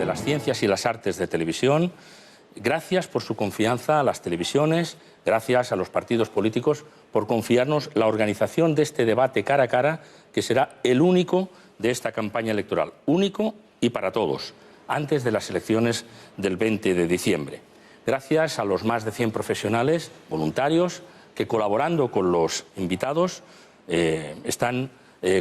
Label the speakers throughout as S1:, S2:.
S1: las Ciencias y las Artes de Televisión. Gracias por su confianza a las televisiones, gracias a los partidos políticos por confiarnos la organización de este debate cara a cara, que será el único de esta campaña electoral, único y para todos, antes de las elecciones del 20 de diciembre. Gracias a los más de 100 profesionales, voluntarios, que colaborando con los invitados,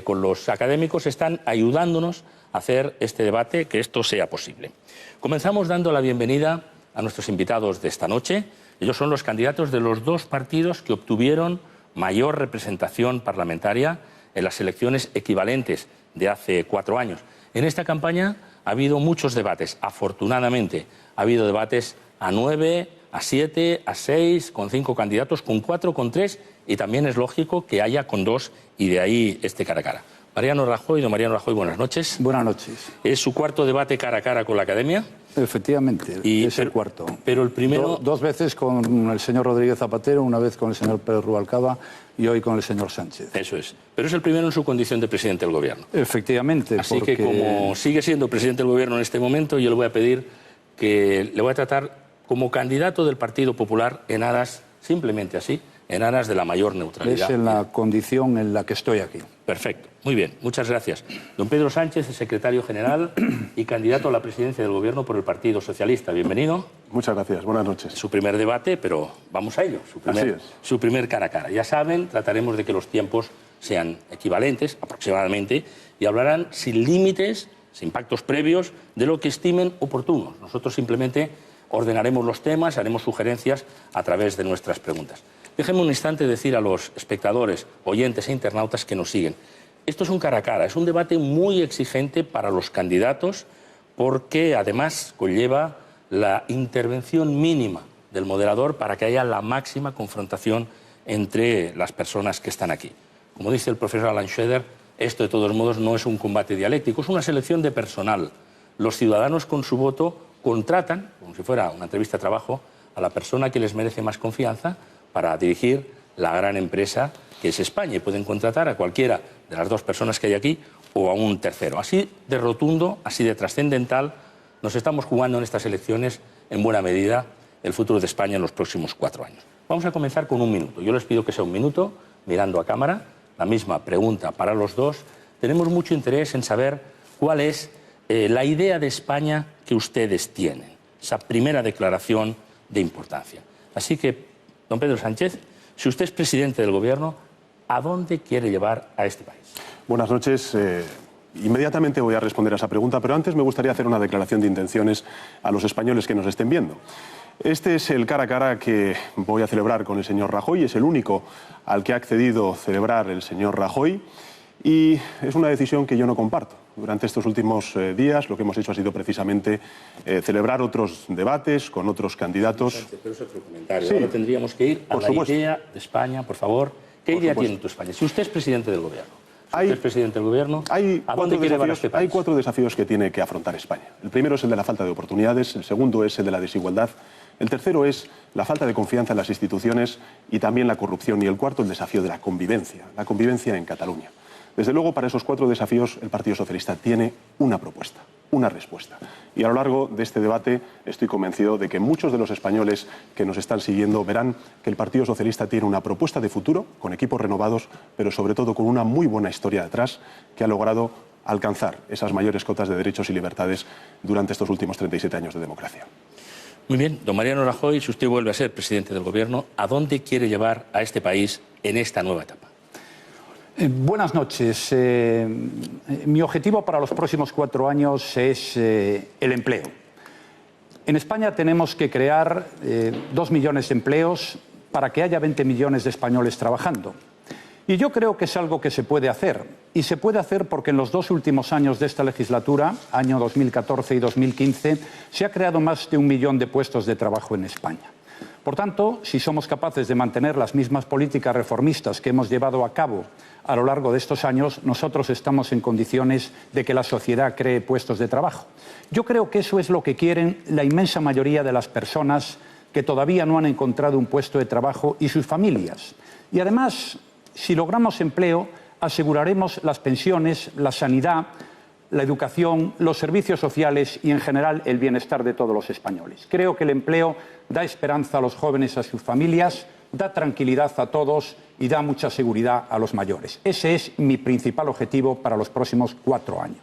S1: con los académicos, están ayudándonos a hacer este debate, que esto sea posible. Comenzamos dando la bienvenida a nuestros invitados de esta noche. Ellos son los candidatos de los dos partidos que obtuvieron mayor representación parlamentaria en las elecciones equivalentes de hace 4 años. En esta campaña ha habido muchos debates. Afortunadamente, ha habido debates a 9, a 7, a 6, con 5 candidatos, con 4, con 3, y también es lógico que haya con 2, y de ahí este cara a cara. Mariano Rajoy, don Mariano Rajoy, buenas noches.
S2: Buenas noches.
S1: ¿Es su cuarto debate cara a cara con la Academia?
S2: Efectivamente, es el cuarto.
S1: Pero el primero...
S2: Dos veces con el señor Rodríguez Zapatero, una vez con el señor Pérez Rubalcaba y hoy con el señor Sánchez.
S1: Eso es. Pero es el primero en su condición de presidente del Gobierno.
S2: Efectivamente.
S1: Así que como sigue siendo presidente del Gobierno en este momento, yo le voy a pedir que le voy a tratar como candidato del Partido Popular en aras, simplemente así, en aras de la mayor neutralidad.
S2: Es en la condición en la que estoy aquí.
S1: Perfecto, muy bien, muchas gracias. Don Pedro Sánchez, secretario general y candidato a la presidencia del Gobierno por el Partido Socialista. Bienvenido.
S3: Muchas gracias, buenas noches.
S1: Su primer debate, pero vamos a ello. Su primer cara a cara. Ya saben, trataremos de que los tiempos sean equivalentes, aproximadamente, y hablarán sin límites, sin pactos previos, de lo que estimen oportuno. Nosotros simplemente ordenaremos los temas, haremos sugerencias a través de nuestras preguntas. Déjenme un instante decir a los espectadores, oyentes e internautas que nos siguen. Esto es un cara a cara, es un debate muy exigente para los candidatos porque además conlleva la intervención mínima del moderador para que haya la máxima confrontación entre las personas que están aquí. Como dice el profesor Alan Schroeder, esto de todos modos no es un combate dialéctico, es una selección de personal. Los ciudadanos con su voto contratan, como si fuera una entrevista de trabajo, a la persona que les merece más confianza para dirigir la gran empresa que es España, y pueden contratar a cualquiera de las dos personas que hay aquí o a un tercero. Así de rotundo, así de trascendental, nos estamos jugando en estas elecciones, en buena medida, el futuro de España en los próximos 4 años. Vamos a comenzar con 1 minuto. Yo les pido que sea 1 minuto, mirando a cámara, la misma pregunta para los dos. Tenemos mucho interés en saber cuál es la idea de España que ustedes tienen, esa primera declaración de importancia. Así que, don Pedro Sánchez, si usted es presidente del Gobierno, ¿a dónde quiere llevar a este país?
S3: Buenas noches. Inmediatamente voy a responder a esa pregunta, pero antes me gustaría hacer una declaración de intenciones a los españoles que nos estén viendo. Este es el cara a cara que voy a celebrar con el señor Rajoy, es el único al que ha accedido celebrar el señor Rajoy, y es una decisión que yo no comparto. Durante estos últimos días lo que hemos hecho ha sido precisamente celebrar otros debates con otros candidatos.
S1: Pero es otro comentario. Sí. Ahora tendríamos que ir a la idea de España, por favor. ¿Qué idea tiene tu España? Si usted es presidente del Gobierno, ¿a dónde quiere llevar a este país?
S3: Hay 4 desafíos que tiene que afrontar España. El primero es el de la falta de oportunidades, el segundo es el de la desigualdad, el tercero es la falta de confianza en las instituciones y también la corrupción, y el cuarto el desafío de la convivencia en Cataluña. Desde luego, para esos 4 desafíos, el Partido Socialista tiene una propuesta, una respuesta. Y a lo largo de este debate estoy convencido de que muchos de los españoles que nos están siguiendo verán que el Partido Socialista tiene una propuesta de futuro, con equipos renovados, pero sobre todo con una muy buena historia detrás, que ha logrado alcanzar esas mayores cotas de derechos y libertades durante estos últimos 37 años de democracia.
S1: Muy bien, don Mariano Rajoy, si usted vuelve a ser presidente del Gobierno, ¿a dónde quiere llevar a este país en esta nueva etapa?
S2: Buenas noches. Mi objetivo para los próximos 4 años es el empleo. En España tenemos que crear 2 millones de empleos para que haya 20 millones de españoles trabajando. Y yo creo que es algo que se puede hacer. Y se puede hacer porque en los 2 últimos años de esta legislatura, año 2014 y 2015, se ha creado más de 1 millón de puestos de trabajo en España. Por tanto, si somos capaces de mantener las mismas políticas reformistas que hemos llevado a cabo a lo largo de estos años, nosotros estamos en condiciones de que la sociedad cree puestos de trabajo. Yo creo que eso es lo que quieren la inmensa mayoría de las personas que todavía no han encontrado un puesto de trabajo y sus familias. Y además, si logramos empleo, aseguraremos las pensiones, la sanidad, la educación, los servicios sociales y, en general, el bienestar de todos los españoles. Creo que el empleo da esperanza a los jóvenes y a sus familias, da tranquilidad a todos y da mucha seguridad a los mayores. Ese es mi principal objetivo para los próximos 4 años.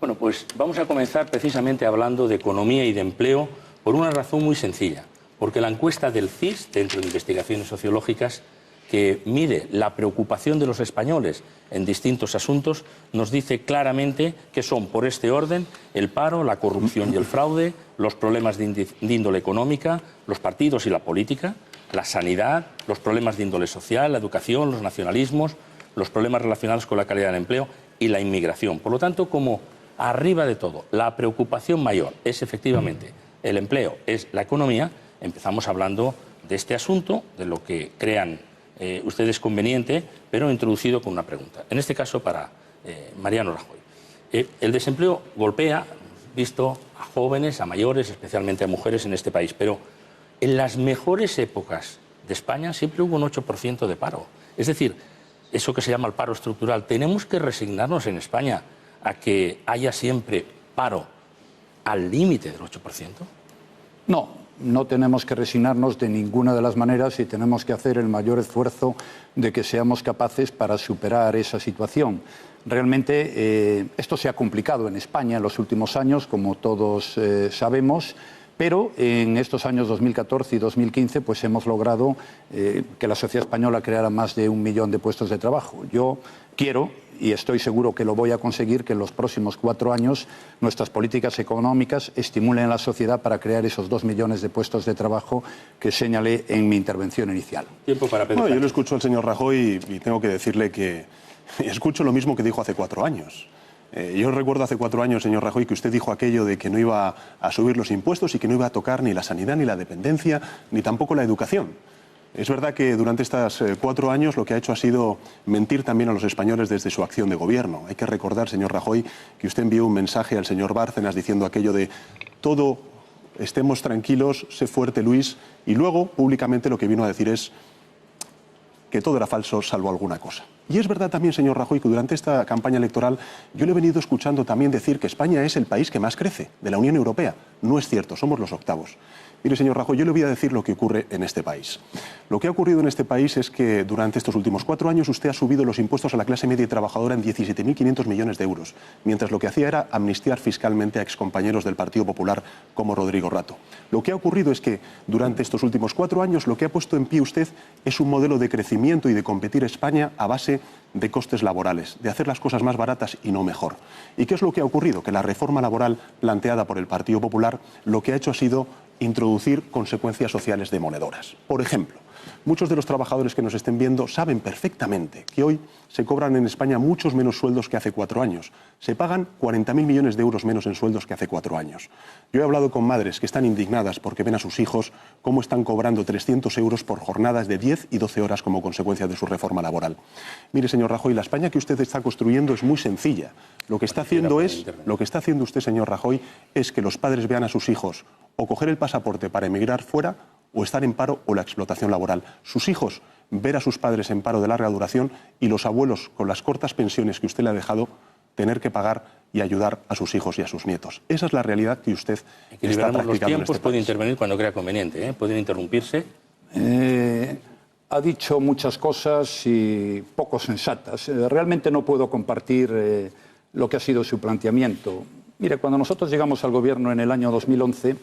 S1: Bueno, pues vamos a comenzar precisamente hablando de economía y de empleo por una razón muy sencilla. Porque la encuesta del CIS, Centro de Investigaciones Sociológicas, que mide la preocupación de los españoles en distintos asuntos, nos dice claramente que son, por este orden, el paro, la corrupción y el fraude, los problemas de índole económica, los partidos y la política, la sanidad, los problemas de índole social, la educación, los nacionalismos, los problemas relacionados con la calidad del empleo y la inmigración. Por lo tanto, como arriba de todo, la preocupación mayor es efectivamente el empleo, es la economía, empezamos hablando de este asunto, de lo que crean ustedes conveniente, pero introducido con una pregunta. En este caso para Mariano Rajoy. El desempleo golpea, visto, a jóvenes, a mayores, especialmente a mujeres en este país, pero en las mejores épocas de España siempre hubo un 8% de paro. Es decir, eso que se llama el paro estructural. ¿Tenemos que resignarnos en España a que haya siempre paro al límite del 8%?
S2: No. No tenemos que resignarnos de ninguna de las maneras y tenemos que hacer el mayor esfuerzo de que seamos capaces para superar esa situación. Realmente esto se ha complicado en España en los últimos años, como todos sabemos, pero en estos años 2014 y 2015 pues hemos logrado que la sociedad española creara más de 1 millón de puestos de trabajo. Yo quiero, y estoy seguro que lo voy a conseguir, que en los próximos 4 años nuestras políticas económicas estimulen a la sociedad para crear esos 2 millones de puestos de trabajo que señalé en mi intervención inicial.
S1: Tiempo para Pedro.
S3: Yo lo escucho al señor Rajoy y tengo que decirle que escucho lo mismo que dijo hace 4 años. Yo recuerdo hace 4 años, señor Rajoy, que usted dijo aquello de que no iba a subir los impuestos y que no iba a tocar ni la sanidad, ni la dependencia, ni tampoco la educación. Es verdad que durante estos 4 años lo que ha hecho ha sido mentir también a los españoles desde su acción de gobierno. Hay que recordar, señor Rajoy, que usted envió un mensaje al señor Bárcenas diciendo aquello de todo, estemos tranquilos, sé fuerte, Luis, y luego públicamente lo que vino a decir es que todo era falso salvo alguna cosa. Y es verdad también, señor Rajoy, que durante esta campaña electoral yo le he venido escuchando también decir que España es el país que más crece de la Unión Europea. No es cierto, somos los 8º. Mire, señor Rajoy, yo le voy a decir lo que ocurre en este país. Lo que ha ocurrido en este país es que durante estos últimos 4 años usted ha subido los impuestos a la clase media y trabajadora en 17.500 millones de euros, mientras lo que hacía era amnistiar fiscalmente a excompañeros del Partido Popular como Rodrigo Rato. Lo que ha ocurrido es que durante estos últimos 4 años lo que ha puesto en pie usted es un modelo de crecimiento y de competir España a base de costes laborales, de hacer las cosas más baratas y no mejor. ¿Y qué es lo que ha ocurrido? Que la reforma laboral planteada por el Partido Popular lo que ha hecho ha sido introducir consecuencias sociales demoledoras. Por ejemplo, muchos de los trabajadores que nos estén viendo saben perfectamente que hoy se cobran en España muchos menos sueldos que hace 4 años. Se pagan 40.000 millones de euros menos en sueldos que hace 4 años. Yo he hablado con madres que están indignadas porque ven a sus hijos cómo están cobrando 300 euros por jornadas de 10 y 12 horas como consecuencia de su reforma laboral. Mire, señor Rajoy, la España que usted está construyendo es muy sencilla. Lo que está haciendo usted, señor Rajoy, es que los padres vean a sus hijos o coger el pasaporte para emigrar fuera o estar en paro o la explotación laboral. Sus hijos ver a sus padres en paro de larga duración y los abuelos con las cortas pensiones que usted le ha dejado tener que pagar y ayudar a sus hijos y a sus nietos. Esa es la realidad que usted está practicando.
S1: Los tiempos puede intervenir cuando crea conveniente, pueden interrumpirse.
S2: Ha dicho muchas cosas y poco sensatas. Realmente no puedo compartir lo que ha sido su planteamiento. Mire, cuando nosotros llegamos al gobierno en el año 2011,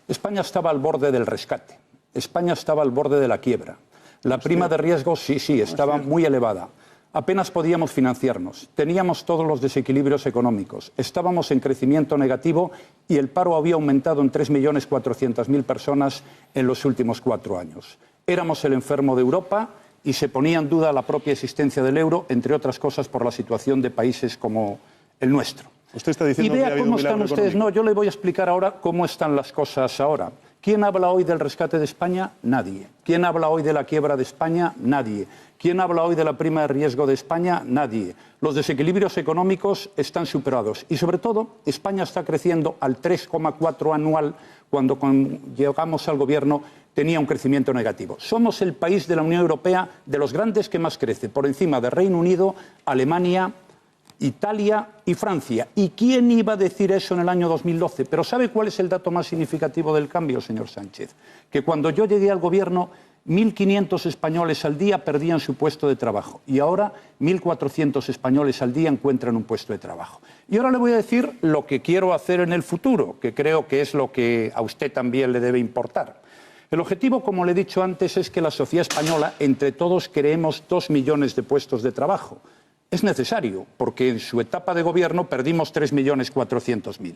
S2: España estaba al borde del rescate. España estaba al borde de la quiebra. La prima de riesgo, sí, estaba muy elevada. Apenas podíamos financiarnos. Teníamos todos los desequilibrios económicos. Estábamos en crecimiento negativo y el paro había aumentado en 3.400.000 personas en los últimos 4 años. Éramos el enfermo de Europa y se ponía en duda la propia existencia del euro, entre otras cosas por la situación de países como el nuestro.
S3: Usted está diciendo
S2: y vea
S3: que ha habido
S2: cómo
S3: un
S2: están
S3: milagro
S2: ustedes.
S3: económico.
S2: No, yo le voy a explicar ahora cómo están las cosas ahora. ¿Quién habla hoy del rescate de España? Nadie. ¿Quién habla hoy de la quiebra de España? Nadie. ¿Quién habla hoy de la prima de riesgo de España? Nadie. Los desequilibrios económicos están superados. Y sobre todo, España está creciendo al 3,4 anual, cuando llegamos al gobierno tenía un crecimiento negativo. Somos el país de la Unión Europea de los grandes que más crece, por encima de Reino Unido, Alemania Italia y Francia. ¿Y quién iba a decir eso en el año 2012? Pero ¿sabe cuál es el dato más significativo del cambio, señor Sánchez? Que cuando yo llegué al gobierno, 1.500 españoles al día perdían su puesto de trabajo y ahora 1.400 españoles al día encuentran un puesto de trabajo. Y ahora le voy a decir lo que quiero hacer en el futuro, que creo que es lo que a usted también le debe importar. El objetivo, como le he dicho antes, es que la sociedad española, entre todos, creemos 2 millones de puestos de trabajo. Es necesario, porque en su etapa de gobierno perdimos 3.400.000.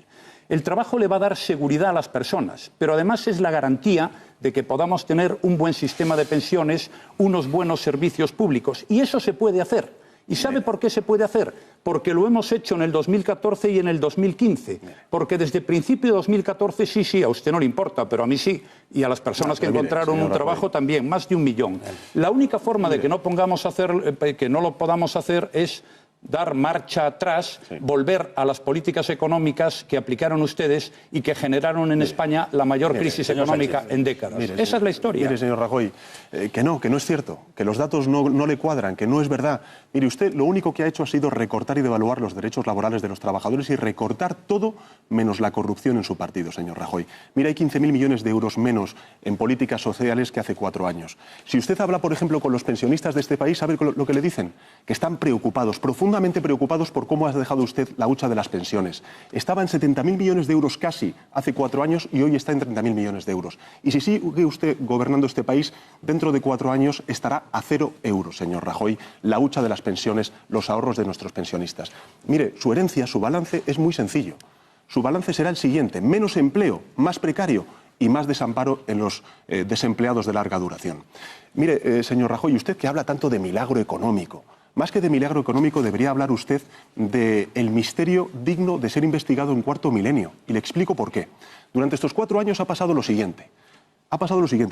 S2: El trabajo le va a dar seguridad a las personas, pero además es la garantía de que podamos tener un buen sistema de pensiones, unos buenos servicios públicos. Y eso se puede hacer. ¿Y sabe por qué se puede hacer? Porque lo hemos hecho en el 2014 y en el 2015. Porque desde principio de 2014, sí, a usted no le importa, pero a mí sí. Y a las personas que encontraron un trabajo también, más de 1 millón. La única forma de que no lo podamos hacer es dar marcha atrás, volver a las políticas económicas que aplicaron ustedes y que generaron en España la mayor crisis económica en décadas. Esa es la historia.
S3: Mire, señor Rajoy, que no es cierto, que los datos no le cuadran, que no es verdad. Mire, usted lo único que ha hecho ha sido recortar y devaluar los derechos laborales de los trabajadores y recortar todo menos la corrupción en su partido, señor Rajoy. Mire, hay 15.000 millones de euros menos en políticas sociales que hace 4 años. Si usted habla, por ejemplo, con los pensionistas de este país, ¿sabe lo que le dicen? Que están preocupados, profundamente preocupados por cómo ha dejado usted la hucha de las pensiones. Estaba en 70.000 millones de euros casi hace 4 años y hoy está en 30.000 millones de euros. Y si sigue usted gobernando este país, dentro de 4 años estará a 0 euros, señor Rajoy, la hucha de las pensiones, los ahorros de nuestros pensionistas. Mire, su herencia, su balance es muy sencillo. Su balance será el siguiente: menos empleo, más precario y más desamparo en los desempleados de larga duración. Mire, señor Rajoy, usted que habla tanto de milagro económico, más que de milagro económico debería hablar usted del misterio digno de ser investigado en cuarto milenio. Y le explico por qué. Durante estos 4 años ha pasado lo siguiente.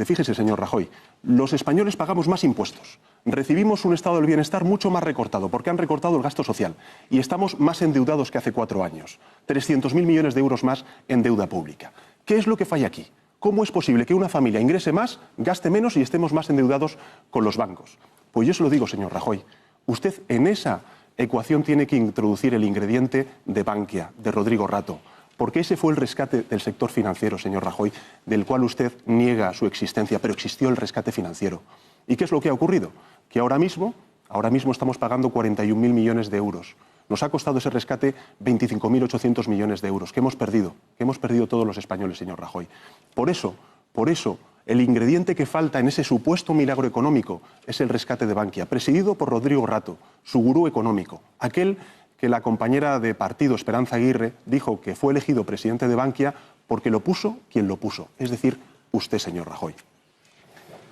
S3: Fíjese, señor Rajoy, los españoles pagamos más impuestos, recibimos un estado del bienestar mucho más recortado, porque han recortado el gasto social, y estamos más endeudados que hace 4 años, 300.000 millones de euros más en deuda pública. ¿Qué es lo que falla aquí? ¿Cómo es posible que una familia ingrese más, gaste menos y estemos más endeudados con los bancos? Pues yo se lo digo, señor Rajoy, usted en esa ecuación tiene que introducir el ingrediente de Bankia, de Rodrigo Rato, porque ese fue el rescate del sector financiero, señor Rajoy, del cual usted niega su existencia, pero existió el rescate financiero. ¿Y qué es lo que ha ocurrido? Que ahora mismo estamos pagando 41.000 millones de euros. Nos ha costado ese rescate 25.800 millones de euros, que hemos perdido todos los españoles, señor Rajoy. Por eso, el ingrediente que falta en ese supuesto milagro económico es el rescate de Bankia, presidido por Rodrigo Rato, su gurú económico, aquel que la compañera de partido, Esperanza Aguirre, dijo que fue elegido presidente de Bankia porque lo puso quien lo puso, es decir, usted, señor Rajoy.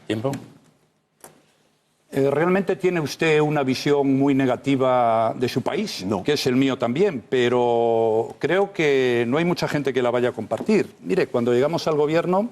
S1: ¿Tiempo?
S2: Realmente tiene usted una visión muy negativa de su país, que es el mío también, pero creo que no hay mucha gente que la vaya a compartir. Mire, cuando llegamos al gobierno,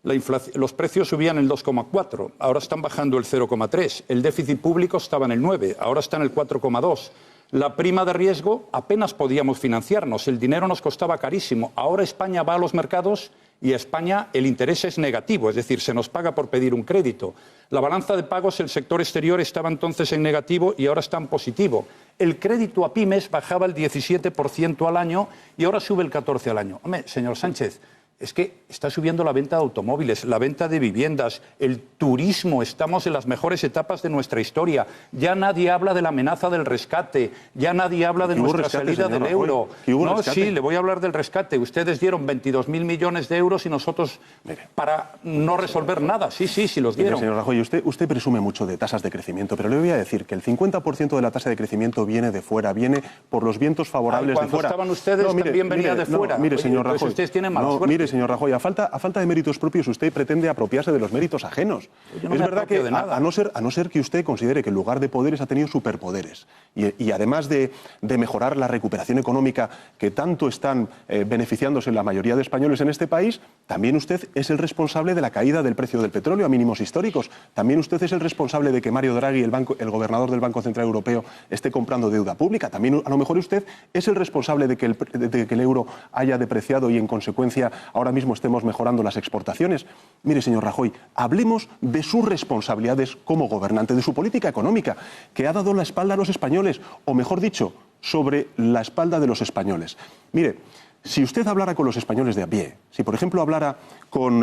S2: los precios subían el 2,4, ahora están bajando el 0,3. El déficit público estaba en el 9, ahora está en el 4,2. La prima de riesgo apenas podíamos financiarnos, el dinero nos costaba carísimo. Ahora España va a los mercados y a España el interés es negativo, es decir, se nos paga por pedir un crédito. La balanza de pagos, el sector exterior estaba entonces en negativo y ahora está en positivo. El crédito a pymes bajaba el 17% al año y ahora sube el 14% al año. Hombre, señor Sánchez, es que está subiendo la venta de automóviles, la venta de viviendas, el turismo, estamos en las mejores etapas de nuestra historia. Ya nadie habla de la amenaza del rescate, ya nadie habla de nuestra salida del euro. No, sí, le voy a hablar del rescate. Ustedes dieron 22.000 millones de euros y nosotros, para no resolver nada. Sí, los dieron.
S3: Señor Rajoy, usted presume mucho de tasas de crecimiento, pero le voy a decir que el 50% de la tasa de crecimiento viene de fuera, viene por los vientos favorables de fuera.
S2: Cuando estaban ustedes también venía de fuera.
S3: Mire, señor Rajoy,
S2: ustedes tienen mala suerte.
S3: Señor Rajoy, a falta de méritos propios, usted pretende apropiarse de los méritos ajenos.
S2: Yo no
S3: es
S2: me
S3: verdad que, a no ser que usted considere que en lugar de poderes ha tenido superpoderes, y además de mejorar la recuperación económica que tanto están beneficiándose la mayoría de españoles en este país, también usted es el responsable de la caída del precio del petróleo a mínimos históricos. También usted es el responsable de que Mario Draghi, el gobernador del Banco Central Europeo, esté comprando deuda pública. También, a lo mejor, usted es el responsable de que el euro haya depreciado y, en consecuencia, ahora mismo estemos mejorando las exportaciones. Mire, señor Rajoy, hablemos de sus responsabilidades como gobernante, de su política económica, que ha dado la espalda a los españoles, o mejor dicho, sobre la espalda de los españoles. Mire, si usted hablara con los españoles de a pie, si por ejemplo hablara con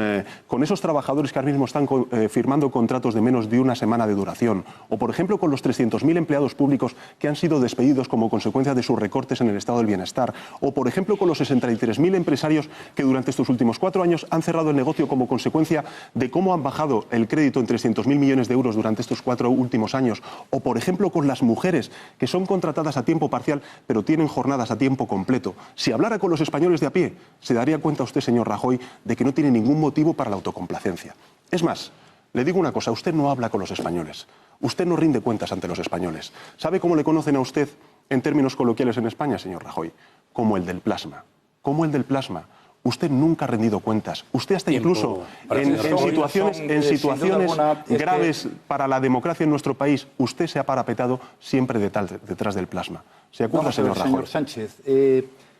S3: esos trabajadores que ahora mismo están firmando contratos de menos de una semana de duración, o por ejemplo con los 300.000 empleados públicos que han sido despedidos como consecuencia de sus recortes en el estado del bienestar, o por ejemplo con los 63.000 empresarios que durante estos últimos 4 años han cerrado el negocio como consecuencia de cómo han bajado el crédito en 300.000 millones de euros durante estos 4 últimos años, o por ejemplo con las mujeres que son contratadas a tiempo parcial pero tienen jornadas a tiempo completo, si hablara con los españoles de a pie, se daría cuenta usted, señor Rajoy, de que no tiene ningún motivo para la autocomplacencia. Es más, le digo una cosa, usted no habla con los españoles, usted no rinde cuentas ante los españoles. ¿Sabe cómo le conocen a usted en términos coloquiales en España, señor Rajoy? Como el del plasma. Como el del plasma. Usted nunca ha rendido cuentas. Usted hasta incluso en situaciones graves para la democracia en nuestro país, usted se ha parapetado siempre detrás del plasma. ¿Se acuerda, señor Rajoy?
S2: Señor Sánchez,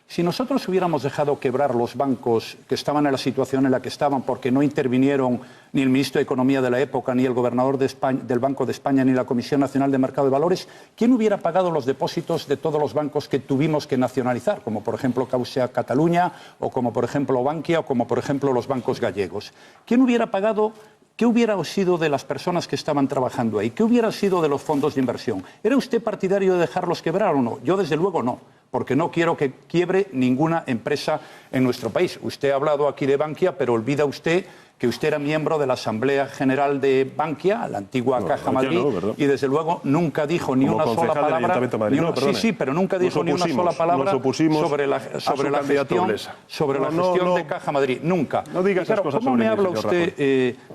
S2: si nosotros hubiéramos dejado quebrar los bancos que estaban en la situación en la que estaban porque no intervinieron ni el ministro de Economía de la época, ni el gobernador de España, del Banco de España, ni la Comisión Nacional de Mercado de Valores, ¿quién hubiera pagado los depósitos de todos los bancos que tuvimos que nacionalizar? Como por ejemplo Caixa Catalunya, o como por ejemplo Bankia, o como por ejemplo los bancos gallegos. ¿Quién hubiera pagado? ¿Qué hubiera sido de las personas que estaban trabajando ahí? ¿Qué hubiera sido de los fondos de inversión? ¿Era usted partidario de dejarlos quebrar o no? Yo desde luego no, porque no quiero que quiebre ninguna empresa en nuestro país. Usted ha hablado aquí de Bankia, pero olvida usted que usted era miembro de la Asamblea General de Bankia, la antigua Caja Madrid, y desde luego nunca dijo ni una sola palabra. Pero nunca dijo ni una sola palabra sobre la gestión de Caja Madrid. Nunca.
S3: No diga esas cosas.
S2: ¿Cómo me habla usted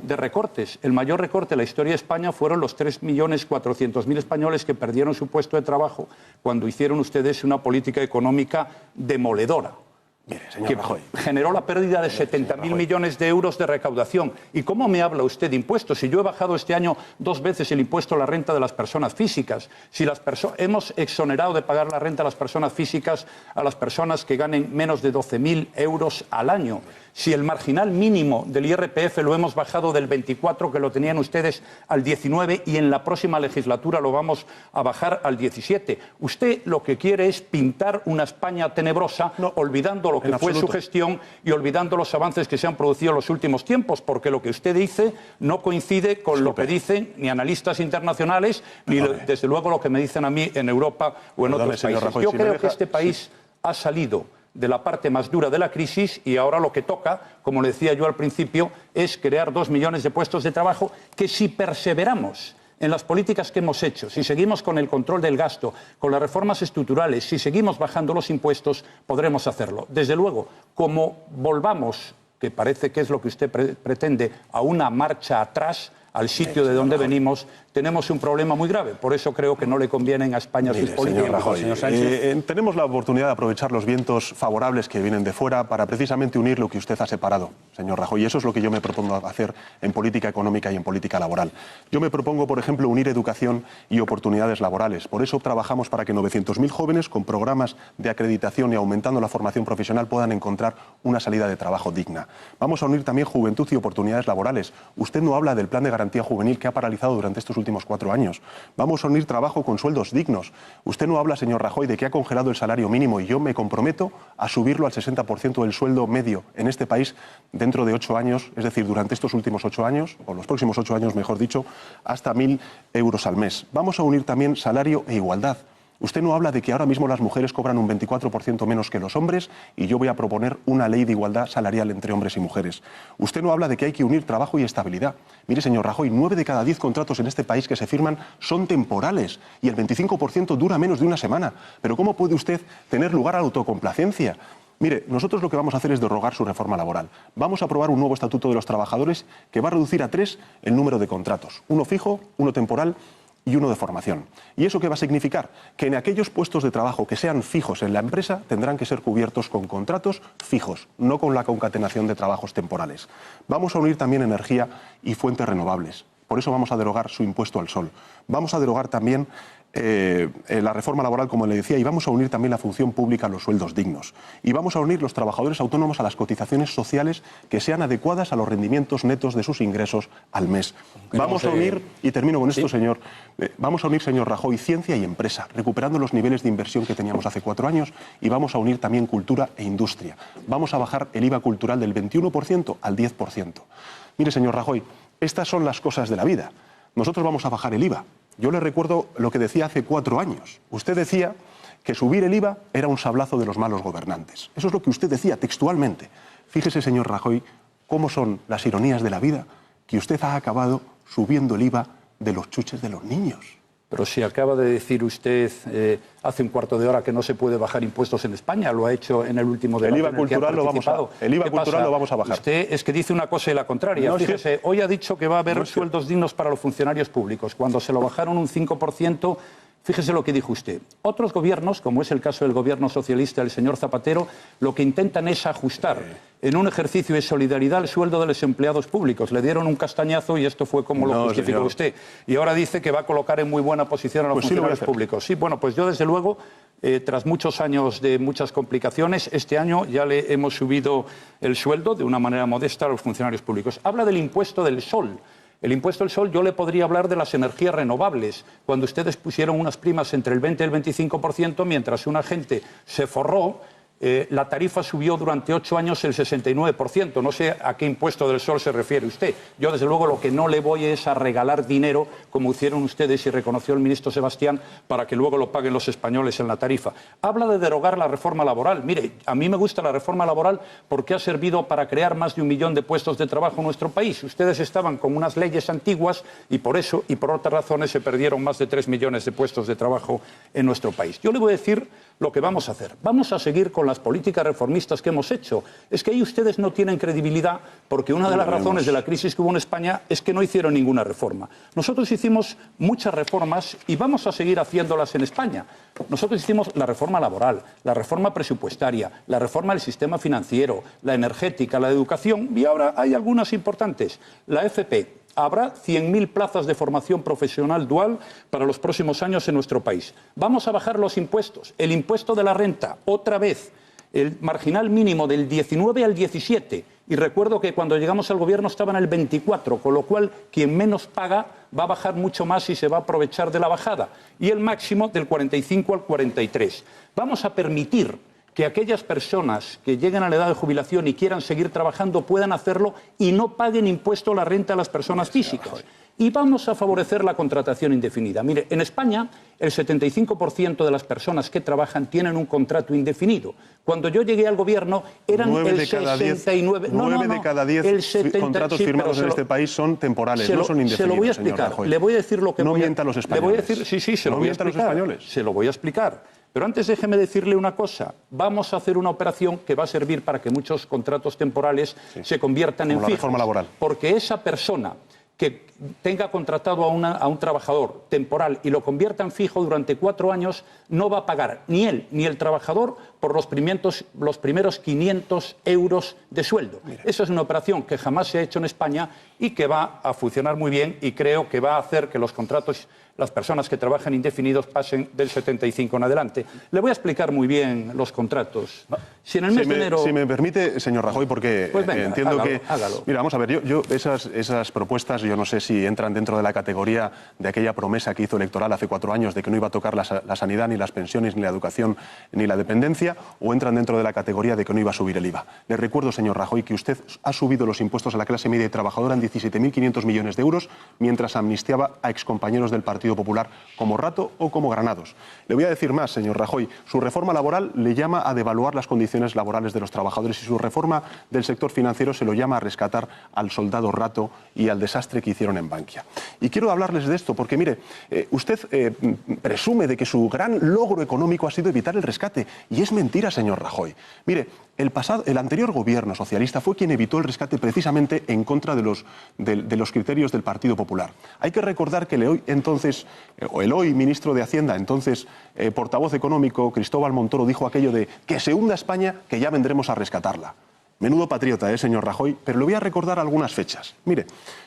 S2: de recortes? El mayor recorte de la historia de España fueron los 3.400.000 españoles que perdieron su puesto de trabajo cuando hicieron ustedes una política económica demoledora.
S3: Mire, señor
S2: que
S3: Rajoy,
S2: generó la pérdida de 70.000 millones de euros de recaudación. ¿Y cómo me habla usted de impuestos? Si yo he bajado este año 2 veces el impuesto a la renta de las personas físicas, si hemos exonerado de pagar la renta a las personas físicas a las personas que ganen menos de 12.000 euros al año, si el marginal mínimo del IRPF lo hemos bajado del 24 que lo tenían ustedes al 19 y en la próxima legislatura lo vamos a bajar al 17. Usted lo que quiere es pintar una España tenebrosa, olvidando lo que fue su gestión y olvidando los avances que se han producido en los últimos tiempos, porque lo que usted dice no coincide con lo que dicen ni analistas internacionales, ni desde luego lo que me dicen a mí en Europa o en otros países.
S3: Rajoy,
S2: yo creo que este país ha salido de la parte más dura de la crisis y ahora lo que toca, como le decía yo al principio, es crear 2 millones de puestos de trabajo que, si perseveramos en las políticas que hemos hecho, si seguimos con el control del gasto, con las reformas estructurales, si seguimos bajando los impuestos, podremos hacerlo. Desde luego, como volvamos, que parece que es lo que usted pretende, a una marcha atrás, al sitio de donde venimos, tenemos un problema muy grave. Por eso creo que no le convienen a España sus políticas.
S3: Señor Rajoy, tenemos la oportunidad de aprovechar los vientos favorables que vienen de fuera para precisamente unir lo que usted ha separado, señor Rajoy. Y eso es lo que yo me propongo hacer en política económica y en política laboral. Yo me propongo, por ejemplo, unir educación y oportunidades laborales. Por eso trabajamos para que 900.000 jóvenes con programas de acreditación y aumentando la formación profesional puedan encontrar una salida de trabajo digna. Vamos a unir también juventud y oportunidades laborales. Usted no habla del plan de garantía juvenil que ha paralizado durante estos últimos 4 años. Vamos a unir trabajo con sueldos dignos. Usted no habla, señor Rajoy, de que ha congelado el salario mínimo y yo me comprometo a subirlo al 60% del sueldo medio en este país dentro de 8 años, es decir, durante estos últimos 8 años, o los próximos 8 años, mejor dicho, hasta 1.000 euros al mes. Vamos a unir también salario e igualdad. Usted no habla de que ahora mismo las mujeres cobran un 24% menos que los hombres y yo voy a proponer una ley de igualdad salarial entre hombres y mujeres. Usted no habla de que hay que unir trabajo y estabilidad. Mire, señor Rajoy, 9 de cada 10 contratos en este país que se firman son temporales y el 25% dura menos de una semana. Pero ¿cómo puede usted tener lugar a la autocomplacencia? Mire, nosotros lo que vamos a hacer es derogar su reforma laboral. Vamos a aprobar un nuevo estatuto de los trabajadores que va a reducir a 3 el número de contratos. Uno fijo, uno temporal y uno de formación. ¿Y eso qué va a significar? Que en aquellos puestos de trabajo que sean fijos en la empresa tendrán que ser cubiertos con contratos fijos, no con la concatenación de trabajos temporales. Vamos a unir también energía y fuentes renovables. Por eso vamos a derogar su impuesto al sol. Vamos a derogar también la reforma laboral, como le decía, y vamos a unir también la función pública a los sueldos dignos. Y vamos a unir los trabajadores autónomos a las cotizaciones sociales que sean adecuadas a los rendimientos netos de sus ingresos al mes. Vamos a unir, y termino con esto, señor, vamos a unir, señor Rajoy, ciencia y empresa, recuperando los niveles de inversión que teníamos hace 4 años, y vamos a unir también cultura e industria. Vamos a bajar el IVA cultural del 21% al 10%. Mire, señor Rajoy, estas son las cosas de la vida. Nosotros vamos a bajar el IVA. Yo le recuerdo lo que decía hace 4 años. Usted decía que subir el IVA era un sablazo de los malos gobernantes. Eso es lo que usted decía textualmente. Fíjese, señor Rajoy, cómo son las ironías de la vida, que usted ha acabado subiendo el IVA de los chuches de los niños.
S2: Pero si acaba de decir usted hace un cuarto de hora que no se puede bajar impuestos en España, lo ha hecho en el último debate.
S3: El IVA cultural lo vamos a bajar.
S2: Usted es que dice una cosa y la contraria. Fíjese, hoy ha dicho que va a haber sueldos dignos para los funcionarios públicos. Cuando se lo bajaron un 5%, fíjese lo que dijo usted. Otros gobiernos, como es el caso del gobierno socialista del señor Zapatero, lo que intentan es ajustar en un ejercicio de solidaridad el sueldo de los empleados públicos. Le dieron un castañazo y esto fue como lo justificó usted. Y ahora dice que va a colocar en muy buena posición a los funcionarios públicos. Sí, bueno, pues yo desde luego, tras muchos años de muchas complicaciones, este año ya le hemos subido el sueldo de una manera modesta a los funcionarios públicos. Habla del impuesto del sol. El impuesto del sol, yo le podría hablar de las energías renovables, cuando ustedes pusieron unas primas entre el 20 y el 25%, mientras una gente se forró, la tarifa subió durante 8 años el 69%. No sé a qué impuesto del sol se refiere usted. Yo, desde luego, lo que no le voy es a regalar dinero, como hicieron ustedes y reconoció el ministro Sebastián, para que luego lo paguen los españoles en la tarifa. Habla de derogar la reforma laboral. Mire, a mí me gusta la reforma laboral porque ha servido para crear más de 1 millón de puestos de trabajo en nuestro país. Ustedes estaban con unas leyes antiguas y por eso y por otras razones se perdieron más de 3 millones de puestos de trabajo en nuestro país. Yo le voy a decir lo que vamos a hacer. Vamos a seguir con las políticas reformistas que hemos hecho. Es que ahí ustedes no tienen credibilidad porque una de las razones de la crisis que hubo en España es que no hicieron ninguna reforma. Nosotros hicimos muchas reformas y vamos a seguir haciéndolas en España. Nosotros hicimos la reforma laboral, la reforma presupuestaria, la reforma del sistema financiero, la energética, la de educación y ahora hay algunas importantes. La FP. Habrá 100.000 plazas de formación profesional dual para los próximos años en nuestro país. Vamos a bajar los impuestos. El impuesto de la renta, otra vez, el marginal mínimo del 19 al 17. Y recuerdo que cuando llegamos al gobierno estaba en el 24, con lo cual quien menos paga va a bajar mucho más y se va a aprovechar de la bajada. Y el máximo del 45 al 43. Vamos a permitir que aquellas personas que lleguen a la edad de jubilación y quieran seguir trabajando puedan hacerlo y no paguen impuesto a la renta a las personas físicas. Y vamos a favorecer la contratación indefinida. Mire, en España el 75% de las personas que trabajan tienen un contrato indefinido. Cuando yo llegué al gobierno eran el 69...
S3: 9 de cada 10 contratos firmados en este país son temporales, no son indefinidos.
S2: Se lo voy a explicar. Le voy a decir lo que
S3: no mientan los españoles.
S2: Le voy a decir, sí, se lo voy a explicar.
S3: Los españoles.
S2: Se lo voy a explicar. Pero antes déjeme decirle una cosa. Vamos a hacer una operación que va a servir para que muchos contratos temporales se conviertan en fijos.
S3: Reforma laboral.
S2: Porque esa persona que tenga contratado a un trabajador temporal y lo convierta en fijo durante 4 años, no va a pagar ni él ni el trabajador por los primeros 500 euros de sueldo. Mira. Esa es una operación que jamás se ha hecho en España y que va a funcionar muy bien y creo que va a hacer que los contratos, las personas que trabajan indefinidos pasen del 75 en adelante. Le voy a explicar muy bien los contratos. Si en el mes de enero...
S3: Si me permite, señor Rajoy, porque
S2: pues venga,
S3: entiendo
S2: hágalo.
S3: Mira, vamos a ver, yo esas propuestas, yo no sé si entran dentro de la categoría de aquella promesa que hizo electoral hace 4 años de que no iba a tocar la sanidad, ni las pensiones, ni la educación, ni la dependencia, o entran dentro de la categoría de que no iba a subir el IVA. Le recuerdo, señor Rajoy, que usted ha subido los impuestos a la clase media y trabajadora en 17.500 millones de euros, mientras amnistiaba a excompañeros del Partido Popular como Rato o como Granados. Le voy a decir más, señor Rajoy. Su reforma laboral le llama a devaluar las condiciones laborales de los trabajadores y su reforma del sector financiero se lo llama a rescatar al soldado Rato y al desastre que hicieron en Bankia. Y quiero hablarles de esto porque, mire, usted presume de que su gran logro económico ha sido evitar el rescate. Y es mentira, señor Rajoy. Mire, el anterior gobierno socialista fue quien evitó el rescate precisamente en contra de los criterios del Partido Popular. Hay que recordar que el hoy ministro de Hacienda, entonces portavoz económico, Cristóbal Montoro, dijo aquello de que se hunda España, que ya vendremos a rescatarla. Menudo patriota, señor Rajoy, pero le voy a recordar algunas fechas. Mire,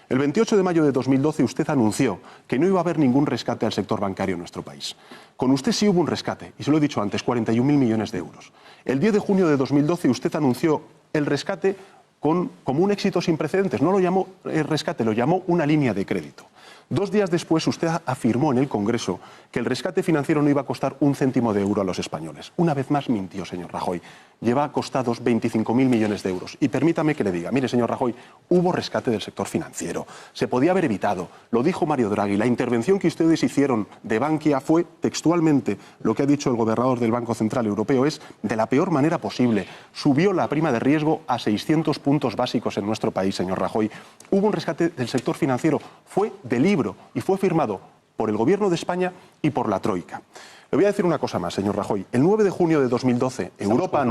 S3: el 28 de mayo de 2012 usted anunció que no iba a haber ningún rescate al sector bancario en nuestro país. Con usted sí hubo un rescate, y se lo he dicho antes, 41.000 millones de euros. El 10 de junio de 2012 usted anunció el rescate como un éxito sin precedentes. No lo llamó rescate, lo llamó una línea de crédito. 2 días después usted afirmó en el Congreso que el rescate financiero no iba a costar un céntimo de euro a los españoles. Una vez más mintió, señor Rajoy. Lleva costados 25.000 millones de euros. Y permítame que le diga, mire, señor Rajoy, hubo rescate del sector financiero. Se podía haber evitado. Lo dijo Mario Draghi. La intervención que ustedes hicieron de Bankia fue textualmente lo que ha dicho el gobernador del Banco Central Europeo, es de la peor manera posible. Subió la prima de riesgo a 600 puntos básicos en nuestro país, señor Rajoy. Hubo un rescate del sector financiero. Fue de libro y fue firmado por el Gobierno de España y por la Troika. Le voy a decir una cosa más, señor Rajoy. El 9 de junio de 2012, Europa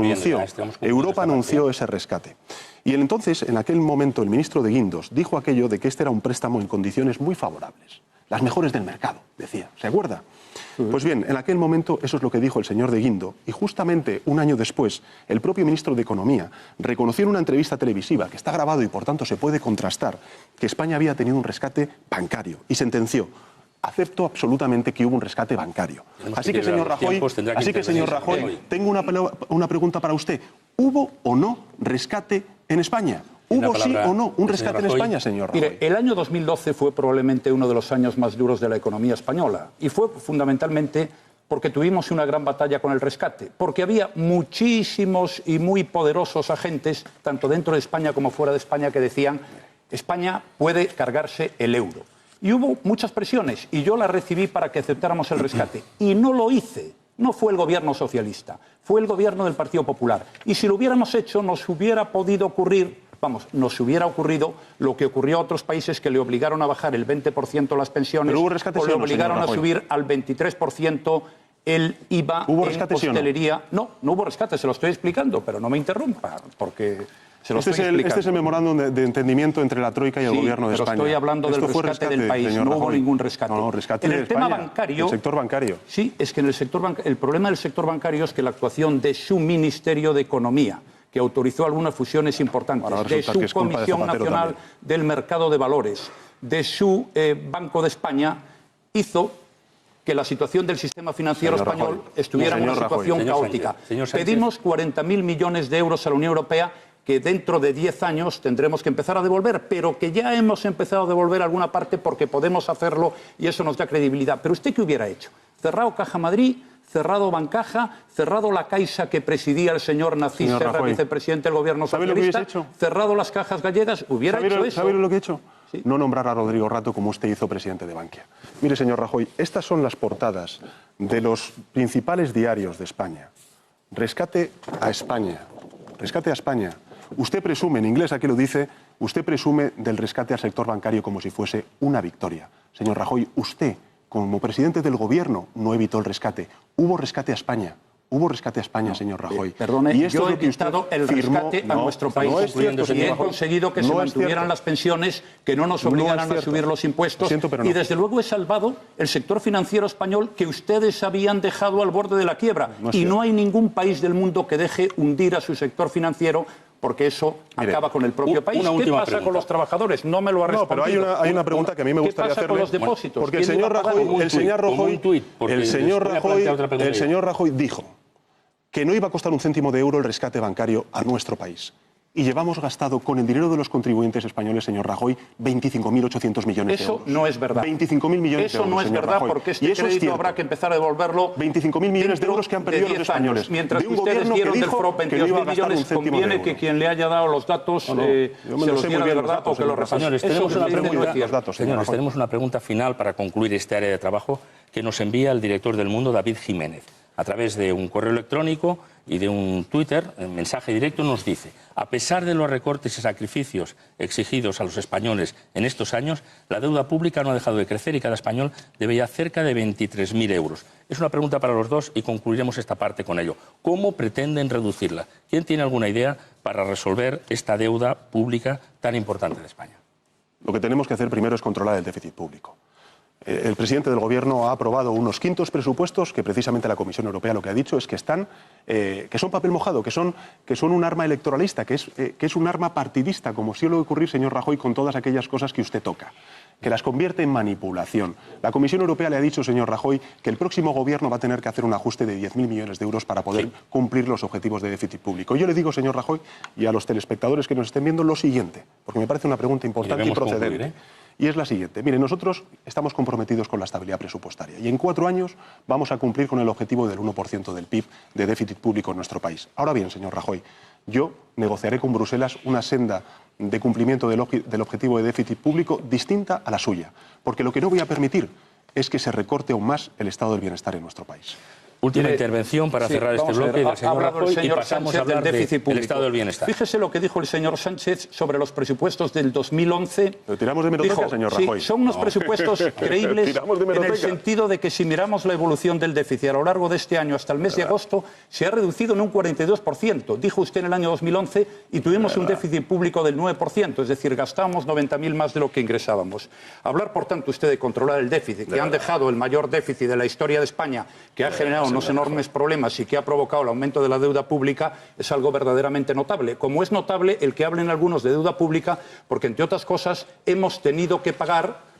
S3: anunció ese rescate. Y entonces, en aquel momento, el ministro de Guindos dijo aquello de que este era un préstamo en condiciones muy favorables. Las mejores del mercado, decía. ¿Se acuerda? Pues bien, en aquel momento eso es lo que dijo el señor de Guindo, y justamente un año después el propio ministro de Economía reconoció en una entrevista televisiva, que está grabado y por tanto se puede contrastar, que España había tenido un rescate bancario y sentenció: acepto absolutamente que hubo un rescate bancario. Así que, señor Rajoy, tengo una pregunta para usted. ¿Hubo o no rescate en España? ¿Hubo sí o no un rescate en España, señor Rajoy?
S2: Mire, el año 2012 fue probablemente uno de los años más duros de la economía española. Y fue fundamentalmente porque tuvimos una gran batalla con el rescate. Porque había muchísimos y muy poderosos agentes, tanto dentro de España como fuera de España, que decían: España puede cargarse el euro. Y hubo muchas presiones, y yo las recibí para que aceptáramos el rescate. Y no lo hice. No fue el gobierno socialista, fue el gobierno del Partido Popular. Y si lo hubiéramos hecho, nos hubiera ocurrido lo que ocurrió a otros países, que le obligaron a bajar el 20% las pensiones, o le obligaron a subir al 23% el IVA en hostelería. No hubo rescate, se lo estoy explicando, pero no me interrumpa, porque se lo estoy explicando.
S3: Este es el memorándum de entendimiento entre la Troika y el Gobierno de España.
S2: Pero estoy hablando del rescate del país, no hubo ningún rescate.
S3: No, rescate
S2: en
S3: de
S2: el
S3: España,
S2: tema bancario,
S3: el sector bancario.
S2: Sí, es que en el problema del sector bancario es que la actuación de su Ministerio de Economía, que autorizó algunas fusiones importantes, de su Comisión Nacional del Mercado de Valores, de su Banco de España, hizo que la situación del sistema financiero español estuviera en una situación caótica. Pedimos 40.000 millones de euros a la Unión Europea, que dentro de 10 años tendremos que empezar a devolver, pero que ya hemos empezado a devolver alguna parte porque podemos hacerlo y eso nos da credibilidad. ¿Pero usted qué hubiera hecho? ¿Cerrado Caja Madrid? ¿Cerrado Bancaja? ¿Cerrado la Caixa que presidía el señor Narcís Serra, vicepresidente del Gobierno socialista? ¿Cerrado las cajas gallegas? ¿Hubiera hecho eso?
S3: ¿Sabe lo que he hecho? Sí. No nombrar a Rodrigo Rato como usted hizo presidente de Bankia. Mire, señor Rajoy, estas son las portadas de los principales diarios de España. Rescate a España. Rescate a España. Usted presume, en inglés aquí lo dice, usted presume del rescate al sector bancario como si fuese una victoria. Señor Rajoy, usted, como presidente del Gobierno, no evitó el rescate. Hubo rescate a España. Hubo rescate a España, señor Rajoy.
S2: Perdone, y yo he evitado el rescate a nuestro país. Y he conseguido que se mantuvieran las pensiones, que no nos obligaran a subir los impuestos. Y desde luego he salvado el sector financiero español, que ustedes habían dejado al borde de la quiebra. Y no hay ningún país del mundo que deje hundir a su sector financiero, porque eso acaba con el propio país. ¿Qué pasa con los trabajadores? No me lo ha respondido.
S3: No, pero hay una pregunta que a mí me gustaría hacerle.
S2: ¿Qué pasa con los depósitos?
S3: Porque el señor Rajoy dijo que no iba a costar un céntimo de euro el rescate bancario a nuestro país. Y llevamos gastado con el dinero de los contribuyentes españoles, señor Rajoy, 25.800 millones de euros.
S2: Eso no es verdad.
S3: 25.000 millones de euros,
S2: Eso no es verdad,
S3: Rajoy.
S2: porque este crédito habrá que empezar a devolverlo.
S3: 25.000 millones de euros que han perdido los españoles.
S2: Mientras que ustedes dieron del FROP 22.000 millones, conviene que quien le haya dado los datos se los diera de verdad o que los repase.
S1: Señores, tenemos una pregunta final para concluir este área de trabajo que nos envía el director del Mundo, David Jiménez. A través de un correo electrónico y de un Twitter, en mensaje directo, nos dice: a pesar de los recortes y sacrificios exigidos a los españoles en estos años, la deuda pública no ha dejado de crecer y cada español debe ya cerca de 23.000 euros. Es una pregunta para los dos y concluiremos esta parte con ello. ¿Cómo pretenden reducirla? ¿Quién tiene alguna idea para resolver esta deuda pública tan importante de España?
S3: Lo que tenemos que hacer primero es controlar el déficit público. El presidente del Gobierno ha aprobado unos quintos presupuestos que precisamente la Comisión Europea lo que ha dicho es que son papel mojado, que son un arma electoralista, que es un arma partidista, como suele ocurrir, señor Rajoy, con todas aquellas cosas que usted toca, que las convierte en manipulación. La Comisión Europea le ha dicho, señor Rajoy, que el próximo Gobierno va a tener que hacer un ajuste de 10.000 millones de euros para poder cumplir los objetivos de déficit público. Yo le digo, señor Rajoy, y a los telespectadores que nos estén viendo, lo siguiente, porque me parece una pregunta importante y procedente. Y es la siguiente. Mire, nosotros estamos comprometidos con la estabilidad presupuestaria y en 4 años vamos a cumplir con el objetivo del 1% del PIB de déficit público en nuestro país. Ahora bien, señor Rajoy, yo negociaré con Bruselas una senda de cumplimiento del objetivo de déficit público distinta a la suya, porque lo que no voy a permitir es que se recorte aún más el estado del bienestar en nuestro país.
S1: Última intervención para cerrar este bloque del señor Rajoy y pasamos a hablar del estado del bienestar.
S2: Fíjese lo que dijo el señor Sánchez sobre los presupuestos del 2011.
S3: Lo tiramos de hemeroteca,
S2: dijo,
S3: señor Rajoy.
S2: Sí, son unos presupuestos creíbles en el sentido de que si miramos la evolución del déficit a lo largo de este año hasta el mes de agosto, se ha reducido en un 42%. Dijo usted en el año 2011 y tuvimos un déficit público del 9%, es decir, gastábamos 90.000 más de lo que ingresábamos. Hablar, por tanto, usted de controlar el déficit, que han dejado el mayor déficit de la historia de España, que ha generado unos enormes problemas y que ha provocado el aumento de la deuda pública, es algo verdaderamente notable. Como es notable el que hablen algunos de deuda pública, porque, entre otras cosas, hemos tenido que pagar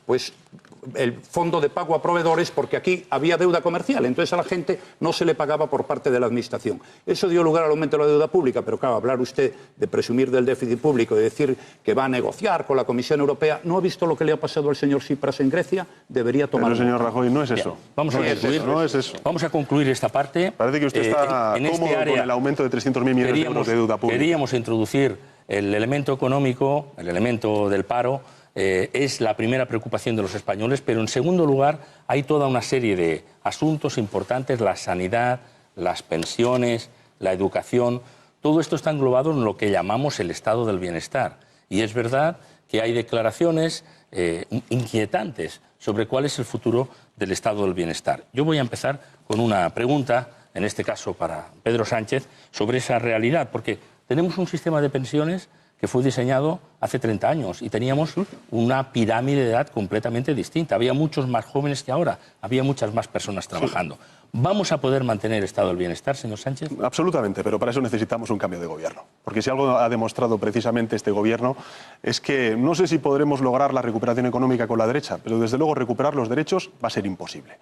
S2: el fondo de pago a proveedores porque aquí había deuda comercial, entonces a la gente no se le pagaba por parte de la Administración. Eso dio lugar al aumento de la deuda pública, pero claro, hablar usted de presumir del déficit público y decir que va a negociar con la Comisión Europea, ¿no ha visto lo que le ha pasado al señor Tsipras en Grecia? Debería tomar...
S3: Pero, señor Rajoy, no es eso.
S1: Bien, vamos a concluir.
S3: No es eso.
S1: Vamos a concluir esta parte.
S3: Parece que usted está
S1: en
S3: cómodo
S1: este área,
S3: con el aumento de 300.000 millones de euros de deuda pública.
S1: Queríamos introducir el elemento económico, el elemento del paro. Es la primera preocupación de los españoles, pero en segundo lugar hay toda una serie de asuntos importantes, la sanidad, las pensiones, la educación, todo esto está englobado en lo que llamamos el estado del bienestar. Y es verdad que hay declaraciones inquietantes sobre cuál es el futuro del estado del bienestar. Yo voy a empezar con una pregunta, en este caso para Pedro Sánchez, sobre esa realidad, porque tenemos un sistema de pensiones que fue diseñado hace 30 años y teníamos una pirámide de edad completamente distinta. Había muchos más jóvenes que ahora, había muchas más personas trabajando. ¿Vamos a poder mantener el estado del bienestar, señor Sánchez?
S3: Absolutamente, pero para eso necesitamos un cambio de gobierno. Porque si algo ha demostrado precisamente este gobierno es que no sé si podremos lograr la recuperación económica con la derecha, pero desde luego recuperar los derechos va a ser imposible.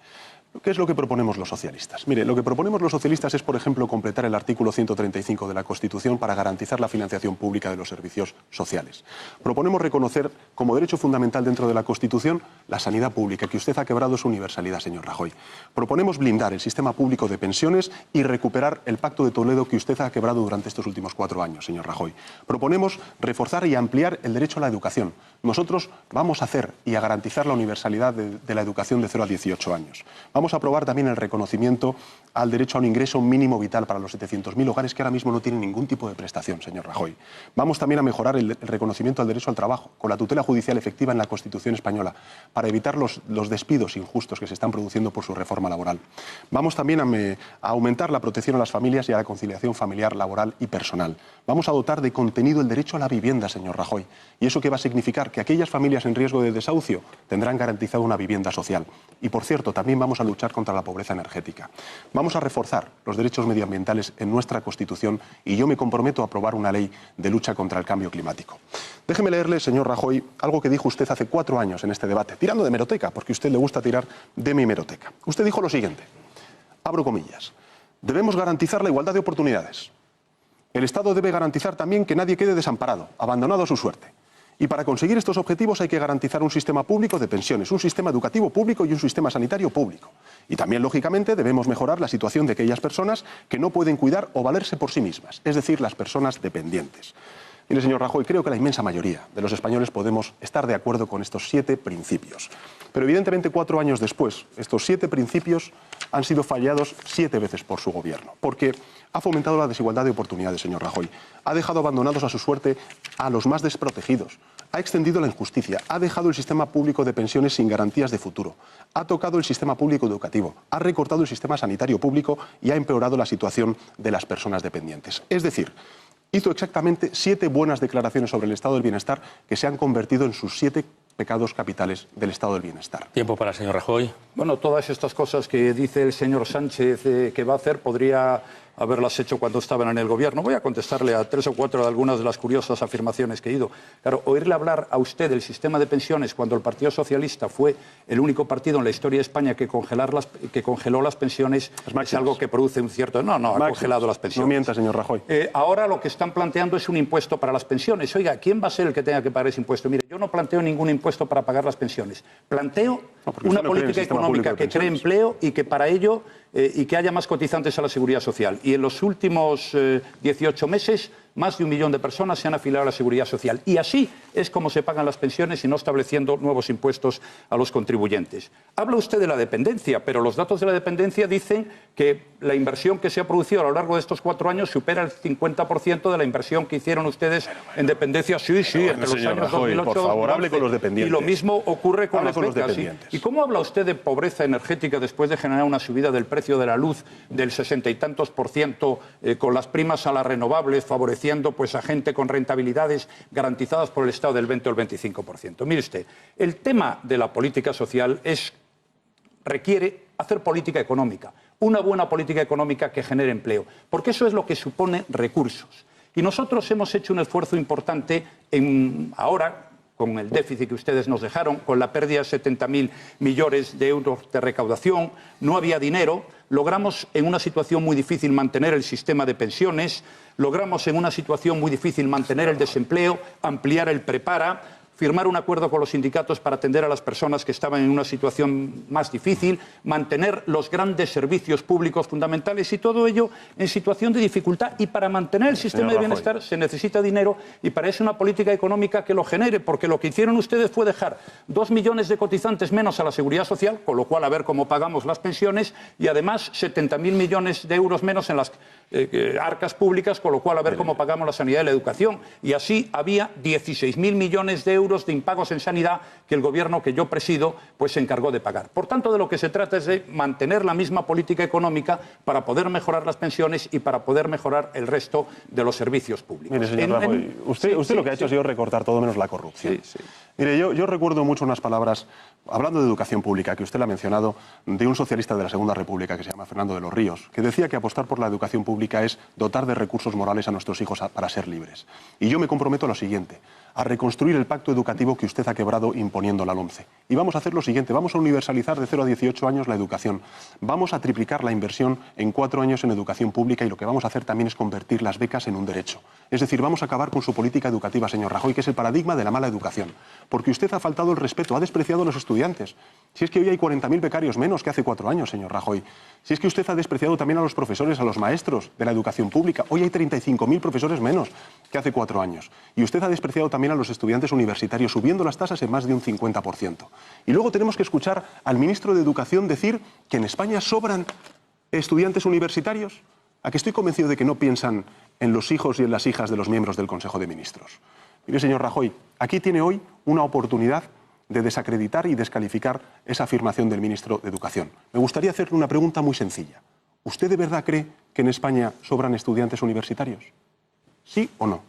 S3: ¿Qué es lo que proponemos los socialistas? Mire, lo que proponemos los socialistas es, por ejemplo, completar el artículo 135 de la Constitución para garantizar la financiación pública de los servicios sociales. Proponemos reconocer como derecho fundamental dentro de la Constitución la sanidad pública, que usted ha quebrado su universalidad, señor Rajoy. Proponemos blindar el sistema público de pensiones y recuperar el Pacto de Toledo que usted ha quebrado durante estos últimos 4 años, señor Rajoy. Proponemos reforzar y ampliar el derecho a la educación. Nosotros vamos a hacer y a garantizar la universalidad de la educación de 0 a 18 años. Vamos a aprobar también el reconocimiento al derecho a un ingreso mínimo vital para los 700.000 hogares que ahora mismo no tienen ningún tipo de prestación, señor Rajoy. Vamos también a mejorar el reconocimiento al derecho al trabajo, con la tutela judicial efectiva en la Constitución española, para evitar los despidos injustos que se están produciendo por su reforma laboral. Vamos también a aumentar la protección a las familias y a la conciliación familiar, laboral y personal. Vamos a dotar de contenido el derecho a la vivienda, señor Rajoy. ¿Y eso qué va a significar? Que aquellas familias en riesgo de desahucio tendrán garantizada una vivienda social. Y, por cierto, también vamos a luchar contra la pobreza energética. Vamos a reforzar los derechos medioambientales en nuestra Constitución y yo me comprometo a aprobar una ley de lucha contra el cambio climático. Déjeme leerle, señor Rajoy, algo que dijo usted hace 4 años en este debate, tirando de hemeroteca, porque a usted le gusta tirar de mi hemeroteca. Usted dijo lo siguiente, abro comillas, debemos garantizar la igualdad de oportunidades. El Estado debe garantizar también que nadie quede desamparado, abandonado a su suerte. Y para conseguir estos objetivos hay que garantizar un sistema público de pensiones, un sistema educativo público y un sistema sanitario público. Y también, lógicamente, debemos mejorar la situación de aquellas personas que no pueden cuidar o valerse por sí mismas, es decir, las personas dependientes. Mire, señor Rajoy, creo que la inmensa mayoría de los españoles podemos estar de acuerdo con estos 7 principios. Pero evidentemente 4 años después, estos 7 principios han sido fallados 7 veces por su gobierno. Porque ha fomentado la desigualdad de oportunidades, señor Rajoy. Ha dejado abandonados a su suerte a los más desprotegidos. Ha extendido la injusticia. Ha dejado el sistema público de pensiones sin garantías de futuro. Ha tocado el sistema público educativo. Ha recortado el sistema sanitario público y ha empeorado la situación de las personas dependientes. Es decir, hizo exactamente 7 buenas declaraciones sobre el estado del bienestar que se han convertido en sus 7 pecados capitales del estado del bienestar.
S1: Tiempo para el señor Rajoy.
S2: Bueno, todas estas cosas que dice el señor Sánchez que va a hacer podría haberlas hecho cuando estaban en el gobierno. Voy a contestarle a 3 o 4 de algunas de las curiosas afirmaciones que he ido. Claro, oírle hablar a usted del sistema de pensiones cuando el Partido Socialista fue el único partido en la historia de España que congeló las pensiones es algo que produce un cierto... No, ha congelado las pensiones.
S3: No mienta, señor Rajoy.
S2: Ahora lo que están planteando es un impuesto para las pensiones. Oiga, ¿quién va a ser el que tenga que pagar ese impuesto? Mire, yo no planteo ningún impuesto para pagar las pensiones. Planteo una política económica que cree empleo y que para ello y que haya más cotizantes a la Seguridad Social. Y en los últimos 18 meses, más de 1 millón de personas se han afiliado a la Seguridad Social. Y así es como se pagan las pensiones y no estableciendo nuevos impuestos a los contribuyentes. Habla usted de la dependencia, pero los datos de la dependencia dicen que la inversión que se ha producido a lo largo de estos 4 años supera el 50% de la inversión que hicieron ustedes en dependencia. Sí, entre los años
S3: Rajoy,
S2: 2008
S3: por favor, hable con los dependientes.
S2: Y lo mismo ocurre con las becas.
S3: dependientes.
S2: ¿Y cómo habla usted de pobreza energética después de generar una subida del precio de la luz del 60 y tantos % con las primas a las renovables, favoreciendo pues a gente con rentabilidades garantizadas por el Estado del 20 o el 25%? Mire usted, el tema de la política social requiere hacer política económica, una buena política económica que genere empleo, porque eso es lo que supone recursos. Y nosotros hemos hecho un esfuerzo importante ahora, con el déficit que ustedes nos dejaron, con la pérdida de 70.000 millones de euros de recaudación, no había dinero, logramos en una situación muy difícil mantener el sistema de pensiones, logramos en una situación muy difícil mantener el desempleo, ampliar el prepara, firmar un acuerdo con los sindicatos para atender a las personas que estaban en una situación más difícil, mantener los grandes servicios públicos fundamentales y todo ello en situación de dificultad. Y para mantener el sistema de bienestar se necesita dinero y para eso una política económica que lo genere, porque lo que hicieron ustedes fue dejar 2 millones de cotizantes menos a la Seguridad Social, con lo cual a ver cómo pagamos las pensiones, y además 70.000 millones de euros menos en las arcas públicas, con lo cual a ver cómo pagamos la sanidad y la educación. Y así había 16.000 millones de euros de impagos en sanidad que el gobierno que yo presido pues se encargó de pagar. Por tanto, de lo que se trata es de mantener la misma política económica para poder mejorar las pensiones y para poder mejorar el resto de los servicios públicos.
S3: Mire, señor Rajoy, usted lo que ha hecho ha sido recortar todo menos la corrupción. Mire, yo recuerdo mucho unas palabras, hablando de educación pública, que usted la ha mencionado, de un socialista de la Segunda República que se llama Fernando de los Ríos, que decía que apostar por la educación pública es dotar de recursos morales a nuestros hijos para ser libres. Y yo me comprometo a lo siguiente, a reconstruir el pacto educativo que usted ha quebrado imponiendo la LOMCE. Y vamos a hacer lo siguiente, vamos a universalizar de 0 a 18 años la educación. Vamos a triplicar la inversión en 4 años en educación pública y lo que vamos a hacer también es convertir las becas en un derecho. Es decir, vamos a acabar con su política educativa, señor Rajoy, que es el paradigma de la mala educación. Porque usted ha faltado el respeto, ha despreciado a los estudiantes. Si es que hoy hay 40.000 becarios menos que hace 4 años, señor Rajoy. Si es que usted ha despreciado también a los profesores, a los maestros de la educación pública. Hoy hay 35.000 profesores menos que hace 4 años. Y usted ha despreciado también a los estudiantes universitarios, subiendo las tasas en más de un 50%. Y luego tenemos que escuchar al ministro de Educación decir que en España sobran estudiantes universitarios. ¿A que estoy convencido de que no piensan en los hijos y en las hijas de los miembros del Consejo de Ministros? Mire, señor Rajoy, aquí tiene hoy una oportunidad de desacreditar y descalificar esa afirmación del ministro de Educación. Me gustaría hacerle una pregunta muy sencilla. ¿Usted de verdad cree que en España sobran estudiantes universitarios? ¿Sí o no?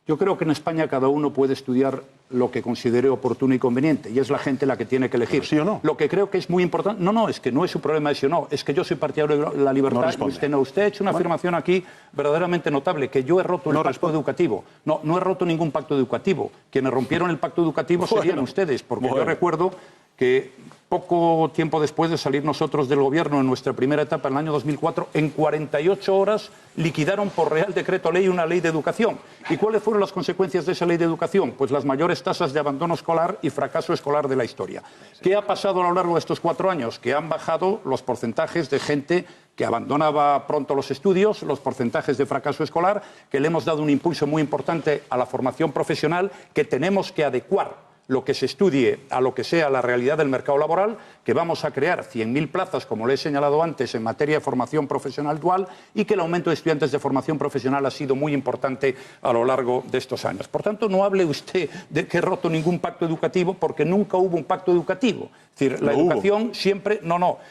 S2: Yo creo que en España cada uno puede estudiar lo que considere oportuno y conveniente, y es la gente la que tiene que elegir.
S3: ¿Sí o no?
S2: Lo que creo que es muy importante... No, es que no es su problema de sí o no, es que yo soy partidario de la libertad y usted no. Usted ha hecho una afirmación aquí verdaderamente notable, que yo he roto el pacto educativo. No he roto ningún pacto educativo. Quienes rompieron el pacto educativo serían ustedes, porque yo recuerdo que poco tiempo después de salir nosotros del gobierno en nuestra primera etapa, en el año 2004, en 48 horas liquidaron por Real Decreto Ley una ley de educación. ¿Y cuáles fueron las consecuencias de esa ley de educación? Pues las mayores tasas de abandono escolar y fracaso escolar de la historia. ¿Qué ha pasado a lo largo de estos 4 años? Que han bajado los porcentajes de gente que abandonaba pronto los estudios, los porcentajes de fracaso escolar, que le hemos dado un impulso muy importante a la formación profesional, que tenemos que adecuar lo que se estudie a lo que sea la realidad del mercado laboral, que vamos a crear 100.000 plazas, como le he señalado antes, en materia de formación profesional dual, y que el aumento de estudiantes de formación profesional ha sido muy importante a lo largo de estos años. Por tanto, no hable usted de que he roto ningún pacto educativo, porque nunca hubo un pacto educativo. Es decir, la educación siempre...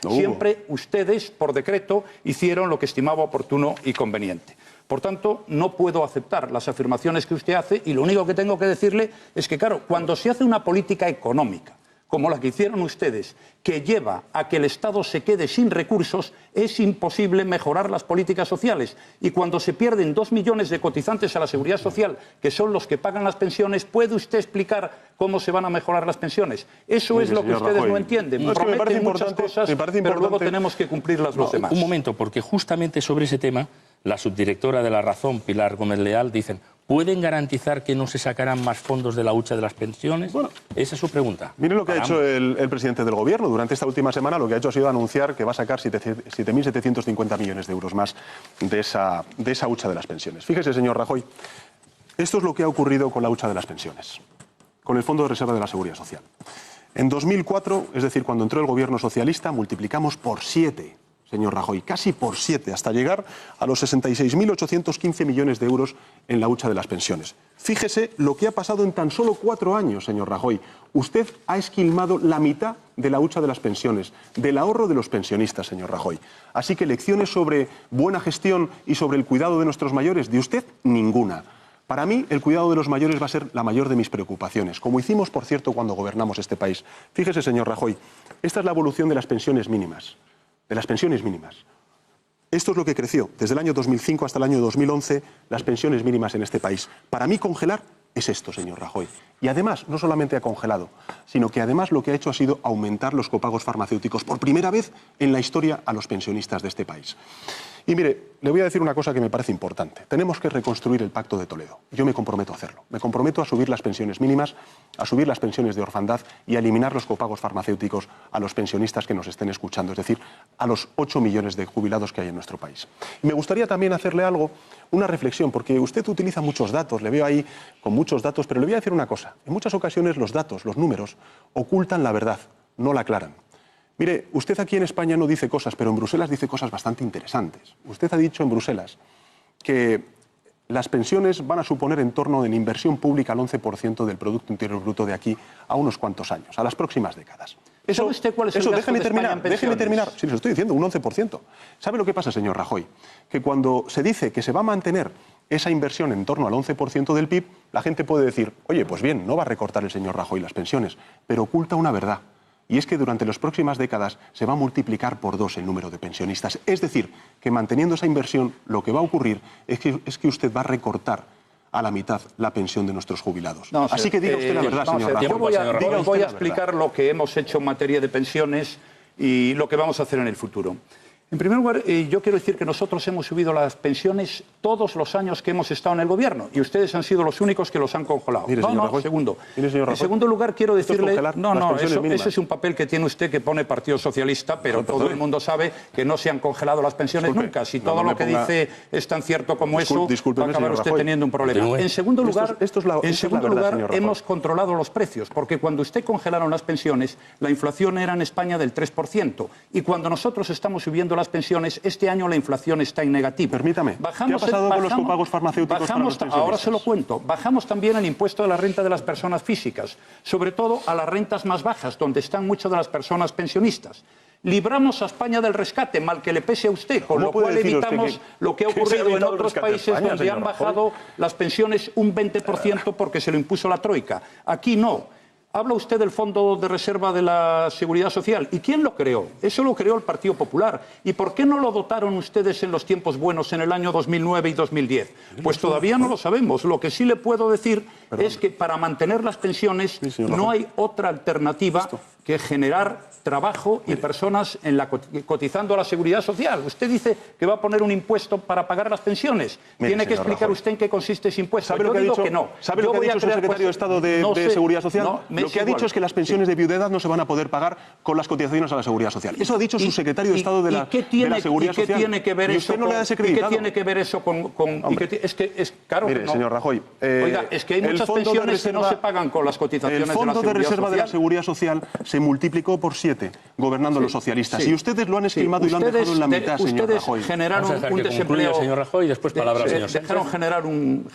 S2: Siempre ustedes, por decreto, hicieron lo que estimaba oportuno y conveniente. Por tanto, no puedo aceptar las afirmaciones que usted hace y lo único que tengo que decirle es que, claro, cuando se hace una política económica, como la que hicieron ustedes, que lleva a que el Estado se quede sin recursos, es imposible mejorar las políticas sociales. Y cuando se pierden 2 millones de cotizantes a la Seguridad Social, que son los que pagan las pensiones, ¿puede usted explicar cómo se van a mejorar las pensiones? Eso es lo que ustedes no entienden. Prometen muchas cosas, pero luego tenemos que cumplirlas los demás.
S1: Un momento, porque justamente sobre ese tema, la subdirectora de La Razón, Pilar Gómez Leal, dicen: ¿pueden garantizar que no se sacarán más fondos de la hucha de las pensiones? Bueno, esa es su pregunta.
S3: Mire lo que ha hecho el presidente del Gobierno. Durante esta última semana lo que ha hecho ha sido anunciar que va a sacar 7.750 millones de euros más de esa hucha de las pensiones. Fíjese, señor Rajoy, esto es lo que ha ocurrido con la hucha de las pensiones, con el Fondo de Reserva de la Seguridad Social. En 2004, es decir, cuando entró el Gobierno socialista, multiplicamos por 7, señor Rajoy, casi por 7, hasta llegar a los 66.815 millones de euros en la hucha de las pensiones. Fíjese lo que ha pasado en tan solo 4 años, señor Rajoy. Usted ha esquilmado la mitad de la hucha de las pensiones, del ahorro de los pensionistas, señor Rajoy. Así que lecciones sobre buena gestión y sobre el cuidado de nuestros mayores, de usted, ninguna. Para mí, el cuidado de los mayores va a ser la mayor de mis preocupaciones, como hicimos, por cierto, cuando gobernamos este país. Fíjese, señor Rajoy, esta es la evolución de las pensiones mínimas. De las pensiones mínimas. Esto es lo que creció desde el año 2005 hasta el año 2011, las pensiones mínimas en este país. Para mí, congelar es esto, señor Rajoy. Y además, no solamente ha congelado, sino que además lo que ha hecho ha sido aumentar los copagos farmacéuticos por primera vez en la historia a los pensionistas de este país. Y mire, le voy a decir una cosa que me parece importante. Tenemos que reconstruir el Pacto de Toledo. Yo me comprometo a hacerlo. Me comprometo a subir las pensiones mínimas, a subir las pensiones de orfandad y a eliminar los copagos farmacéuticos a los pensionistas que nos estén escuchando, es decir, a los 8 millones de jubilados que hay en nuestro país. Y me gustaría también hacerle una reflexión, porque usted utiliza muchos datos, le veo ahí con muchos datos, pero le voy a decir una cosa. En muchas ocasiones los datos, los números, ocultan la verdad, no la aclaran. Mire, usted aquí en España no dice cosas, pero en Bruselas dice cosas bastante interesantes. Usted ha dicho en Bruselas que las pensiones van a suponer en torno en inversión pública el 11% del Producto Interior Bruto de aquí a unos cuantos años, a las próximas décadas.
S2: ¿Sabe usted cuál es el gasto de España en pensiones?
S3: Déjeme terminar. Sí, les estoy diciendo, un 11%. ¿Sabe lo que pasa, señor Rajoy? Que cuando se dice que se va a mantener esa inversión en torno al 11% del PIB, la gente puede decir: oye, pues bien, no va a recortar el señor Rajoy las pensiones, pero oculta una verdad. Y es que durante las próximas décadas se va a multiplicar por 2 el número de pensionistas. Es decir, que manteniendo esa inversión, lo que va a ocurrir es que usted va a recortar a la mitad la pensión de nuestros jubilados. Así que diga usted la verdad, señor Rajoy.
S2: Yo voy a explicar lo que hemos hecho en materia de pensiones y lo que vamos a hacer en el futuro. En primer lugar, yo quiero decir que nosotros hemos subido las pensiones todos los años que hemos estado en el Gobierno y ustedes han sido los únicos que los han congelado.
S3: Mire, señor Rajoy.
S2: Segundo.
S3: Mire, señor Rajoy.
S2: En segundo lugar, quiero decirle...
S3: Eso,
S2: ese es un papel que tiene usted que pone Partido Socialista, pero todo el mundo sabe que no se han congelado las pensiones nunca. Si todo lo que dice es tan cierto como eso, va a acabar usted teniendo un problema. En segundo lugar, hemos controlado los precios, porque cuando usted congelaron las pensiones, la inflación era en España del 3%, y cuando nosotros estamos subiendo las pensiones, este año la inflación está en negativo.
S3: Permítame, ¿qué ha pasado con los copagos farmacéuticos para los pensionistas?
S2: Ahora se lo cuento. Bajamos también el impuesto de la renta de las personas físicas, sobre todo a las rentas más bajas, donde están muchas de las personas pensionistas. Libramos a España del rescate, mal que le pese a usted, con lo cual evitamos lo que ha ocurrido en otros países donde han bajado las pensiones un 20% porque se lo impuso la Troika. Aquí no. Habla usted del Fondo de Reserva de la Seguridad Social. ¿Y quién lo creó? Eso lo creó el Partido Popular. ¿Y por qué no lo dotaron ustedes en los tiempos buenos en el año 2009 y 2010? Pues todavía no lo sabemos. Lo que sí le puedo decir es que para mantener las pensiones no hay otra alternativa que generar trabajo y personas cotizando a la Seguridad Social. Usted dice que va a poner un impuesto para pagar las pensiones. Tiene que explicar usted en qué consiste ese impuesto.
S3: ¿Sabe lo que ha dicho? ¿Sabe lo que ha dicho el secretario de Estado de Seguridad Social? Lo que ha dicho es que las pensiones de viudedad no se van a poder pagar con las cotizaciones a la Seguridad Social. Eso ha dicho su secretario de Estado de la Seguridad Social.
S2: ¿Y qué tiene que ver eso?
S3: ¿Y usted no le ha desacreditado?
S2: ¿Qué tiene que ver eso con claro,
S3: mire, señor Rajoy,
S2: oiga, es que hay muchas pensiones que no se pagan con las cotizaciones de la Seguridad Social.
S3: El Fondo de Reserva de la Seguridad Social se multiplicó por 7 gobernando los socialistas. Y ustedes lo han esquilmado y lo han dejado en la mitad, señor Rajoy.
S2: Ustedes generaron un desempleo...
S1: señor Rajoy, y después palabra al señor Sánchez.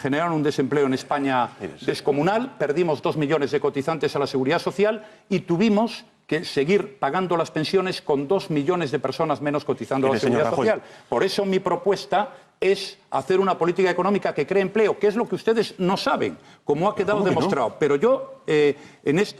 S2: Generaron un desempleo en España descomunal, perdimos 2 millones de cotizantes a la Seguridad Social y tuvimos que seguir pagando las pensiones con 2 millones de personas menos cotizando a la Seguridad Social. Por eso mi propuesta es hacer una política económica que cree empleo, que es lo que ustedes no saben, como ha quedado demostrado. Pero yo,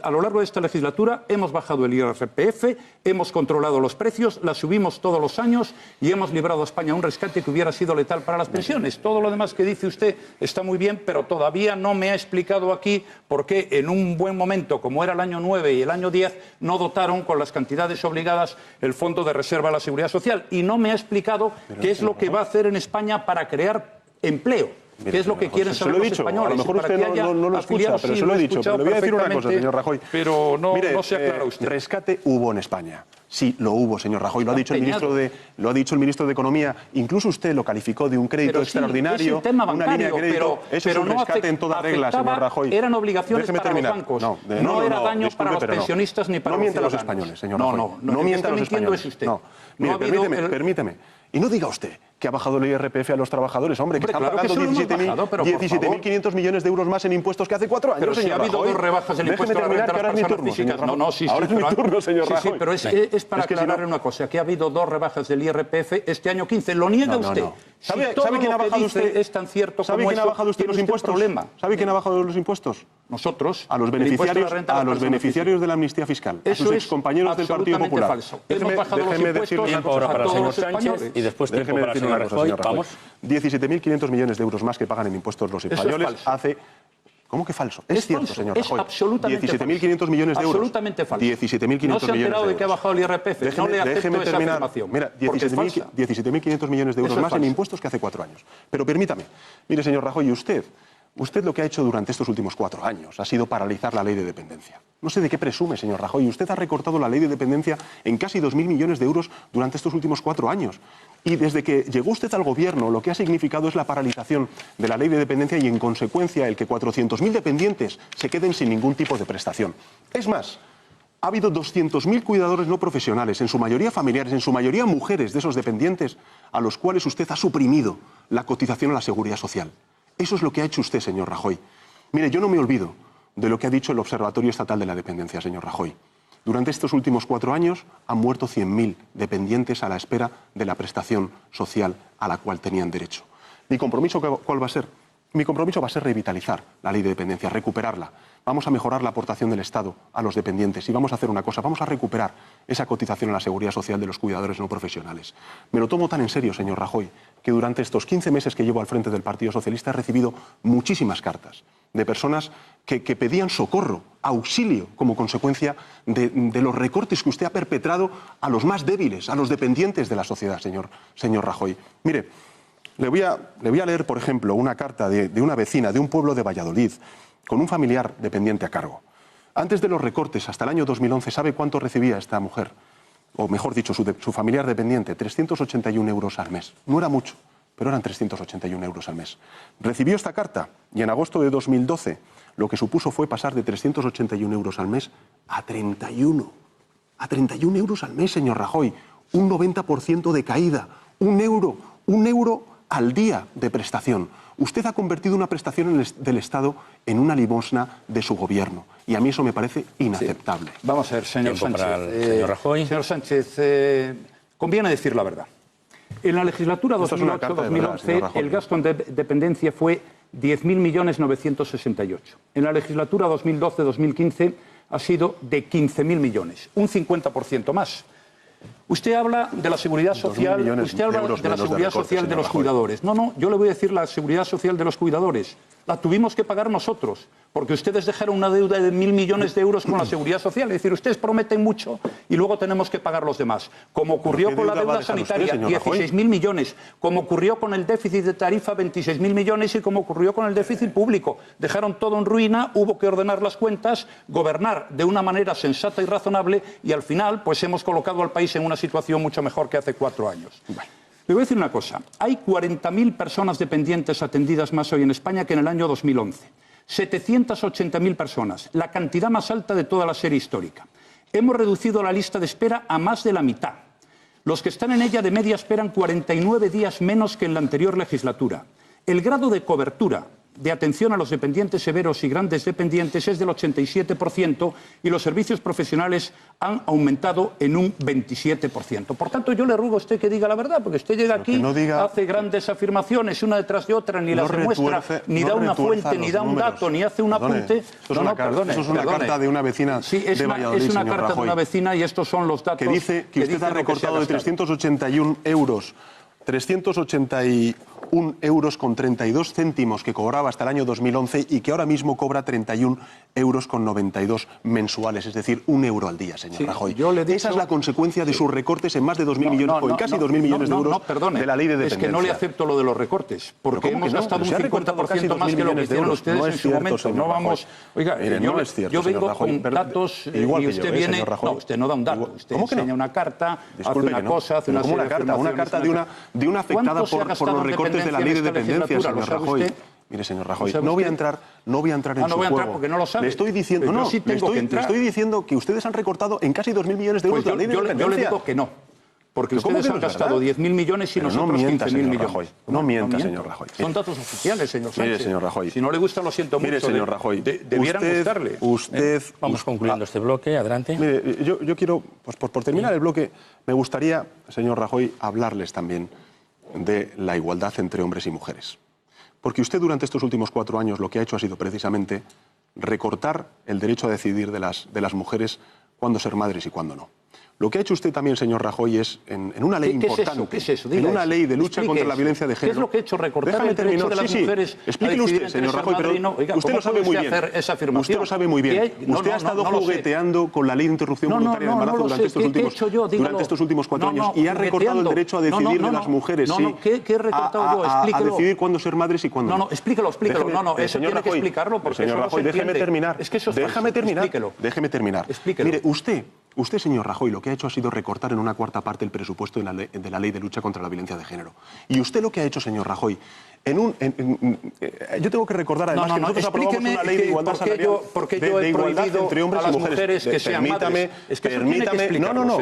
S2: a lo largo de esta legislatura, hemos bajado el IRPF, hemos controlado los precios, la subimos todos los años y hemos librado a España un rescate que hubiera sido letal para las pensiones. Todo lo demás que dice usted está muy bien, pero todavía no me ha explicado aquí por qué en un buen momento, como era el año 9 y el año 10, no dotaron con las cantidades obligadas el Fondo de Reserva a la Seguridad Social. Y no me ha explicado qué es lo que va a hacer en España para crear empleo. ¿Qué es lo que quieren saber los españoles?
S3: A lo mejor usted no lo escucha, pero se lo he dicho. Pero le voy a decir una cosa, señor Rajoy.
S2: Pero no se aclara usted.
S3: Rescate hubo en España. Sí, lo hubo, señor Rajoy. Lo ha dicho el ministro de Economía. Incluso usted lo calificó de un crédito extraordinario,
S2: es el tema bancario,
S3: una línea de crédito. Eso es un rescate en toda regla, señor Rajoy.
S2: Eran obligaciones para los bancos. No era daño para los pensionistas ni para los ciudadanos.
S3: No mienta a los españoles, señor Rajoy.
S2: No mienta a los españoles.
S3: No, permíteme. Y no diga usted que ha bajado el IRPF a los trabajadores, hombre, que están pagando 17.500 millones de euros más en impuestos que hace 4 años,
S2: pero si ha habido 2 rebajas del impuesto a la renta de las personas físicas.
S3: Ahora es mi turno, señor Rajoy.
S2: Sí, pero es para aclarar una cosa, que ha habido 2 rebajas del IRPF este año 15. ¿Lo niega usted?
S3: ¿Sabe quién ha bajado usted?
S2: Es tan cierto
S3: ¿Sabe quién ha bajado usted los impuestos? ¿Sabe quién ha bajado los impuestos?
S2: Nosotros.
S3: A los beneficiarios de la amnistía fiscal. A sus excompañeros del Partido Popular.
S2: Falso. Hemos bajado los impuestos a todos los españoles.
S1: Y después tiempo para el señor Rajoy. Vamos.
S3: 17.500 millones de euros más que pagan en impuestos los españoles hace... ¿Cómo que falso? Es cierto, señor Rajoy.
S2: Es absolutamente
S3: 17.500 millones de euros.
S2: Absolutamente falso.
S3: 17.500 millones de euros.
S2: No se ha enterado de que ha bajado el IRPF. No le acepto esa afirmación.
S3: Mira, 17.500 millones de euros más en impuestos que hace 4 años. Pero permítame. Mire, señor Rajoy, usted lo que ha hecho durante estos últimos 4 años ha sido paralizar la ley de dependencia. No sé de qué presume, señor Rajoy. Usted ha recortado la ley de dependencia en casi 2.000 millones de euros durante estos últimos 4 años. Y desde que llegó usted al gobierno, lo que ha significado es la paralización de la ley de dependencia y, en consecuencia, el que 400.000 dependientes se queden sin ningún tipo de prestación. Es más, ha habido 200.000 cuidadores no profesionales, en su mayoría familiares, en su mayoría mujeres de esos dependientes, a los cuales usted ha suprimido la cotización a la Seguridad Social. Eso es lo que ha hecho usted, señor Rajoy. Mire, yo no me olvido de lo que ha dicho el Observatorio Estatal de la Dependencia, señor Rajoy. Durante estos últimos 4 años han muerto 100.000 dependientes a la espera de la prestación social a la cual tenían derecho. ¿Mi compromiso cuál va a ser? Mi compromiso va a ser revitalizar la ley de dependencia, recuperarla. Vamos a mejorar la aportación del Estado a los dependientes y vamos a hacer una cosa, vamos a recuperar esa cotización a la Seguridad Social de los cuidadores no profesionales. Me lo tomo tan en serio, señor Rajoy, que durante estos 15 meses que llevo al frente del Partido Socialista he recibido muchísimas cartas de personas que pedían socorro, auxilio, como consecuencia de los recortes que usted ha perpetrado a los más débiles, a los dependientes de la sociedad, señor Rajoy. Mire, le voy a leer, por ejemplo, una carta de una vecina de un pueblo de Valladolid con un familiar dependiente a cargo. Antes de los recortes, hasta el año 2011, ¿sabe cuánto recibía esta mujer? O mejor dicho, su familiar dependiente, 381 euros al mes. No era mucho, pero eran 381 euros al mes. Recibió esta carta y en agosto de 2012 lo que supuso fue pasar de 381 euros al mes a 31. A 31 euros al mes, señor Rajoy. Un 90% de caída. Un euro al día de prestación. Usted ha convertido una prestación del Estado en una limosna de su gobierno. Y a mí eso me parece inaceptable.
S2: Sí. Vamos a ver, señor Sánchez.
S1: Señor Rajoy.
S2: Señor Sánchez, conviene decir la verdad. En la legislatura 2008-2011 el gasto en dependencia fue 10.968.000. En la legislatura 2012-2015 ha sido de 15.000 millones, un 50% más. Usted habla de la seguridad social, de los cuidadores. No, yo le voy a decir la seguridad social de los cuidadores. La tuvimos que pagar nosotros, porque ustedes dejaron una deuda de 1.000 millones de euros con la seguridad social. Es decir, ustedes prometen mucho y luego tenemos que pagar los demás. Como ocurrió con la deuda sanitaria, 16.000 millones. Como ocurrió con el déficit de tarifa, 26.000 millones. Y como ocurrió con el déficit público. Dejaron todo en ruina, hubo que ordenar las cuentas, gobernar de una manera sensata y razonable y al final pues hemos colocado al país en una situación mucho mejor que hace 4 años. Le voy a decir una cosa. Hay 40.000 personas dependientes atendidas más hoy en España que en el año 2011. 780.000 personas, la cantidad más alta de toda la serie histórica. Hemos reducido la lista de espera a más de la mitad. Los que están en ella de media esperan 49 días menos que en la anterior legislatura. El grado de cobertura de atención a los dependientes severos y grandes dependientes es del 87% y los servicios profesionales han aumentado en un 27%. Por tanto, yo le ruego a usted que diga la verdad, porque usted llega aquí, hace grandes afirmaciones una detrás de otra, ni las demuestra, ni da una fuente, ni da un dato, ni hace un apunte.
S3: Esto es una carta de una vecina de Valladolid,
S2: es una
S3: señor
S2: carta
S3: Rajoy,
S2: de una vecina y estos son los datos
S3: que dice que usted ha recortado de 381 euros 381 euros con 32 céntimos que cobraba hasta el año 2011 y que ahora mismo cobra 31 euros con 92 mensuales, es decir, €1 al día, señor Rajoy. Esa es la consecuencia de sus recortes en más de 2.000 millones, o en casi 2.000 millones de euros de la ley de dependencia.
S2: Es que no le acepto lo de los recortes, porque hemos gastado un 50% más que lo que hicieron ustedes en su momento. No vamos... Oiga, yo vengo con datos y usted viene... No, usted no da un dato, usted enseña una carta, hace una cosa, hace una serie de afirmaciones.
S3: Una carta de una afectada por los recortes de la ley de dependencia, señor Rajoy. Mire, señor Rajoy, no voy a entrar en su juego.
S2: No voy a entrar porque no lo sabe.
S3: Le estoy diciendo, le estoy diciendo que ustedes han recortado en casi 2.000 millones de euros la ley de dependencia.
S2: Yo le digo que no. Porque ustedes han gastado 10.000 millones y nosotros 15.000 millones.
S3: No mienta, señor Rajoy.
S2: Son datos oficiales, señor Sánchez.
S3: Mire, señor Rajoy.
S2: Si no le gusta, lo siento mucho.
S3: Mire, señor Rajoy.
S2: Debieran gustarle.
S1: Vamos concluyendo este bloque. Adelante.
S3: Mire, yo quiero, pues por terminar el bloque, me gustaría, señor Rajoy, hablarles también de la igualdad entre hombres y mujeres. Porque usted durante estos últimos 4 años lo que ha hecho ha sido precisamente recortar el derecho a decidir de las mujeres cuándo ser madres y cuándo no. Lo que ha hecho usted también, señor Rajoy, es en una ley importante,
S2: ¿Qué es eso?
S3: en una ley de lucha contra la violencia de género.
S2: ¿Qué es lo que ha hecho? Recortar el derecho de las mujeres
S3: explíquelo usted, señor Rajoy, pero usted lo sabe muy bien. Usted lo sabe muy bien. Usted ha estado jugueteando con la ley de interrupción voluntaria del embarazo durante estos últimos 4 años y ha recortado el derecho a decidir de las mujeres,
S2: ¿Qué he recortado yo?
S3: A decidir cuándo ser madres y cuándo no.
S2: Explíquelo. No, eso tiene que explicarlo porque
S3: señor Rajoy, déjeme terminar.
S2: Es que eso es falso.
S3: Déjeme terminar. Mire, usted, señor Rajoy, lo que ha hecho ha sido recortar en una cuarta parte el presupuesto de la ley de lucha contra la violencia de género. Y usted lo que ha hecho, señor Rajoy, yo tengo que recordar además que nosotros aprobamos una ley de igualdad salarial, de igualdad entre hombres y mujeres. Permítame,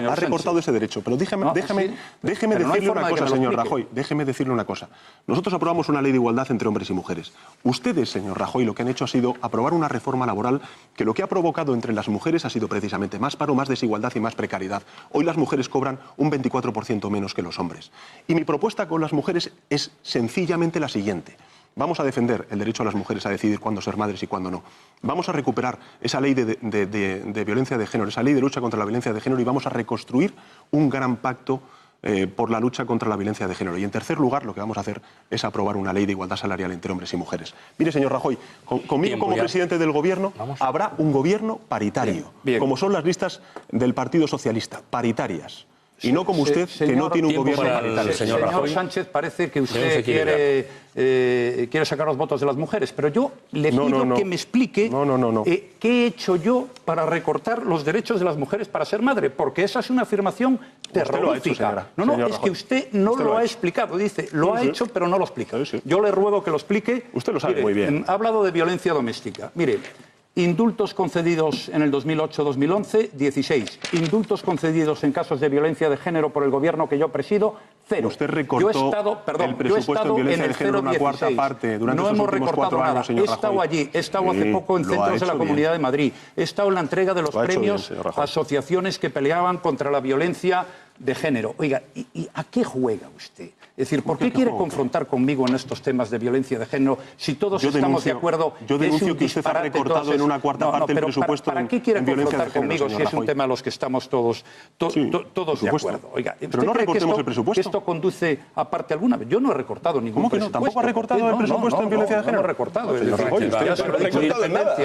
S3: ha recortado ese derecho, pero déjeme decirle una cosa, señor Rajoy, déjeme decirle una cosa. Nosotros aprobamos una ley de igualdad entre hombres y mujeres. Ustedes, señor Rajoy, lo que han hecho ha sido aprobar una reforma laboral que lo que ha provocado entre las mujeres ha sido precisamente más paro, más desigualdad y más precariedad. Hoy las mujeres cobran un 24% menos que los hombres. Y mi propuesta con las mujeres es sencillamente la siguiente. Vamos a defender el derecho a las mujeres a decidir cuándo ser madres y cuándo no. Vamos a recuperar esa ley de violencia de género, esa ley de lucha contra la violencia de género y vamos a reconstruir un gran pacto por la lucha contra la violencia de género. Y en tercer lugar, lo que vamos a hacer es aprobar una ley de igualdad salarial entre hombres y mujeres. Mire, señor Rajoy, conmigo como presidente del Gobierno habrá un gobierno paritario, como son las listas del Partido Socialista, paritarias. Y no como usted, que no tiene un gobierno paritario.
S2: Señor Sánchez, parece que usted quiere sacar los votos de las mujeres, pero yo le pido que me explique qué he hecho yo para recortar los derechos de las mujeres para ser madre, porque esa es una afirmación terrorífica. Es que usted no lo ha explicado. Dice, lo ha hecho, pero no lo explica. Yo le ruego que lo explique.
S3: Usted lo sabe muy bien.
S2: Ha hablado de violencia doméstica. Mire, indultos concedidos en el 2008-2011, 16. Indultos concedidos en casos de violencia de género por el gobierno que yo presido, 0.
S3: Usted recortó el presupuesto en violencia de género en una cuarta parte durante los últimos 4 años, señor Rajoy.
S2: He estado allí, he estado hace poco en centros de la Comunidad de Madrid. He estado en la entrega de los premios a asociaciones que peleaban contra la violencia de género. Oiga, ¿y a qué juega usted? Es decir, ¿por qué quiere confrontar conmigo en estos temas de violencia de género si todos estamos de acuerdo?
S3: Yo denuncio que usted ha recortado en una cuarta parte el presupuesto
S2: ¿para qué quiere confrontar conmigo si es un tema a los que estamos todos de acuerdo? Oiga,
S3: pero no recortemos el presupuesto.
S2: ¿Que esto conduce a parte alguna? Yo no he recortado ningún presupuesto.
S3: ¿Tampoco ha recortado el presupuesto en violencia de género?
S2: No he recortado.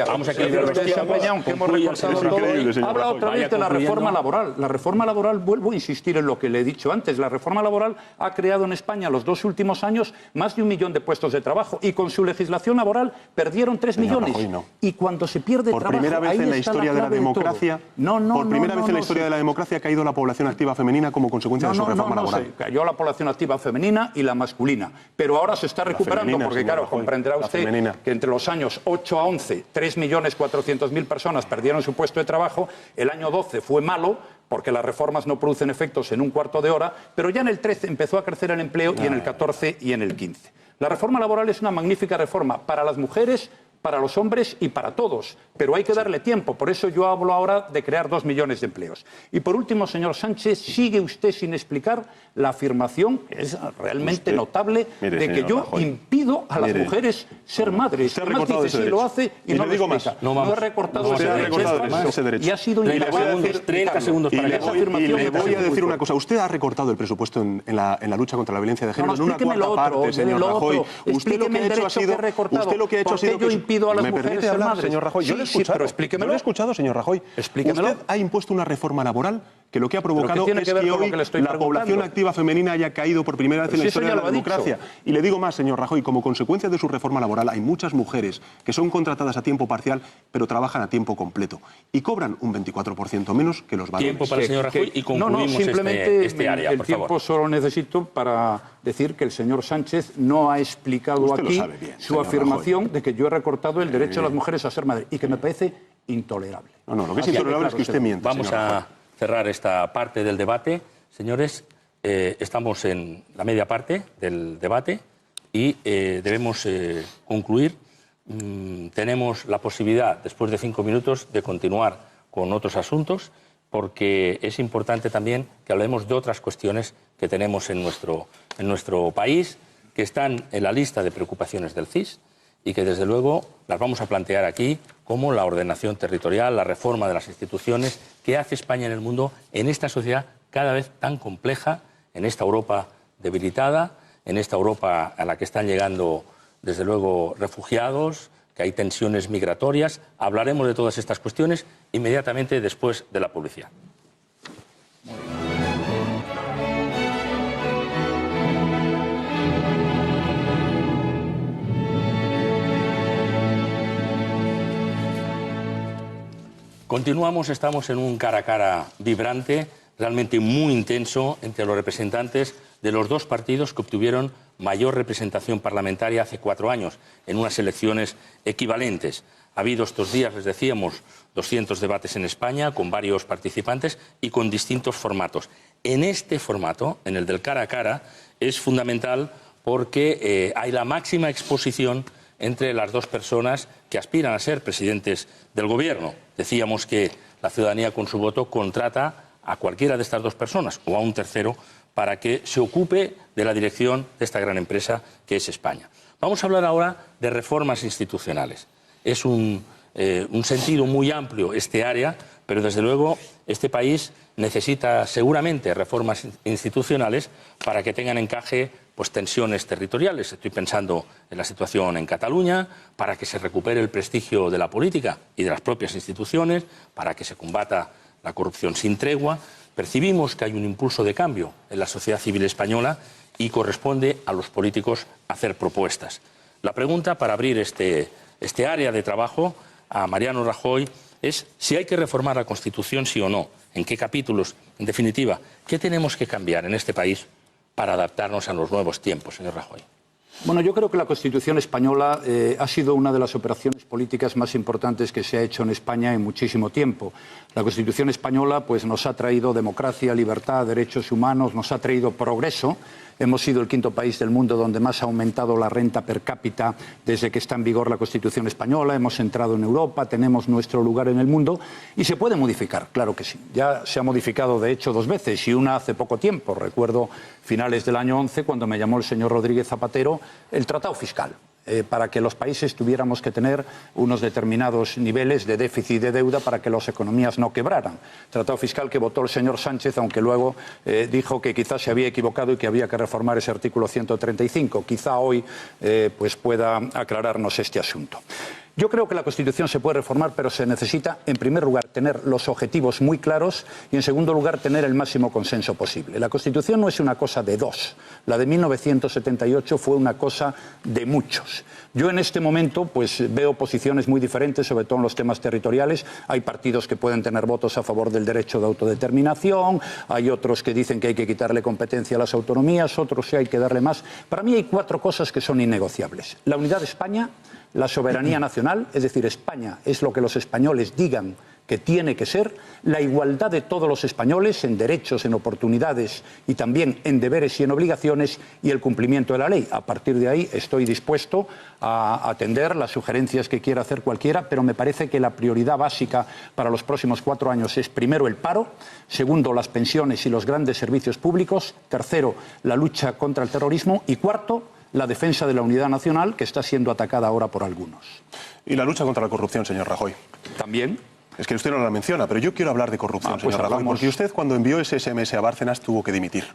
S3: Vamos a equilibrar los tiempos.
S2: Aunque hemos recortado todo. Habla otra vez de la reforma laboral. La reforma laboral, vuelvo a insistir en lo que le he dicho antes, la reforma laboral ha creado en España los 2 últimos años más de 1 millón de puestos de trabajo y con su legislación laboral perdieron 3 millones. Y cuando se pierde trabajo,
S3: por primera vez en la historia de la democracia, por primera vez en la historia de la democracia ha caído la población activa femenina como consecuencia de su reforma laboral.
S2: Cayó la población activa femenina y la masculina, pero ahora se está recuperando porque claro, comprenderá usted que entre los años 8 a 11, 3.400.000 personas perdieron su puesto de trabajo. El año 12 fue malo porque las reformas no producen efectos en un cuarto de hora, pero ya en el 13 empezó a crecer el empleo y en el 14 y en el 15. La reforma laboral es una magnífica reforma para las mujeres, para los hombres y para todos, pero hay que darle tiempo. Por eso yo hablo ahora de crear 2 millones de empleos. Y por último, señor Sánchez, sigue usted sin explicar la afirmación, que es realmente notable, de que yo impido a las mujeres ser madres. Además dice, sí lo hace y no lo explica. No he recortado ese derecho. Y ha sido
S1: 30 segundos para que
S3: y le voy a decir una cosa. Usted ha recortado el presupuesto en la lucha contra la violencia de género en una cuarta parte, señor Rajoy. Usted lo que ha hecho ha sido... a las mujeres ser madres. Señor Rajoy, yo le he escuchado, pero explíquemelo. Yo le he escuchado, señor Rajoy.
S2: Explíquemelo.
S3: Usted ha impuesto una reforma laboral que lo que ha provocado es que hoy la población activa femenina haya caído por primera vez en la historia de la democracia. Y le digo más, señor Rajoy, como consecuencia de su reforma laboral hay muchas mujeres que son contratadas a tiempo parcial, pero trabajan a tiempo completo y cobran un 24% menos que los varones.
S1: Tiempo para el señor Rajoy y concluimos
S2: simplemente
S1: este área,
S2: el tiempo solo necesito para decir que el señor Sánchez no ha explicado aquí su afirmación de que yo he recortado el derecho de las mujeres a ser madres y que me parece intolerable.
S3: No, lo que es intolerable es que usted miente.
S1: Vamos a cerrar esta parte del debate. Señores, estamos en la media parte del debate y debemos concluir. Tenemos la posibilidad, después de 5 minutos, de continuar con otros asuntos, porque es importante también que hablemos de otras cuestiones que tenemos en nuestro país, que están en la lista de preocupaciones del CIS, y que desde luego las vamos a plantear aquí, como la ordenación territorial, la reforma de las instituciones, que hace España en el mundo, en esta sociedad cada vez tan compleja, en esta Europa debilitada, en esta Europa a la que están llegando desde luego refugiados, que hay tensiones migratorias. Hablaremos de todas estas cuestiones inmediatamente después de la publicidad. Continuamos, estamos en un cara a cara vibrante, realmente muy intenso, entre los representantes de los 2 partidos que obtuvieron mayor representación parlamentaria hace 4 años, en unas elecciones equivalentes. Ha habido estos días, les decíamos, 200 debates en España, con varios participantes y con distintos formatos. En este formato, en el del cara a cara, es fundamental porque hay la máxima exposición entre las 2 personas que aspiran a ser presidentes del Gobierno. Decíamos que la ciudadanía con su voto contrata a cualquiera de estas 2 personas o a un tercero para que se ocupe de la dirección de esta gran empresa que es España. Vamos a hablar ahora de reformas institucionales. Es un sentido muy amplio este área, pero desde luego este país necesita seguramente reformas institucionales para que tengan encaje tensiones territoriales. Estoy pensando en la situación en Cataluña, para que se recupere el prestigio de la política y de las propias instituciones, para que se combata la corrupción sin tregua. Percibimos que hay un impulso de cambio en la sociedad civil española y corresponde a los políticos hacer propuestas. La pregunta para abrir este área de trabajo a Mariano Rajoy es si hay que reformar la Constitución, sí o no, en qué capítulos, en definitiva, qué tenemos que cambiar en este país para adaptarnos a los nuevos tiempos, señor Rajoy.
S2: Bueno, yo creo que la Constitución española ha sido una de las operaciones políticas más importantes que se ha hecho en España en muchísimo tiempo. La Constitución española nos ha traído democracia, libertad, derechos humanos, nos ha traído progreso. Hemos sido el 5º país del mundo donde más ha aumentado la renta per cápita desde que está en vigor la Constitución española. Hemos entrado en Europa, tenemos nuestro lugar en el mundo y se puede modificar, claro que sí. Ya se ha modificado, de hecho, 2 veces y una hace poco tiempo. Recuerdo finales del año 11 cuando me llamó el señor Rodríguez Zapatero el Tratado Fiscal. Para que los países tuviéramos que tener unos determinados niveles de déficit y de deuda para que las economías no quebraran. Tratado fiscal que votó el señor Sánchez, aunque luego dijo que quizás se había equivocado y que había que reformar ese artículo 135. Quizá hoy pueda aclararnos este asunto. Yo creo que la Constitución se puede reformar, pero se necesita, en primer lugar, tener los objetivos muy claros y, en segundo lugar, tener el máximo consenso posible. La Constitución no es una cosa de 2. La de 1978 fue una cosa de muchos. Yo en este momento veo posiciones muy diferentes, sobre todo en los temas territoriales. Hay partidos que pueden tener votos a favor del derecho de autodeterminación, hay otros que dicen que hay que quitarle competencia a las autonomías, otros que hay que darle más. Para mí hay 4 cosas que son innegociables. La unidad de España, la soberanía nacional, es decir, España es lo que los españoles digan que tiene que ser la igualdad de todos los españoles en derechos, en oportunidades y también en deberes y en obligaciones, y el cumplimiento de la ley. A partir de ahí estoy dispuesto a atender las sugerencias que quiera hacer cualquiera, pero me parece que la prioridad básica para los próximos 4 años es, primero, el paro, segundo, las pensiones y los grandes servicios públicos, tercero, la lucha contra el terrorismo y cuarto, la defensa de la unidad nacional, que está siendo atacada ahora por algunos.
S3: Y la lucha contra la corrupción, señor Rajoy.
S2: También.
S3: Es que usted no la menciona, pero yo quiero hablar de corrupción,
S2: pues
S3: señor Rajoy, porque usted, cuando envió ese SMS a Bárcenas, tuvo que dimitir.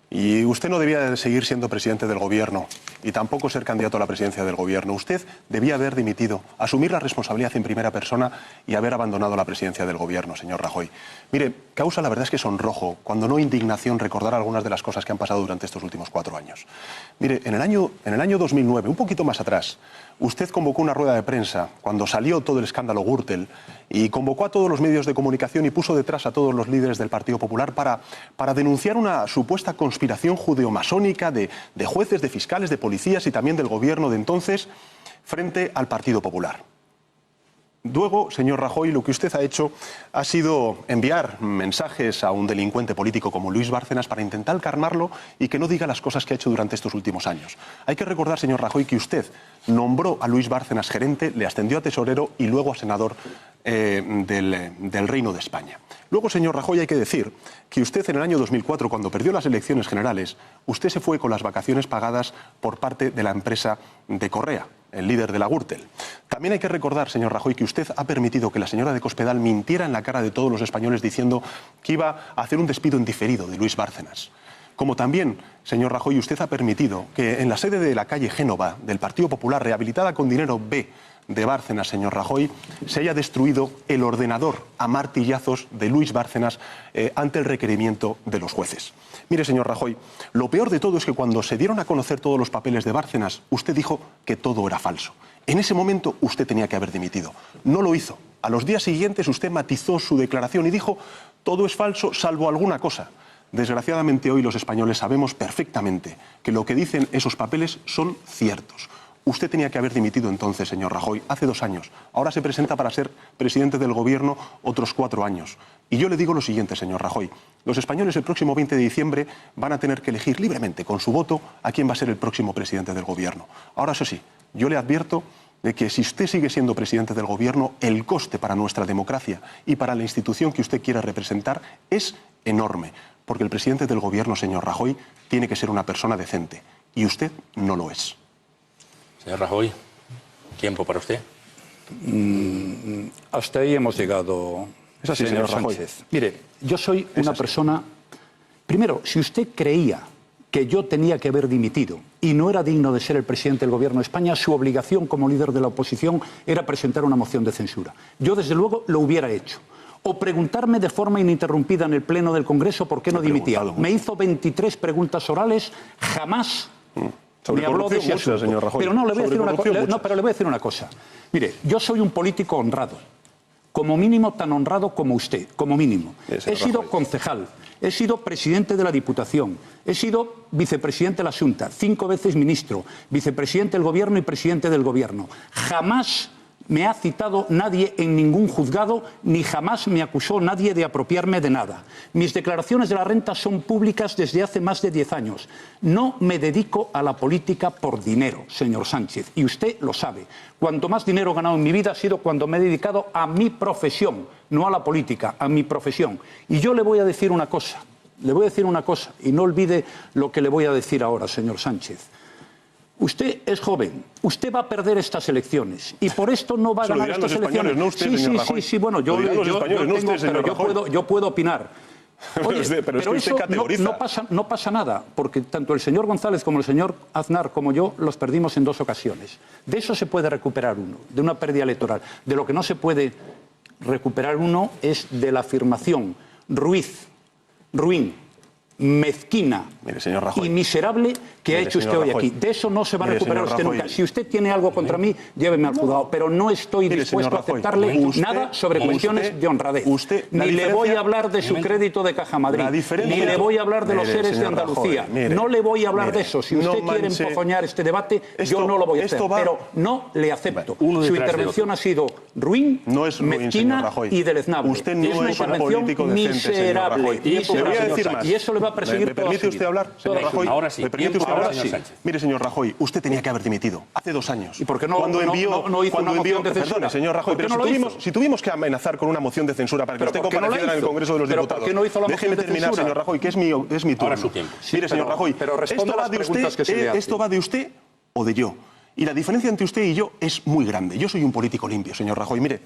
S3: Y usted no debía de seguir siendo presidente del Gobierno y tampoco ser candidato a la presidencia del Gobierno. Usted debía haber dimitido, asumir la responsabilidad en primera persona y haber abandonado la presidencia del Gobierno, señor Rajoy. Mire, causa la verdad es que sonrojo, cuando no indignación, recordar algunas de las cosas que han pasado durante estos últimos 4 años. Mire, en el año 2009, un poquito más atrás, usted convocó una rueda de prensa cuando salió todo el escándalo Gürtel y convocó a todos los medios de comunicación y puso detrás a todos los líderes del Partido Popular para denunciar una supuesta conspiración judeomasónica de jueces, de fiscales, de policías y también del gobierno de entonces frente al Partido Popular. Luego, señor Rajoy, lo que usted ha hecho ha sido enviar mensajes a un delincuente político como Luis Bárcenas para intentar calmarlo y que no diga las cosas que ha hecho durante estos últimos años. Hay que recordar, señor Rajoy, que usted nombró a Luis Bárcenas gerente, le ascendió a tesorero y luego a senador del Reino de España. Luego, señor Rajoy, hay que decir que usted en el año 2004, cuando perdió las elecciones generales, usted se fue con las vacaciones pagadas por parte de la empresa de Correa, el líder de la Gürtel. También hay que recordar, señor Rajoy, que usted ha permitido que la señora de Cospedal mintiera en la cara de todos los españoles diciendo que iba a hacer un despido en diferido de Luis Bárcenas. Como también, señor Rajoy, usted ha permitido que en la sede de la calle Génova del Partido Popular, rehabilitada con dinero B de Bárcenas, señor Rajoy, se haya destruido el ordenador a martillazos de Luis Bárcenas ante el requerimiento de los jueces. Mire, señor Rajoy, lo peor de todo es que cuando se dieron a conocer todos los papeles de Bárcenas, usted dijo que todo era falso. En ese momento usted tenía que haber dimitido. No lo hizo. A los días siguientes usted matizó su declaración y dijo: todo es falso salvo alguna cosa. Desgraciadamente hoy los españoles sabemos perfectamente que lo que dicen esos papeles son ciertos. Usted tenía que haber dimitido entonces, señor Rajoy, hace 2 años. Ahora se presenta para ser presidente del Gobierno otros 4 años. Y yo le digo lo siguiente, señor Rajoy. Los españoles el próximo 20 de diciembre van a tener que elegir libremente, con su voto, a quién va a ser el próximo presidente del Gobierno. Ahora, eso sí, yo le advierto de que si usted sigue siendo presidente del Gobierno, el coste para nuestra democracia y para la institución que usted quiere representar es enorme. Porque el presidente del Gobierno, señor Rajoy, tiene que ser una persona decente. Y usted no lo es.
S1: Señor Rajoy, ¿tiempo para usted?
S2: Hasta ahí hemos llegado,
S3: es así,
S2: señor Sánchez. Mire, yo soy una persona... Primero, si usted creía que yo tenía que haber dimitido y no era digno de ser el presidente del Gobierno de España, su obligación como líder de la oposición era presentar una moción de censura. Yo, desde luego, lo hubiera hecho. O preguntarme de forma ininterrumpida en el Pleno del Congreso por qué no dimitía. Me hizo 23 preguntas orales, jamás...
S3: Sobre corrupción muchas, señor Rajoy.
S2: Pero no, le voy a decir una cosa. Mire, yo soy un político honrado. Como mínimo tan honrado como usted, como mínimo. He sido concejal, he sido presidente de la Diputación, he sido vicepresidente de la Xunta, 5 veces ministro, vicepresidente del Gobierno y presidente del Gobierno. Jamás me ha citado nadie en ningún juzgado, ni jamás me acusó nadie de apropiarme de nada. Mis declaraciones de la renta son públicas desde hace más de 10 años. No me dedico a la política por dinero, señor Sánchez, y usted lo sabe. Cuanto más dinero he ganado en mi vida ha sido cuando me he dedicado a mi profesión, no a la política, a mi profesión. Y yo le voy a decir una cosa, y no olvide lo que le voy a decir ahora, señor Sánchez. Usted es joven, usted va a perder estas elecciones y por esto no va a ganar estas elecciones.
S3: No usted, señor Rajoy.
S2: Sí, bueno, yo puedo opinar. Oye, pero eso no pasa nada, porque tanto el señor González como el señor Aznar como yo los perdimos en 2 ocasiones. De eso se puede recuperar uno, de una pérdida electoral. De lo que no se puede recuperar uno es de la afirmación ruin mezquina y miserable que ha hecho usted hoy aquí. De eso no se va a recuperar usted nunca. Si usted tiene algo contra mí, lléveme al juzgado, pero no estoy dispuesto a aceptarle nada sobre cuestiones de honradez. Ni le voy a hablar de su crédito de Caja Madrid, ni le voy a hablar de los seres de Andalucía. No le voy a hablar de eso. Si usted quiere empozoñar este debate, yo no lo voy a hacer, pero no le acepto. Su intervención ha sido ruin, mezquina y deleznable.
S3: Usted no es un político decente, señor Rajoy.
S2: Y eso le va a perseguir.
S3: ¿Me permite usted hablar, señor Rajoy?
S1: Ahora sí.
S3: ¿Me permite usted hablar, señor Sánchez? Mire, señor Rajoy, usted tenía que haber dimitido hace 2 años.
S2: ¿Y por qué no hizo una moción de censura?
S3: Perdone, señor Rajoy, pero si tuvimos que amenazar con una moción de censura para que usted compareciera en el Congreso de los Diputados.
S2: ¿Por qué no hizo la moción de
S3: Déjeme terminar, señor Rajoy, que es mi turno.
S1: Ahora su tiempo.
S3: Mire, señor Rajoy, esto va de usted o de yo. Y la diferencia entre usted y yo es muy grande. Yo soy un político limpio, señor Rajoy. Mire,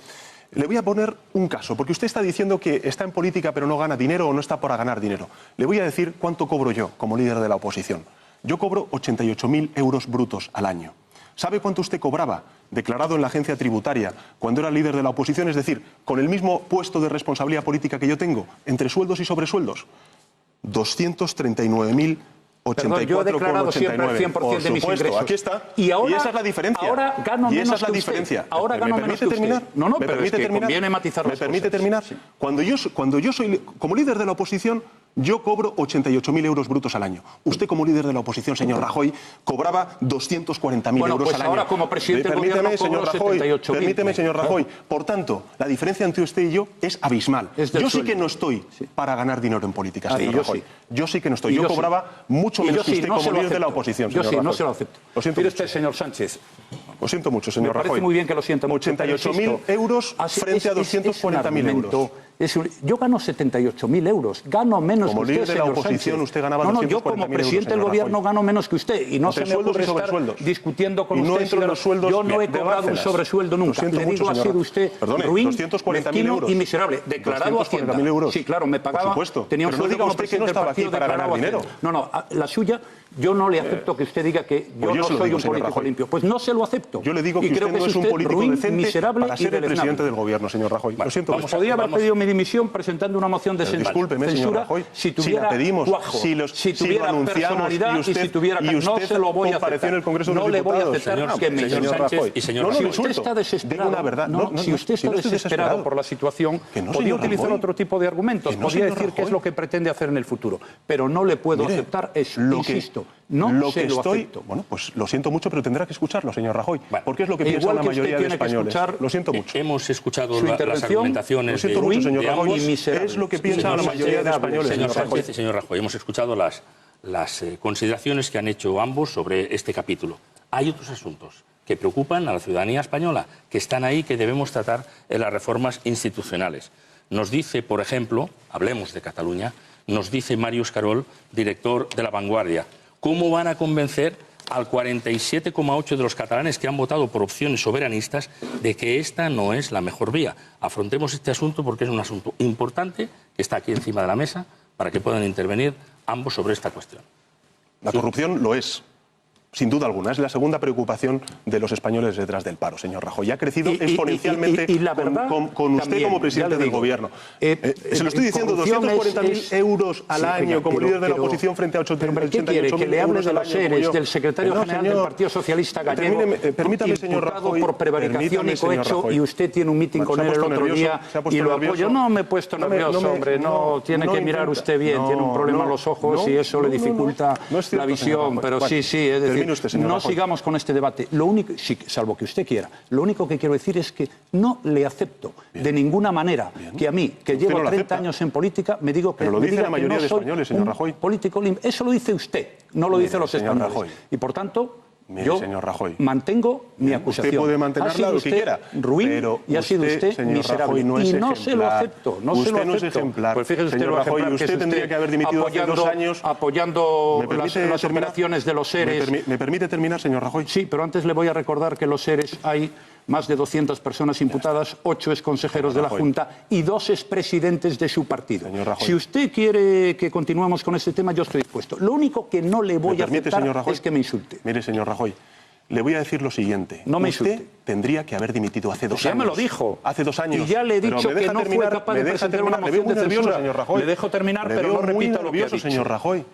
S3: le voy a poner un caso, porque usted está diciendo que está en política pero no gana dinero o no está para ganar dinero. Le voy a decir cuánto cobro yo como líder de la oposición. Yo cobro 88.000 euros brutos al año. ¿Sabe cuánto usted cobraba declarado en la agencia tributaria cuando era líder de la oposición? Es decir, con el mismo puesto de responsabilidad política que yo tengo, entre sueldos y sobresueldos. 239.084,89.
S2: Yo he declarado siempre el 100% de mis ingresos.
S3: Aquí está.
S2: Y
S3: esa es la diferencia.
S2: Ahora gano menos que usted. Ahora gano menos que usted. No, pero es que conviene matizar las cosas.
S3: ¿Me permite terminar? Cuando yo soy, como líder de la oposición, yo cobro 88.000 euros brutos al año. Usted, como líder de la oposición, señor Rajoy, cobraba 240.000 euros al año.
S2: Ahora, como presidente del gobierno, cobro 78.000.
S3: Permíteme, señor Rajoy. Por tanto, la diferencia entre usted y yo es abismal. Yo sí que no estoy para ganar dinero en política, señor Rajoy. Yo sí que no estoy. Yo cobraba mucho menos que usted como líder de la oposición, señor Rajoy.
S2: Yo sí, no se lo acepto.
S3: Lo siento
S2: Mire
S3: mucho.
S2: usted, señor Sánchez.
S3: Lo siento mucho, señor Rajoy.
S2: Me parece muy bien que lo sienta mucho.
S3: 88.000 euros frente a 240.000 euros.
S2: Yo gano 78.000 euros, gano menos que usted,
S3: líder de la
S2: señor
S3: oposición,
S2: Sánchez.
S3: usted ganaba 240.000 euros.
S2: Yo como presidente del gobierno gano menos que usted y no se me ocurre estar discutiendo con usted. Yo no he cobrado un sobresueldo nunca. Le digo, ha sido usted ruin, mezquino y miserable. Declarado Hacienda. Sí, claro, me pagaba. Tenía un sueldo como presidente del partido declarado Hacienda. No, la suya, yo no le acepto que usted diga que yo no soy un político limpio. Pues no se lo acepto.
S3: Yo le digo que usted no es un político decente para ser el presidente del gobierno, señor Rajoy. Lo siento mucho.
S2: Podría haber pedido mi dimisión presentando una moción de censura.
S3: Discúlpeme, señor Rajoy,
S2: si tuviera cuajo, si tuviera personalidad y si tuviera... No se lo voy a aceptar. No le voy a aceptar que me
S1: Sánchez y señor Rajoy.
S2: Si usted está desesperado, si usted está desesperado por la situación, podría utilizar otro tipo de argumentos. Podría decir qué es lo que pretende hacer en el futuro. Pero no le puedo aceptar eso. Insisto, no se lo acepto.
S3: Bueno, pues lo siento mucho, pero tendrá que escucharlo, señor Rajoy. Porque es lo que piensa la mayoría de españoles. Lo siento mucho.
S1: Hemos escuchado las argumentaciones.
S3: Lo siento mucho, señor Rajoy. Es lo que piensa la mayoría de españoles.
S1: Señor Sánchez y señor Rajoy, hemos escuchado las consideraciones que han hecho ambos sobre este capítulo. Hay otros asuntos que preocupan a la ciudadanía española, que están ahí, que debemos tratar en las reformas institucionales. Nos dice, por ejemplo, hablemos de Cataluña, nos dice Màrius Carol, director de La Vanguardia, ¿cómo van a convencer al 47,8% de los catalanes que han votado por opciones soberanistas de que esta no es la mejor vía? Afrontemos este asunto porque es un asunto importante que está aquí encima de la mesa para que puedan intervenir ambos sobre esta cuestión.
S3: La corrupción lo es. Sin duda alguna, es la segunda preocupación de los españoles detrás del paro, señor Rajoy. Ha crecido exponencialmente con usted también, como presidente del gobierno. Se lo estoy diciendo, 240.000 euros al año como líder de la oposición frente a 88.000 euros.
S2: Que le hable de los seres del secretario general del Partido Socialista Gallego,
S3: permítame, señor Rajoy,
S2: por prevaricación y cohecho, y usted tiene un mitin con él el otro día y lo apoya. No me he puesto nervioso, hombre, no, tiene que mirar usted bien, tiene un problema en los ojos y eso le dificulta la visión, pero sí, es decir, no sigamos con este debate. Lo único, salvo que usted quiera, lo único que quiero decir es que no le acepto de ninguna manera que a mí, que llevo 30 años en política, me diga que no soy un político limpio. Eso lo dice usted, no lo dicen los españoles. Y por tanto, yo mantengo mi acusación.
S3: Usted puede mantenerla lo que quiera.
S2: Ruin y ha sido usted miserable. Y no se lo acepto.
S3: Usted no es ejemplar.
S2: Pues fíjese usted lo ejemplar que es usted,
S3: tendría que haber dimitido hace 2 años.
S2: Apoyando las operaciones de los seres.
S3: ¿Me permite terminar, señor Rajoy?
S2: Sí, pero antes le voy a recordar que los seres hay más de 200 personas imputadas, 8 exconsejeros de la Junta y 2 expresidentes de su partido. Si usted quiere que continuemos con este tema, yo estoy dispuesto. Lo único que no le voy a aceptar es que me insulte.
S3: Mire, señor Rajoy, le voy a decir lo siguiente.
S2: No me
S3: Usted
S2: insulte.
S3: tendría que haber dimitido hace 2 años.
S2: Ya me lo dijo.
S3: Hace 2 años.
S2: Y ya le he dicho que no fue capaz de presentar una moción de censura.
S3: Señor Rajoy.
S2: Le dejo terminar,
S3: Le
S2: pero
S3: veo
S2: no
S3: muy
S2: repito lo que ha
S3: nervioso,
S2: dicho.
S3: señor Rajoy.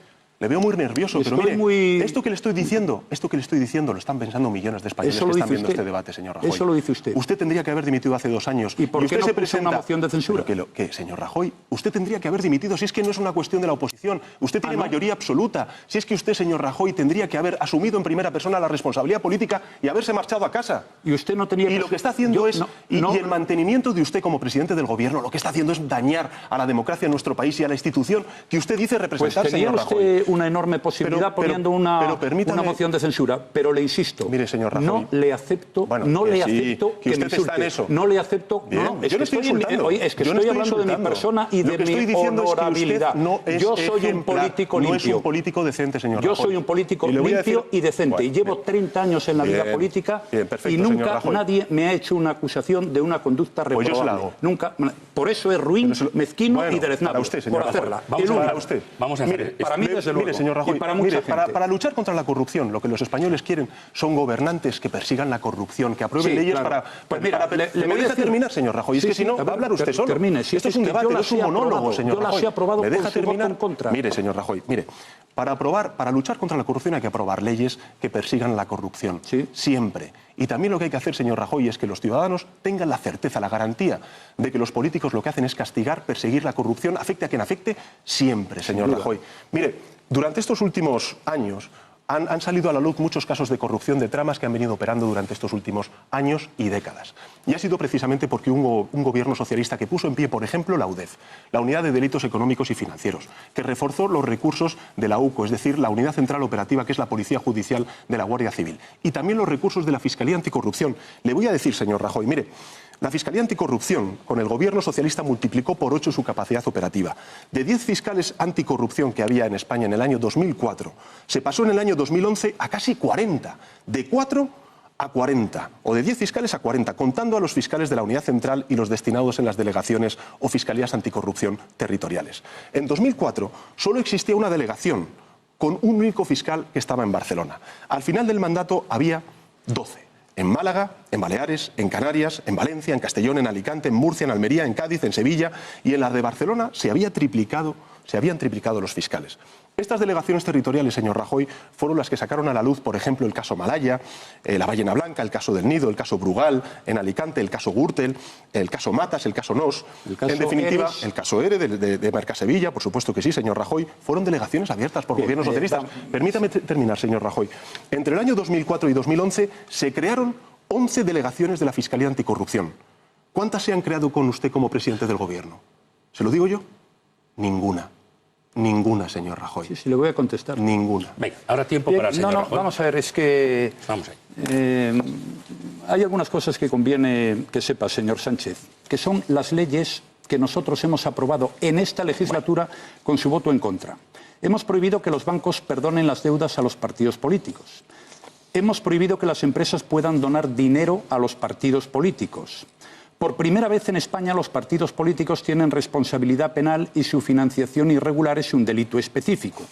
S3: Le veo muy nervioso, pero
S2: Estoy
S3: mire, esto que le estoy diciendo lo están pensando millones de españoles
S2: Eso
S3: que
S2: lo
S3: están
S2: dice
S3: viendo
S2: usted.
S3: este debate, señor Rajoy.
S2: Eso lo dice usted.
S3: Usted tendría que haber dimitido hace 2 años.
S2: ¿Y por qué
S3: usted
S2: no
S3: se
S2: puso
S3: presenta
S2: una moción de censura?
S3: ¿Qué, señor Rajoy? Usted tendría que haber dimitido si es que no es una cuestión de la oposición. Usted tiene mayoría absoluta. Si es que usted, señor Rajoy, tendría que haber asumido en primera persona la responsabilidad política y haberse marchado a casa.
S2: Y usted no tenía...
S3: Y lo que está haciendo y el mantenimiento de usted como presidente del gobierno, lo que está haciendo es dañar a la democracia en nuestro país y a la institución que usted dice representar,
S2: Pues tenía
S3: señor Rajoy.
S2: usted una enorme posibilidad poniendo una moción de censura, pero le insisto,
S3: mire, señor Rajoy,
S2: no le acepto, que
S3: usted
S2: me insulte.
S3: está en eso.
S2: No le acepto,
S3: Yo no estoy insultando.
S2: Es que
S3: Yo no
S2: estoy hablando de mi
S3: insultando.
S2: persona y
S3: Lo
S2: de
S3: que estoy
S2: mi
S3: diciendo es que
S2: honorabilidad.
S3: usted no es
S2: Yo soy un
S3: ejemplar,
S2: político
S3: no
S2: limpio.
S3: es un político decente, señor
S2: Yo
S3: Rajoy.
S2: soy un político
S3: Y le voy a
S2: limpio
S3: decir-
S2: y decente.
S3: Bueno,
S2: Y llevo 30 años en la vida
S3: bien,
S2: política
S3: bien, perfecto,
S2: y
S3: señor
S2: nunca
S3: Rajoy.
S2: nadie me ha hecho una acusación de una conducta
S3: Pues
S2: reprobable.
S3: yo se la hago.
S2: Nunca. Por eso es ruin, mezquino
S3: Bueno,
S2: y deleznable.
S3: para usted, señor
S2: por
S3: Rajoy.
S2: hacerla.
S1: Vamos
S2: El
S1: a
S2: único.
S1: para usted. Vamos a hacer
S3: Mire,
S2: Para mí, desde luego.
S3: Mire, señor Rajoy,
S2: Y para mucha gente.
S3: para luchar contra la corrupción, lo que los españoles quieren son gobernantes que persigan la corrupción, que aprueben
S2: Sí,
S3: leyes
S2: claro.
S3: para...
S2: Pues mira,
S3: para-
S2: le
S3: ¿Me
S2: voy a
S3: deja
S2: decir-
S3: terminar, señor Rajoy?
S2: Sí,
S3: Es que si no,
S2: sí,
S3: va a hablar usted solo.
S2: termine. Si
S3: Esto
S2: es
S3: es un
S2: que yo
S3: debate, no
S2: las
S3: es un
S2: he
S3: monólogo,
S2: aprobado.
S3: señor
S2: Yo las
S3: Rajoy.
S2: he aprobado
S3: ¿Me
S2: con
S3: deja
S2: su voto
S3: terminar?
S2: en contra.
S3: Mire, señor Rajoy, mire, para luchar contra la corrupción hay que aprobar leyes que persigan la corrupción.
S2: Sí.
S3: Siempre. Y también lo que hay que hacer, señor Rajoy, es que los ciudadanos tengan la certeza, la garantía de que los políticos lo que hacen es castigar, perseguir la corrupción, afecte a quien afecte, siempre, señor Rajoy. Mire, durante estos últimos años han salido a la luz muchos casos de corrupción, de tramas que han venido operando durante estos últimos años y décadas. Y ha sido precisamente porque hubo un gobierno socialista que puso en pie, por ejemplo, la UDEF, la Unidad de Delitos Económicos y Financieros, que reforzó los recursos de la UCO, es decir, la Unidad Central Operativa, que es la Policía Judicial de la Guardia Civil, y también los recursos de la Fiscalía Anticorrupción. Le voy a decir, señor Rajoy, mire, la Fiscalía Anticorrupción, con el gobierno socialista, multiplicó por 8 su capacidad operativa. De 10 fiscales anticorrupción que había en España en el año 2004, se pasó en el año 2011 a casi 40. De 4 a 40, o de 10 fiscales a 40, contando a los fiscales de la Unidad Central y los destinados en las delegaciones o fiscalías anticorrupción territoriales. En 2004 solo existía una delegación con un único fiscal que estaba en Barcelona. Al final del mandato había 12. En Málaga, en Baleares, en Canarias, en Valencia, en Castellón, en Alicante, en Murcia, en Almería, en Cádiz, en Sevilla, y en las de Barcelona se habían triplicado los fiscales. Estas delegaciones territoriales, señor Rajoy, fueron las que sacaron a la luz, por ejemplo, el caso Malaya, la Ballena Blanca, el caso del Nido, el caso Brugal, en Alicante, el caso Gürtel, el caso Matas, el caso Nos. En definitiva, el caso ERE de Mercasevilla, por supuesto que sí, señor Rajoy, fueron delegaciones abiertas por gobiernos socialistas. Permítame terminar, señor Rajoy. Entre el año 2004 y 2011 se crearon 11 delegaciones de la Fiscalía Anticorrupción. ¿Cuántas se han creado con usted como presidente del gobierno? ¿Se lo digo yo? Ninguna. Ninguna, señor Rajoy.
S2: Sí, le voy a contestar.
S3: Ninguna.
S1: Venga, ahora tiempo para el señor Rajoy.
S2: Vamos a ver, es que...
S1: Vamos ahí.
S2: Hay algunas cosas que conviene que sepa, señor Sánchez, que son las leyes que nosotros hemos aprobado en esta legislatura con su voto en contra. Hemos prohibido que los bancos perdonen las deudas a los partidos políticos. Hemos prohibido que las empresas puedan donar dinero a los partidos políticos. Por primera vez en España los partidos políticos tienen responsabilidad penal y su financiación irregular es un delito específico.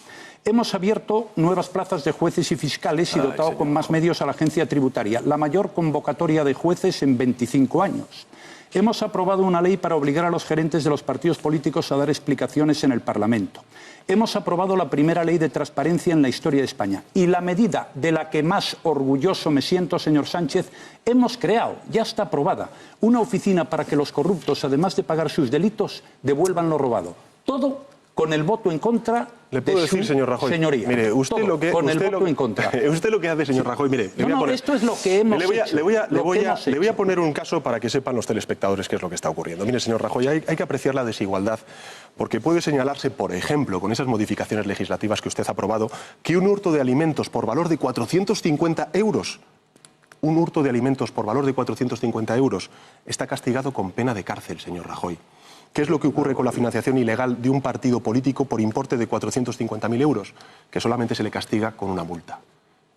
S2: Hemos abierto nuevas plazas de jueces y fiscales y dotado con más medios a la agencia tributaria, la mayor convocatoria de jueces en 25 años. Hemos aprobado una ley para obligar a los gerentes de los partidos políticos a dar explicaciones en el Parlamento. Hemos aprobado la primera ley de transparencia en la historia de España. Y la medida de la que más orgulloso me siento, señor Sánchez, hemos creado, ya está aprobada, una oficina para que los corruptos, además de pagar sus delitos, devuelvan lo robado. Todo con el voto en contra
S3: ¿Le puedo
S2: de
S3: decir,
S2: su
S3: señor Rajoy?
S2: señoría.
S3: Mire, usted
S2: Todo,
S3: lo que...
S2: con
S3: usted
S2: el voto
S3: lo,
S2: en contra.
S3: Usted lo que hace, señor Rajoy, mire...
S2: Esto es lo que hemos hecho.
S3: Le voy a poner un caso para que sepan los telespectadores qué es lo que está ocurriendo. Mire, señor Rajoy, hay que apreciar la desigualdad, porque puede señalarse, por ejemplo, con esas modificaciones legislativas que usted ha aprobado, que un hurto de alimentos por valor de 450 euros, un hurto de alimentos por valor de 450 euros, está castigado con pena de cárcel, señor Rajoy. ¿Qué es lo que ocurre con la financiación ilegal de un partido político por importe de 450.000 euros? Que solamente se le castiga con una multa.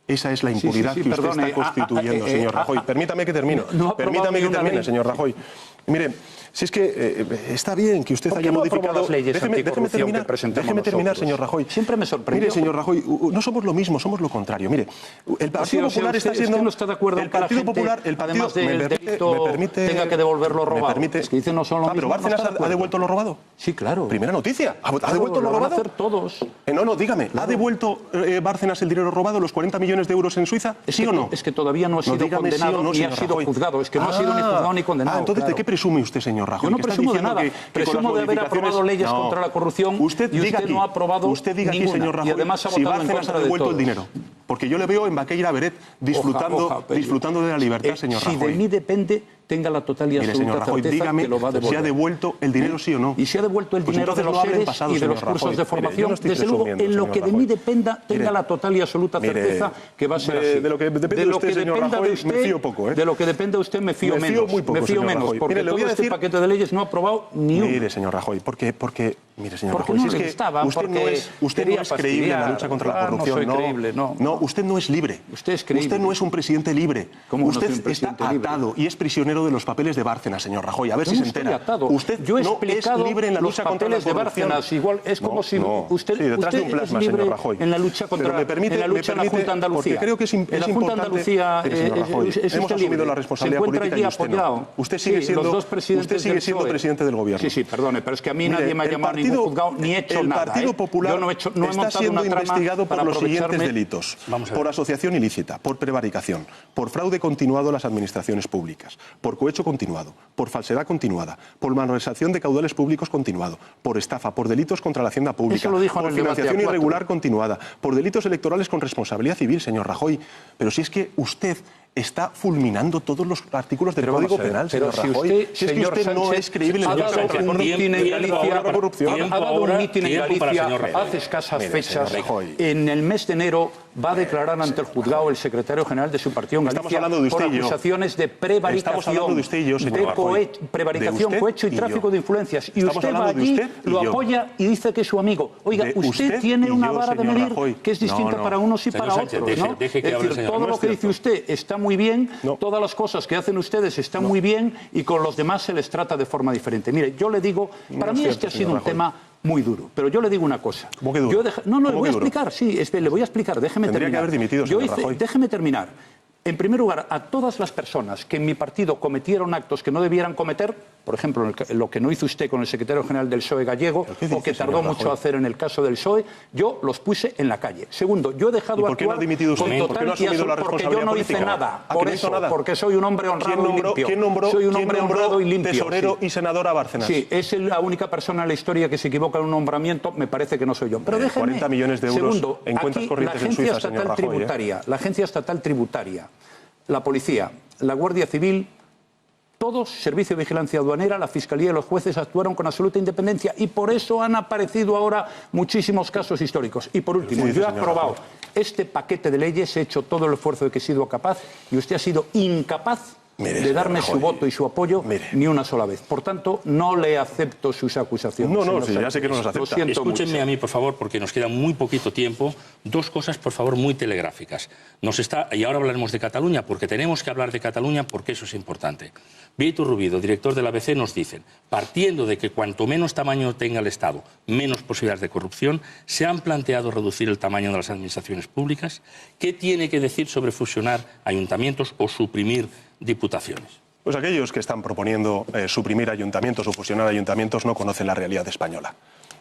S3: Esa es la impunidad que usted está constituyendo, señor Rajoy. Permítame que termine. Permítame que termine, señor Rajoy. Mire, si es que está bien que usted haya modificado
S2: las leyes
S3: déjeme terminar, señor Rajoy.
S2: Siempre me sorprende.
S3: Mire, señor Rajoy, no somos lo mismo, somos lo contrario. Mire, el Partido Popular está siendo...
S2: ¿Usted no está de acuerdo en que la gente, además del delito, tenga que devolver lo robado? Es que dicen no son lo mismo.
S3: ¿Pero Bárcenas ha devuelto lo robado?
S2: Sí, claro.
S3: Primera noticia. ¿Ha devuelto lo robado?
S2: Lo van a hacer todos.
S3: No, dígame. ¿Ha devuelto Bárcenas el dinero robado, los 40 millones de euros en Suiza? ¿Sí o no?
S2: Es que todavía no ha sido condenado ni ha sido juzgado. Es que no ha sido ni juzgado ni condenado.
S3: Entonces, ¿de qué presume usted, señor Rajoy?
S2: Yo no presumo de nada. Presumo de haber aprobado leyes contra la corrupción y usted no ha aprobado
S3: usted diga
S2: ninguna.
S3: Aquí, señor Rajoy,
S2: y además ha
S3: si
S2: votado en
S3: Bárcenas
S2: contra
S3: ha devuelto
S2: de
S3: el dinero. Porque yo le veo en Baqueira Beret disfrutando de la libertad, señor Rajoy.
S2: Si de mí depende, tenga la total y absoluta
S3: señor Rajoy,
S2: certeza
S3: dígame
S2: que lo va a devolver.
S3: si ha devuelto el dinero, sí o no.
S2: Y si ha devuelto el dinero de los seres y de los cursos de formación, desde luego, en lo que de mí dependa, tenga la total y absoluta certeza que va a ser así.
S3: De lo que depende de usted, señor Rajoy, me fío poco.
S2: De lo que depende de usted, me fío menos.
S3: Muy poco,
S2: me fío menos, porque todo este paquete de leyes no ha aprobado ni uno.
S3: Mire, señor Rajoy, mire, señor
S2: porque
S3: Rajoy,
S2: no
S3: si es que usted no es creíble en la lucha contra la corrupción.
S2: No soy creíble, no.
S3: No, usted no es libre.
S2: Usted es creíble.
S3: Usted no es un presidente libre. Usted está atado y es prisionero de los papeles de Bárcenas, señor Rajoy. A ver si se entera. Usted
S2: yo he
S3: no
S2: explicado
S3: es libre en la lucha contra la corrupción.
S2: De Bárcenas. Igual es como si usted
S3: detrás de un plasma,
S2: es libre
S3: señor Rajoy.
S2: en la lucha contra en la lucha en la Junta de Andalucía.
S3: Porque creo que es importante.
S2: En la Junta de Andalucía
S3: hemos asumido la responsabilidad política y usted no. Usted sigue siendo presidente del gobierno.
S2: Sí, perdone, pero es que a mí nadie me ha llamado a ningún juzgado ni he hecho nada.
S3: El Partido Popular está siendo investigado por los siguientes delitos: por asociación ilícita, por prevaricación, por fraude continuado a las administraciones públicas, por cohecho continuado, por falsedad continuada, por malversación de caudales públicos continuado, por estafa, por delitos contra la hacienda pública, por financiación irregular continuada, por delitos electorales con responsabilidad civil, señor Rajoy. Pero si es que usted está fulminando todos los artículos del Código Penal, señor Rajoy. Si es que usted no es creíble en la lucha contra la corrupción.
S2: Ha dado un mitin en Galicia hace escasas fechas. En el mes de enero va a declarar ante el juzgado el secretario general de su partido en Galicia por acusaciones de prevaricación, cohecho y tráfico de influencias. Y usted va allí, lo apoya y dice que es su amigo. Oiga, usted tiene una vara de medir que es distinta para unos y para otros, ¿no? Es decir, todo lo que dice usted está muy bien, todas las cosas que hacen ustedes están muy bien y con los demás se les trata de forma diferente. Mire, yo le digo, para mí este ha sido un tema muy duro, pero yo le digo una cosa.
S3: ¿Cómo que duro?
S2: Le voy a explicar, le voy a explicar, déjeme terminar.
S3: Tendría que haber dimitido, señor Rajoy.
S2: Déjeme terminar. En primer lugar, a todas las personas que en mi partido cometieron actos que no debieran cometer, por ejemplo, lo que no hizo usted con el secretario general del PSOE gallego, o que tardó mucho a hacer en el caso del PSOE, yo los puse en la calle. Segundo, yo he dejado actuar con total porque yo no hice nada. Por eso, porque soy un hombre honrado y limpio. Soy un hombre honrado y limpio.
S3: Tesorero y senador a Bárcenas.
S2: Sí, es la única persona en la historia que se equivoca en un nombramiento, me parece que no soy yo. Pero déjenme,
S3: 40 millones de euros
S2: segundo,
S3: en cuentas corrientes en Suiza, señor Rajoy.
S2: La Agencia Estatal Tributaria, la Policía, la Guardia Civil, todos, Servicio de Vigilancia Aduanera, la Fiscalía y los jueces actuaron con absoluta independencia y por eso han aparecido ahora muchísimos casos históricos. Y por último, yo he aprobado este paquete de leyes, he hecho todo el esfuerzo de que he sido capaz y usted ha sido incapaz de darme su voto y su apoyo ni una sola vez. Por tanto, no le acepto sus acusaciones.
S3: Sí, ya sé que no los acepta.
S1: Escúchenme a mí, por favor, porque nos queda muy poquito tiempo. Dos cosas, por favor, muy telegráficas. Y ahora hablaremos de Cataluña, porque tenemos que hablar de Cataluña, porque eso es importante. Bieito Rubido, director del ABC, nos dicen, partiendo de que cuanto menos tamaño tenga el Estado, menos posibilidades de corrupción, se han planteado reducir el tamaño de las administraciones públicas. ¿Qué tiene que decir sobre fusionar ayuntamientos o suprimir diputaciones?
S3: Pues aquellos que están proponiendo suprimir ayuntamientos o fusionar ayuntamientos no conocen la realidad española.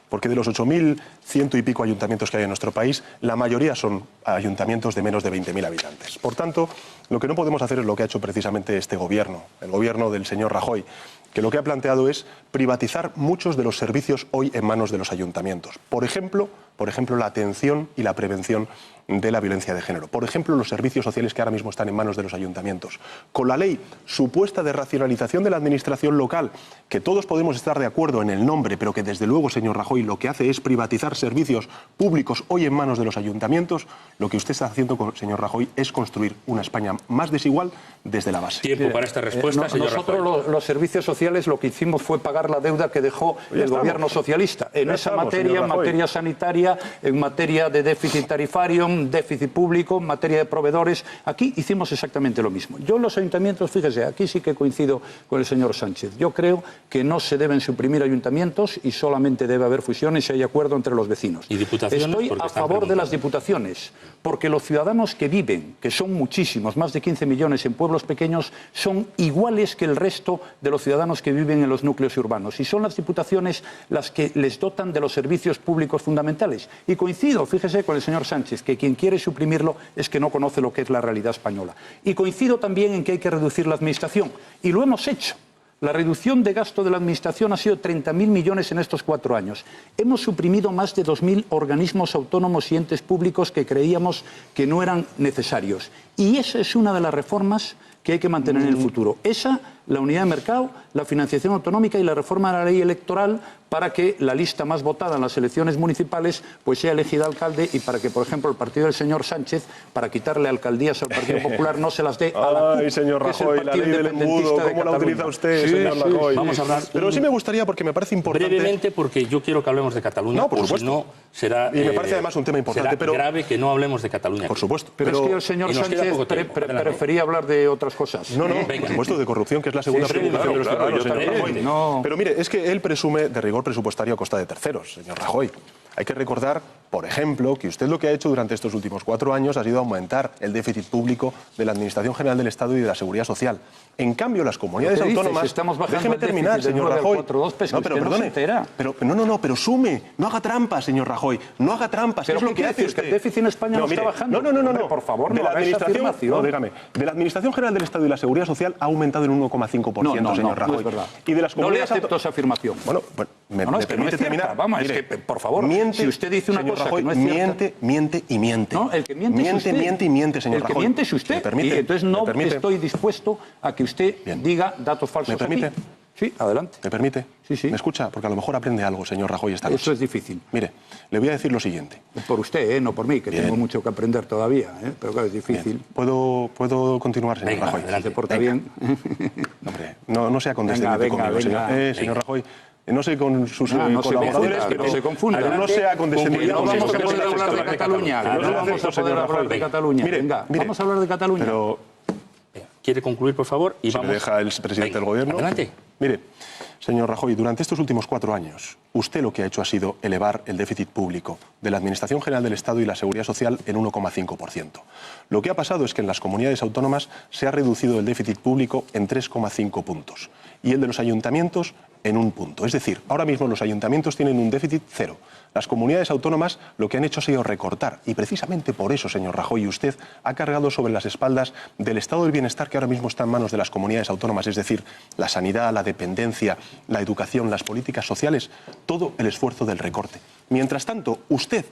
S3: Porque de los 8.100 y pico ayuntamientos que hay en nuestro país, la mayoría son ayuntamientos de menos de 20.000 habitantes. Por tanto, lo que no podemos hacer es lo que ha hecho precisamente este gobierno, el gobierno del señor Rajoy, que lo que ha planteado es privatizar muchos de los servicios hoy en manos de los ayuntamientos. Por ejemplo, la atención y la prevención de la violencia de género. Por ejemplo, los servicios sociales que ahora mismo están en manos de los ayuntamientos. Con la ley supuesta de racionalización de la administración local, que todos podemos estar de acuerdo en el nombre, pero que desde luego, señor Rajoy, lo que hace es privatizar servicios públicos hoy en manos de los ayuntamientos, lo que usted está haciendo, señor Rajoy, es construir una España más desigual desde la base.
S1: Tiempo para esta respuesta, señor Rajoy.
S2: Nosotros los servicios sociales lo que hicimos fue pagar la deuda que dejó el gobierno socialista. En esa materia, en materia sanitaria, sanitaria, en materia de déficit tarifario, déficit público, en materia de proveedores. Aquí hicimos exactamente lo mismo. Yo en los ayuntamientos, fíjese, aquí sí que coincido con el señor Sánchez. Yo creo que no se deben suprimir ayuntamientos y solamente debe haber fusiones si hay acuerdo entre los vecinos.
S1: ¿Y diputaciones?
S2: Estoy a favor de las diputaciones, porque los ciudadanos que viven, que son muchísimos, más de 15 millones en pueblos pequeños, son iguales que el resto de los ciudadanos que viven en los núcleos urbanos. Y son las diputaciones las que les dotan de los servicios públicos fundamentales. Y coincido, fíjese, con el señor Sánchez, que quien quiere suprimirlo es que no conoce lo que es la realidad española. Y coincido también en que hay que reducir la administración. Y lo hemos hecho. La reducción de gasto de la Administración ha sido 30.000 millones en estos 4 años. Hemos suprimido más de 2.000 organismos autónomos y entes públicos que creíamos que no eran necesarios. Y esa es una de las reformas que hay que mantener en el futuro. Esa, la unidad de mercado, la financiación autonómica y la reforma de la ley electoral para que la lista más votada en las elecciones municipales pues sea elegida alcalde y para que, por ejemplo, el partido del señor Sánchez, para quitarle alcaldías al Partido Popular, no se las dé a la CUP,
S3: señor Rajoy, la ley del embudo, ¿cómo la utiliza usted, señor Rajoy?
S1: Vamos a hablar.
S3: Pero sí me gustaría, porque me parece importante...
S1: Brevemente, porque yo quiero que hablemos de Cataluña.
S3: No, por supuesto.
S1: Si no, será...
S3: Y me parece además un tema importante,
S1: será
S3: pero...
S1: grave que no hablemos de Cataluña.
S3: Por supuesto.
S2: Pero es que el señor Sánchez prefería hablar de otras cosas.
S3: No, por supuesto, de corrupción, que es la segunda preocupación de los ciudadanos, señor Rajoy.
S2: No.
S3: Pero mire, es que él presume de rigor presupuestario a costa de terceros, señor Rajoy. Hay que recordar, por ejemplo, que usted lo que ha hecho durante estos últimos 4 años ha sido aumentar el déficit público de la Administración General del Estado y de la Seguridad Social. En cambio, las comunidades autónomas...
S2: Estamos bajando
S3: déjeme terminar, señor Rajoy.
S2: No, pero perdone.
S3: Pero sume. No haga trampas, señor Rajoy. No haga trampas.
S2: ¿Pero
S3: es lo que hace
S2: usted? ¿Que el déficit en España no está bajando?
S3: No.
S2: Por favor,
S3: de
S2: no
S3: la
S2: haga esa
S3: administración,
S2: afirmación.
S3: No, dígame. De la Administración General del Estado y la Seguridad Social ha aumentado en un 1,5%, señor Rajoy.
S2: No es verdad.
S3: Y de las
S2: no le acepto esa afirmación.
S3: Bueno, me permite terminar.
S2: Vamos, mire, es que, por favor,
S3: miente,
S2: si usted dice una cosa
S3: Rajoy,
S2: que no es cierta...
S3: Miente.
S2: No, el que miente es usted.
S3: Miente, señor Rajoy.
S2: El que miente es usted. Y entonces no estoy dispuesto a que usted diga datos falsos.
S3: ¿Me permite?
S2: Aquí. Sí, adelante.
S3: ¿Me permite?
S2: Sí.
S3: ¿Me escucha? Porque a lo mejor aprende algo, señor Rajoy, esta noche.
S2: Eso es difícil.
S3: Mire, le voy a decir lo siguiente.
S2: Por usted, no por mí, que tengo mucho que aprender todavía. Pero claro, es difícil.
S3: ¿Puedo continuar, señor Rajoy?
S2: Adelante, porta bien.
S3: Hombre, no sea condescendiente conmigo, señor Rajoy. No sé con sus colaboradores, pero
S2: no se confunda.
S3: Pero no sea condescendiente.
S2: No vamos a poder hablar de Cataluña. No vamos a poder hablar de Cataluña. Venga, vamos a hablar de Cataluña.
S3: Pero...
S1: ¿Quiere concluir, por favor? Y
S3: vamos... me deja el presidente del Gobierno.
S1: Adelante.
S3: Mire, señor Rajoy, durante estos últimos 4 años, usted lo que ha hecho ha sido elevar el déficit público de la Administración General del Estado y la Seguridad Social en 1,5%. Lo que ha pasado es que en las comunidades autónomas se ha reducido el déficit público en 3,5 puntos y el de los ayuntamientos en 1 punto. Es decir, ahora mismo los ayuntamientos tienen un déficit 0. Las comunidades autónomas lo que han hecho ha sido recortar y precisamente por eso, señor Rajoy, usted ha cargado sobre las espaldas del estado del bienestar que ahora mismo está en manos de las comunidades autónomas, es decir, la sanidad, la dependencia, la educación, las políticas sociales, todo el esfuerzo del recorte. Mientras tanto, usted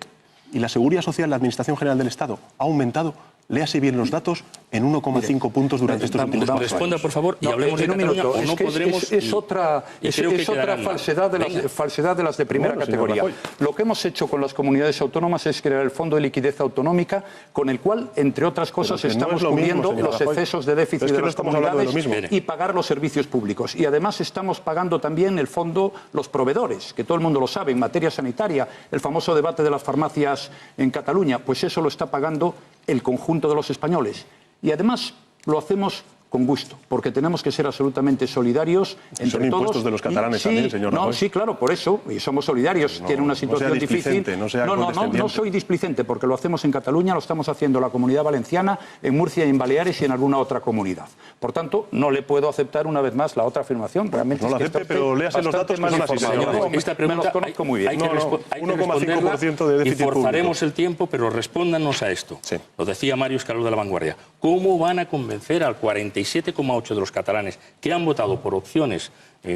S3: y la Seguridad Social, la Administración General del Estado, ha aumentado, léase bien los datos, en 1,5 puntos durante estos últimos años.
S1: Responda, por favor, y hablemos de Cataluña, o no podremos...
S2: Es otra falsedad de las de primera categoría. Lo que hemos hecho con las comunidades autónomas es crear el Fondo de Liquidez Autonómica, con el cual, entre otras cosas, estamos cubriendo los excesos de déficit de las comunidades y pagar los servicios públicos. Y además estamos pagando también el fondo, los proveedores, que todo el mundo lo sabe, en materia sanitaria, el famoso debate de las farmacias en Cataluña, pues eso lo está pagando el conjunto de los españoles. Y además lo hacemos con gusto, porque tenemos que ser absolutamente solidarios entre
S3: todos. Son impuestos de los catalanes también, señor Rajoy.
S2: Sí, claro, por eso, y somos solidarios. Tiene una situación difícil. No soy displicente, porque lo hacemos en Cataluña, lo estamos haciendo en la Comunidad Valenciana, en Murcia, en Baleares y en alguna otra comunidad. Por tanto, no le puedo aceptar una vez más la otra afirmación. Realmente
S3: no la acepte, pero léase los datos que son así, señor.
S1: Esta pregunta
S2: me los conozco muy bien.
S1: Hay que
S3: 1,5% de déficit público.
S1: Forzaremos el tiempo, pero respóndanos a esto.
S3: Sí.
S1: Lo decía Mario Escaló de La Vanguardia. ¿Cómo van a convencer al 47,8% de los catalanes que han votado por opciones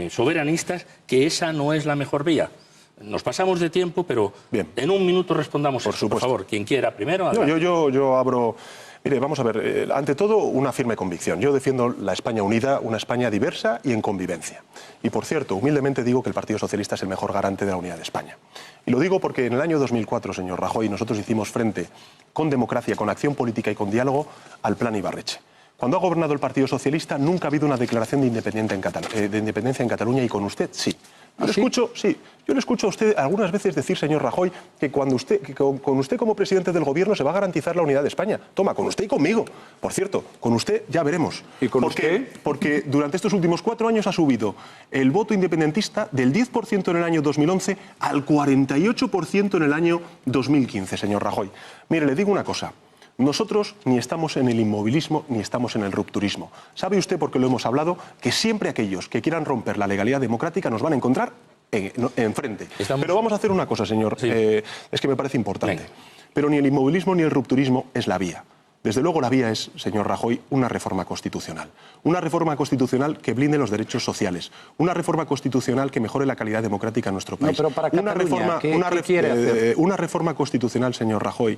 S1: soberanistas que esa no es la mejor vía? Nos pasamos de tiempo, pero bien, en 1 minuto respondamos esto, por favor. Quien quiera primero.
S3: Yo abro... Mire, vamos a ver, ante todo, una firme convicción. Yo defiendo la España unida, una España diversa y en convivencia. Y, por cierto, humildemente digo que el Partido Socialista es el mejor garante de la unidad de España. Y lo digo porque en el año 2004, señor Rajoy, nosotros hicimos frente, con democracia, con acción política y con diálogo, al Plan Ibarretxe. Cuando ha gobernado el Partido Socialista, nunca ha habido una declaración de independencia en Cataluña, y con usted sí. Yo le escucho a usted algunas veces decir, señor Rajoy, que con usted como presidente del gobierno se va a garantizar la unidad de España. Toma, con usted y conmigo. Por cierto, con usted ya veremos.
S2: ¿Y con usted?
S3: Porque durante estos últimos 4 años ha subido el voto independentista del 10% en el año 2011 al 48% en el año 2015, señor Rajoy. Mire, le digo una cosa. Nosotros ni estamos en el inmovilismo ni estamos en el rupturismo. ¿Sabe usted, porque lo hemos hablado, que siempre aquellos que quieran romper la legalidad democrática nos van a encontrar enfrente? Pero vamos a hacer una cosa, señor, sí. Es que me parece importante. Venga. Pero ni el inmovilismo ni el rupturismo es la vía. Desde luego la vía es, señor Rajoy, una reforma constitucional. Una reforma constitucional que blinde los derechos sociales. Una reforma constitucional que mejore la calidad democrática en nuestro país.
S2: No, pero para Cataluña, ¿qué quiere hacer?
S3: Una reforma constitucional, señor Rajoy,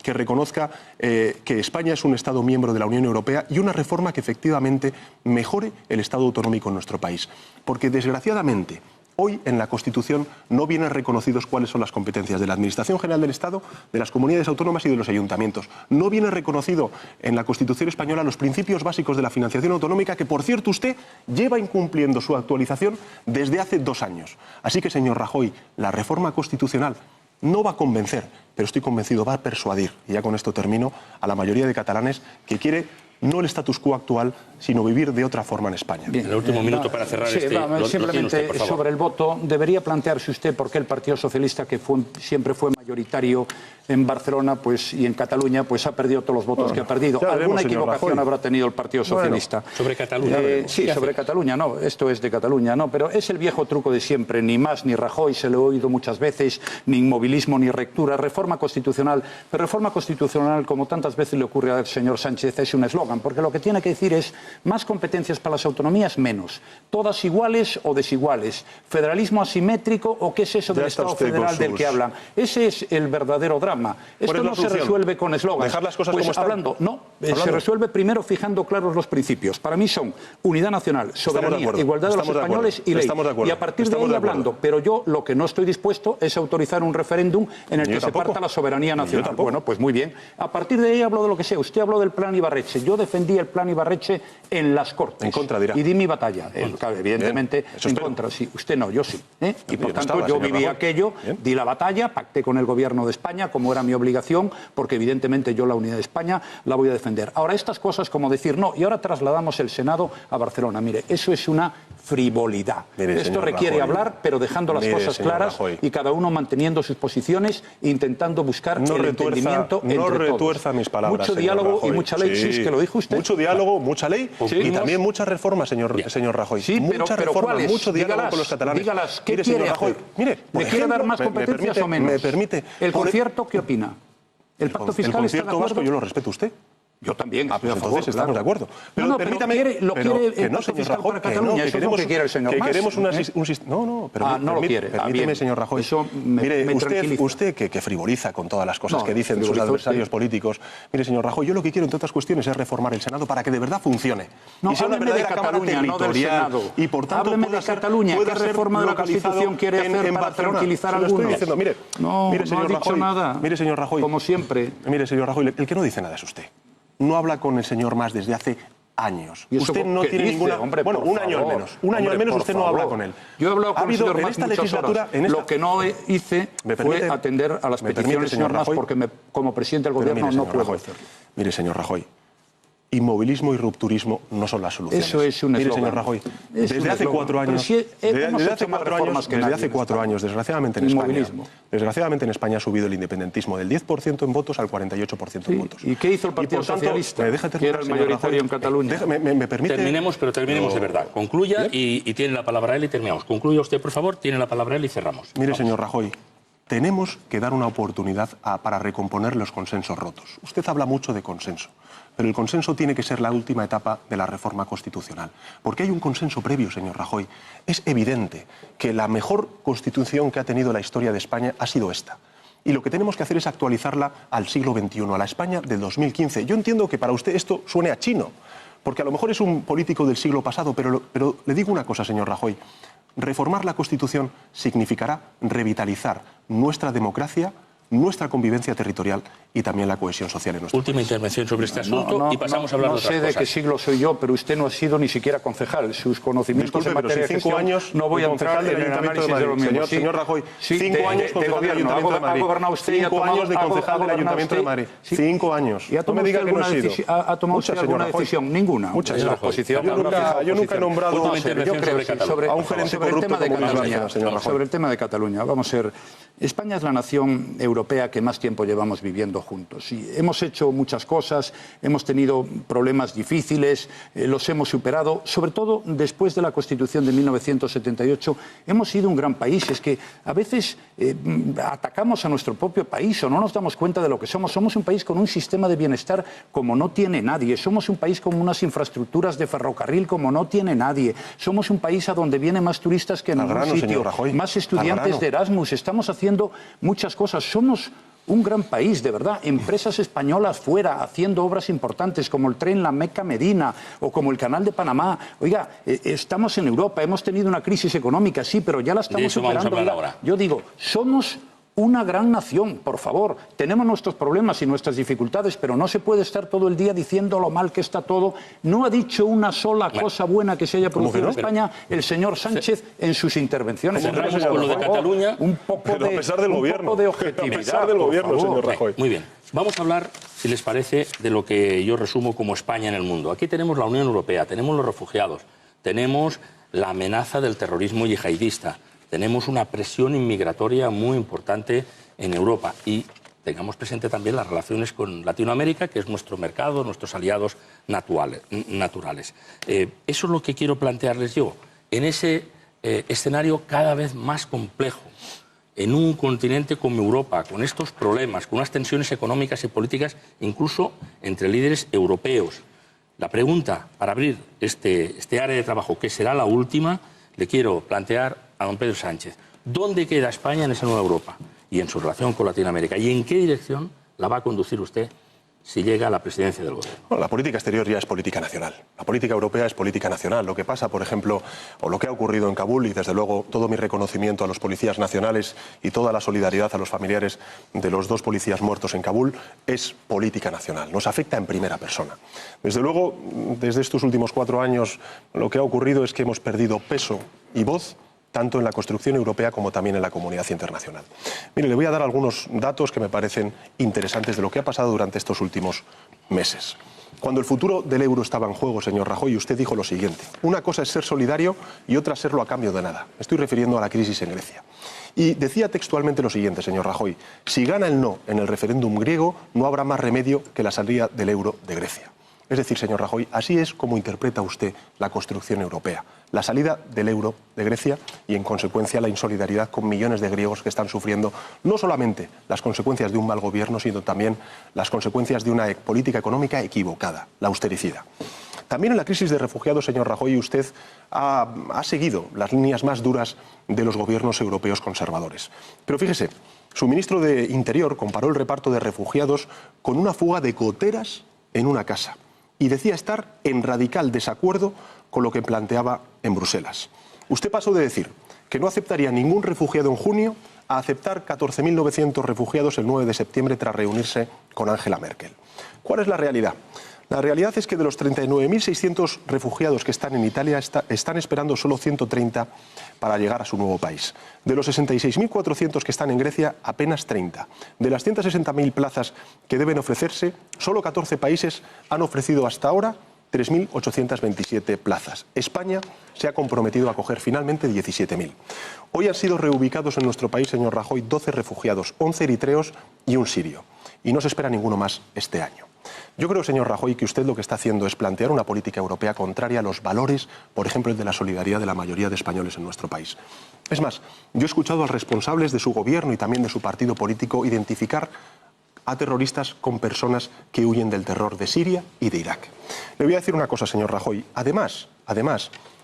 S3: que reconozca que España es un Estado miembro de la Unión Europea y una reforma que efectivamente mejore el Estado autonómico en nuestro país. Porque, desgraciadamente, hoy en la Constitución no vienen reconocidos cuáles son las competencias de la Administración General del Estado, de las comunidades autónomas y de los ayuntamientos. No viene reconocido en la Constitución española los principios básicos de la financiación autonómica, que, por cierto, usted lleva incumpliendo su actualización desde hace 2 años. Así que, señor Rajoy, la reforma constitucional no va a convencer, pero estoy convencido, va a persuadir, y ya con esto termino, a la mayoría de catalanes que quiere no el status quo actual, sino vivir de otra forma en España.
S1: Bien, el último minuto para cerrar
S2: simplemente usted, sobre el voto, debería plantearse usted por qué el Partido Socialista, que siempre fue mayoritario en Barcelona y en Cataluña, pues ha perdido todos los votos que ha perdido. Alguna equivocación habrá tenido el Partido Socialista.
S1: Sobre Cataluña.
S2: Sí, sobre Cataluña, no, esto es de Cataluña, no, pero es el viejo truco de siempre, ni más ni Rajoy, se lo he oído muchas veces, ni inmovilismo ni rectura, reforma constitucional. Pero reforma constitucional, como tantas veces le ocurre al señor Sánchez, es un eslogan, porque lo que tiene que decir es más competencias para las autonomías, menos. Todas iguales o desiguales. Federalismo asimétrico o qué es eso del Estado federal del que hablan. Ese es el verdadero drama. Esto no se resuelve con eslogans.
S3: Dejar las cosas como están.
S2: Se resuelve primero fijando claros los principios. Para mí son unidad nacional, soberanía, igualdad de los españoles y ley. Y a partir de ahí hablando. Pero yo lo que no estoy dispuesto es autorizar un referéndum en el que se parta la soberanía nacional. Bueno, pues muy bien. A partir de ahí hablo de lo que sea. Usted habló del plan Ibarretxe. Yo defendí el plan Ibarretxe en las Cortes.
S3: En contra, dirá.
S2: Y di mi batalla. Evidentemente, en contra, sí. Usted no, yo sí. Y por tanto, yo viví aquello, di la batalla, pacté con el gobierno de España, como era mi obligación, porque evidentemente yo la unidad de España la voy a defender. Ahora, estas cosas como decir, no, y ahora trasladamos el Senado a Barcelona. Mire, eso es una frivolidad. Esto requiere hablar, pero dejando las cosas claras y cada uno manteniendo sus posiciones e intentando buscar el entendimiento entre todos.
S3: No retuerza mis palabras,
S2: mucho diálogo y mucha ley, sí, es que lo dijo usted.
S3: Mucho diálogo, mucha ley y también muchas reformas, señor Rajoy.
S2: Sí, pero ¿cuáles?
S3: Mucho diálogo con los catalanes.
S2: Dígalas, ¿qué quiere hacer?
S3: Mire,
S2: ¿le quiere dar más competencias o menos?
S3: Me permite.
S2: ¿El concierto qué opina? ¿El pacto fiscal está de acuerdo?
S3: Vasco yo lo respeto a usted.
S2: Yo también.
S3: Pues entonces estamos de acuerdo.
S2: Pero permítame. Lo quiere el pacto fiscal para Cataluña. Eso es lo que quiere el señor Mas.
S3: Queremos un sistema. No,
S2: no lo quiere.
S3: Permíteme, señor Rajoy. Mire, usted que frivoliza con todas las cosas que dicen sus adversarios políticos. Mire, señor Rajoy, yo lo que quiero, entre otras cuestiones, es reformar el Senado para que de verdad funcione.
S2: No, hábleme de Cataluña, no del Senado.
S3: Y por tanto,
S2: hábleme de Cataluña. ¿Qué reforma de la Constitución quiere hacer para tranquilizar a algunos? No ha dicho nada.
S3: Mire, señor Rajoy.
S2: Como siempre.
S3: Mire, señor Rajoy, el que no dice nada es usted. No habla con el señor Mas desde hace años.
S2: Usted no tiene ninguna...
S3: Bueno, un año al menos. Un año al menos usted no habla con él.
S2: Yo he hablado con el señor Mas muchas horas. Lo que no hice fue atender a las peticiones del señor Mas porque como presidente del gobierno no puedo hacerlo.
S3: Mire, señor Rajoy, inmovilismo y rupturismo no son las soluciones.
S2: Eso es un eslogan.
S3: Mire, señor Rajoy, desde hace 4 años, desgraciadamente en España ha subido el independentismo del 10% en votos al 48% en votos.
S2: ¿Y qué hizo el Partido Socialista? Que era el mayoritario en Cataluña.
S3: ¿Me permite?
S1: Terminemos de verdad. Concluya y tiene la palabra él y terminamos. Concluya usted, por favor, tiene la palabra él y cerramos.
S3: Mire, señor Rajoy, tenemos que dar una oportunidad para recomponer los consensos rotos. Usted habla mucho de consenso. Pero el consenso tiene que ser la última etapa de la reforma constitucional. Porque hay un consenso previo, señor Rajoy. Es evidente que la mejor constitución que ha tenido la historia de España ha sido esta. Y lo que tenemos que hacer es actualizarla al siglo XXI, a la España del 2015. Yo entiendo que para usted esto suene a chino, porque a lo mejor es un político del siglo pasado, pero le digo una cosa, señor Rajoy. Reformar la Constitución significará revitalizar nuestra democracia, nuestra convivencia territorial y también la cohesión social en nuestro
S1: Última
S3: país.
S1: intervención sobre este asunto y pasamos a hablar de otras cosas.
S2: No sé de qué siglo soy yo, pero usted no ha sido ni siquiera concejal. Sus conocimientos
S3: Disculpe,
S2: en materia de gestión,
S3: años
S2: no voy a entrar en el análisis de los mismos.
S3: Señor Rajoy, 5 años
S2: de gobierno. Ha gobernado usted y ha
S3: 5
S2: tomado...
S3: años de concejal del Ayuntamiento de Madrid. 5 años.
S2: ¿Y ha tomado usted alguna decisión? Ninguna.
S3: Muchas,
S2: señor Rajoy.
S3: Yo nunca he nombrado a un gerente corrupto como Cataluña, señor Rajoy.
S2: Sobre el tema de Cataluña, vamos a ver. España es la nación europea que más tiempo llevamos viviendo juntos. Y hemos hecho muchas cosas, hemos tenido problemas difíciles, los hemos superado. Sobre todo después de la Constitución de 1978, hemos sido un gran país. Es que a veces atacamos a nuestro propio país o no nos damos cuenta de lo que somos. Somos un país con un sistema de bienestar como no tiene nadie. Somos un país con unas infraestructuras de ferrocarril como no tiene nadie. Somos un país a donde vienen más turistas que en ningún sitio, más estudiantes de Erasmus. Estamos haciendo muchas cosas. Somos un gran país, de verdad. Empresas españolas fuera haciendo obras importantes como el tren La Meca-Medina o como el Canal de Panamá. Oiga, estamos en Europa, hemos tenido una crisis económica, sí, pero ya la estamos superando. Oiga, yo digo, somos una gran nación, por favor. Tenemos nuestros problemas y nuestras dificultades, pero no se puede estar todo el día diciendo lo mal que está todo. No ha dicho una sola cosa buena que se haya producido en España el señor Sánchez en sus intervenciones.
S1: Cerramos con lo de Cataluña.
S2: Un poco de objetividad.
S3: A pesar del gobierno, señor Rajoy.
S1: Muy bien. Vamos a hablar, si les parece, de lo que yo resumo como España en el mundo. Aquí tenemos la Unión Europea, tenemos los refugiados, tenemos la amenaza del terrorismo yihadista, tenemos una presión inmigratoria muy importante en Europa y tengamos presente también las relaciones con Latinoamérica, que es nuestro mercado, nuestros aliados naturales. Eso es lo que quiero plantearles yo. En ese escenario cada vez más complejo, en un continente como Europa, con estos problemas, con unas tensiones económicas y políticas, incluso entre líderes europeos. La pregunta para abrir este área de trabajo, que será la última, le quiero plantear a don Pedro Sánchez. ¿Dónde queda España en esa nueva Europa y en su relación con Latinoamérica? ¿Y en qué dirección la va a conducir usted si llega a la presidencia del gobierno?
S3: Bueno, la política exterior ya es política nacional. La política europea es política nacional. Lo que pasa, por ejemplo, o lo que ha ocurrido en Kabul, y desde luego todo mi reconocimiento a los policías nacionales y toda la solidaridad a los familiares de los 2 policías muertos en Kabul, es política nacional. Nos afecta en primera persona. Desde luego, desde estos últimos 4 años, lo que ha ocurrido es que hemos perdido peso y voz tanto en la construcción europea como también en la comunidad internacional. Mire, le voy a dar algunos datos que me parecen interesantes de lo que ha pasado durante estos últimos meses. Cuando el futuro del euro estaba en juego, señor Rajoy, usted dijo lo siguiente: una cosa es ser solidario y otra serlo a cambio de nada. Me estoy refiriendo a la crisis en Grecia. Y decía textualmente lo siguiente, señor Rajoy: si gana el no en el referéndum griego, no habrá más remedio que la salida del euro de Grecia. Es decir, señor Rajoy, así es como interpreta usted la construcción europea. La salida del euro de Grecia y, en consecuencia, la insolidaridad con millones de griegos que están sufriendo no solamente las consecuencias de un mal gobierno, sino también las consecuencias de una política económica equivocada, la austericida. También en la crisis de refugiados, señor Rajoy, usted ha seguido las líneas más duras de los gobiernos europeos conservadores. Pero fíjese, su ministro de Interior comparó el reparto de refugiados con una fuga de goteras en una casa y decía estar en radical desacuerdo con lo que planteaba en Bruselas. Usted pasó de decir que no aceptaría ningún refugiado en junio a aceptar 14.900 refugiados el 9 de septiembre tras reunirse con Angela Merkel. ¿Cuál es la realidad? La realidad es que de los 39.600 refugiados que están en Italia, están esperando solo 130 para llegar a su nuevo país. De los 66.400 que están en Grecia, apenas 30. De las 160.000 plazas que deben ofrecerse, solo 14 países han ofrecido hasta ahora 3.827 plazas. España se ha comprometido a acoger finalmente 17.000. Hoy han sido reubicados en nuestro país, señor Rajoy, 12 refugiados, 11 eritreos y un sirio. Y no se espera ninguno más este año. Yo creo, señor Rajoy, que usted lo que está haciendo es plantear una política europea contraria a los valores, por ejemplo, el de la solidaridad de la mayoría de españoles en nuestro país. Es más, yo he escuchado a responsables de su gobierno y también de su partido político identificar a terroristas con personas que huyen del terror de Siria y de Irak. Le voy a decir una cosa, señor Rajoy. Además,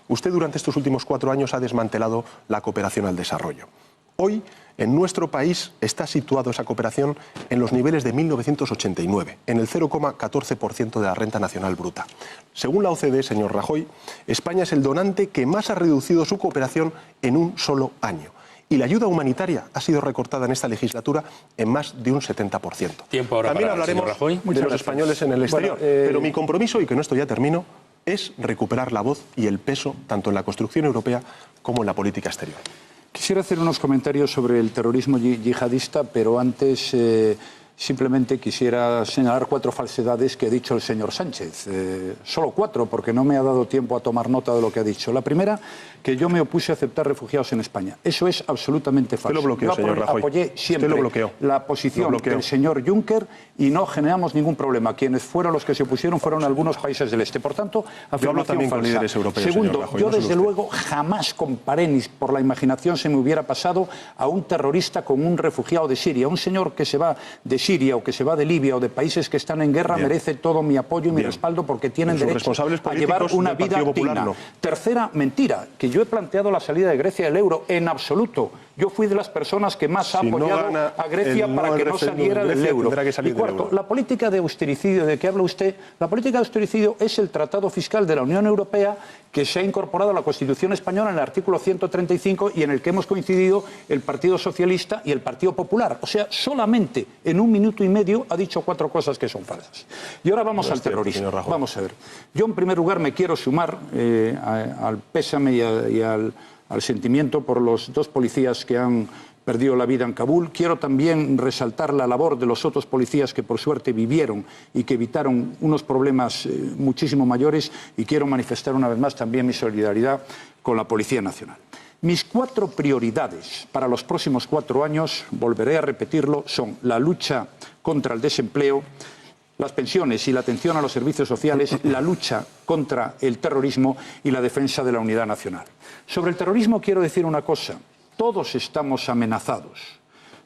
S3: usted durante estos últimos 4 años ha desmantelado la cooperación al desarrollo. Hoy, en nuestro país, está situada esa cooperación en los niveles de 1989, en el 0,14% de la renta nacional bruta. Según la OCDE, señor Rajoy, España es el donante que más ha reducido su cooperación en un solo año. Y la ayuda humanitaria ha sido recortada en esta legislatura en más de un 70%.
S1: Tiempo ahora
S3: También
S1: para
S3: hablaremos
S1: el señor Rajoy.
S3: de los españoles en el exterior. Pero mi compromiso, y con esto ya termino, es recuperar la voz y el peso tanto en la construcción europea como en la política exterior.
S2: Quisiera hacer unos comentarios sobre el terrorismo yihadista, pero antes simplemente quisiera señalar 4 falsedades que ha dicho el señor Sánchez. Solo 4, porque no me ha dado tiempo a tomar nota de lo que ha dicho. La primera, que yo me opuse a aceptar refugiados en España. Eso es absolutamente falso.
S3: Usted lo bloqueó, señor Rajoy.
S2: Apoyé siempre la posición del señor Juncker y no generamos ningún problema. Quienes fueron los que se opusieron fueron algunos países del este. Por tanto, afirmación falsa.
S3: Líderes europeos,
S2: segundo,
S3: Rajoy,
S2: yo
S3: no
S2: desde luego jamás comparé, ni por la imaginación se me hubiera pasado, a un terrorista con un refugiado de Siria. Un señor que se va de Siria o que se va de Libia o de países que están en guerra merece todo mi apoyo y mi respaldo porque tienen derecho a llevar una vida digna. Tercera mentira, que yo he planteado la salida de Grecia del euro en absoluto. Yo fui de las personas que más ha apoyado a Grecia para que no saliera del euro. Y cuarto, la política de austericidio de que habla usted, la política de austericidio es el tratado fiscal de la Unión Europea que se ha incorporado a la Constitución española en el artículo 135 y en el que hemos coincidido el Partido Socialista y el Partido Popular. O sea, solamente en 1 minuto y medio ha dicho 4 cosas que son falsas. Y ahora vamos al terrorismo. Vamos a ver. Yo, en primer lugar, me quiero sumar al pésame y al sentimiento por los 2 policías que han perdido la vida en Kabul. Quiero también resaltar la labor de los otros policías que por suerte vivieron y que evitaron unos problemas muchísimo mayores, y quiero manifestar una vez más también mi solidaridad con la Policía Nacional. Mis 4 prioridades para los próximos 4 años, volveré a repetirlo, son la lucha contra el desempleo, las pensiones y la atención a los servicios sociales, la lucha contra el terrorismo y la defensa de la unidad nacional. Sobre el terrorismo quiero decir una cosa. Todos estamos amenazados,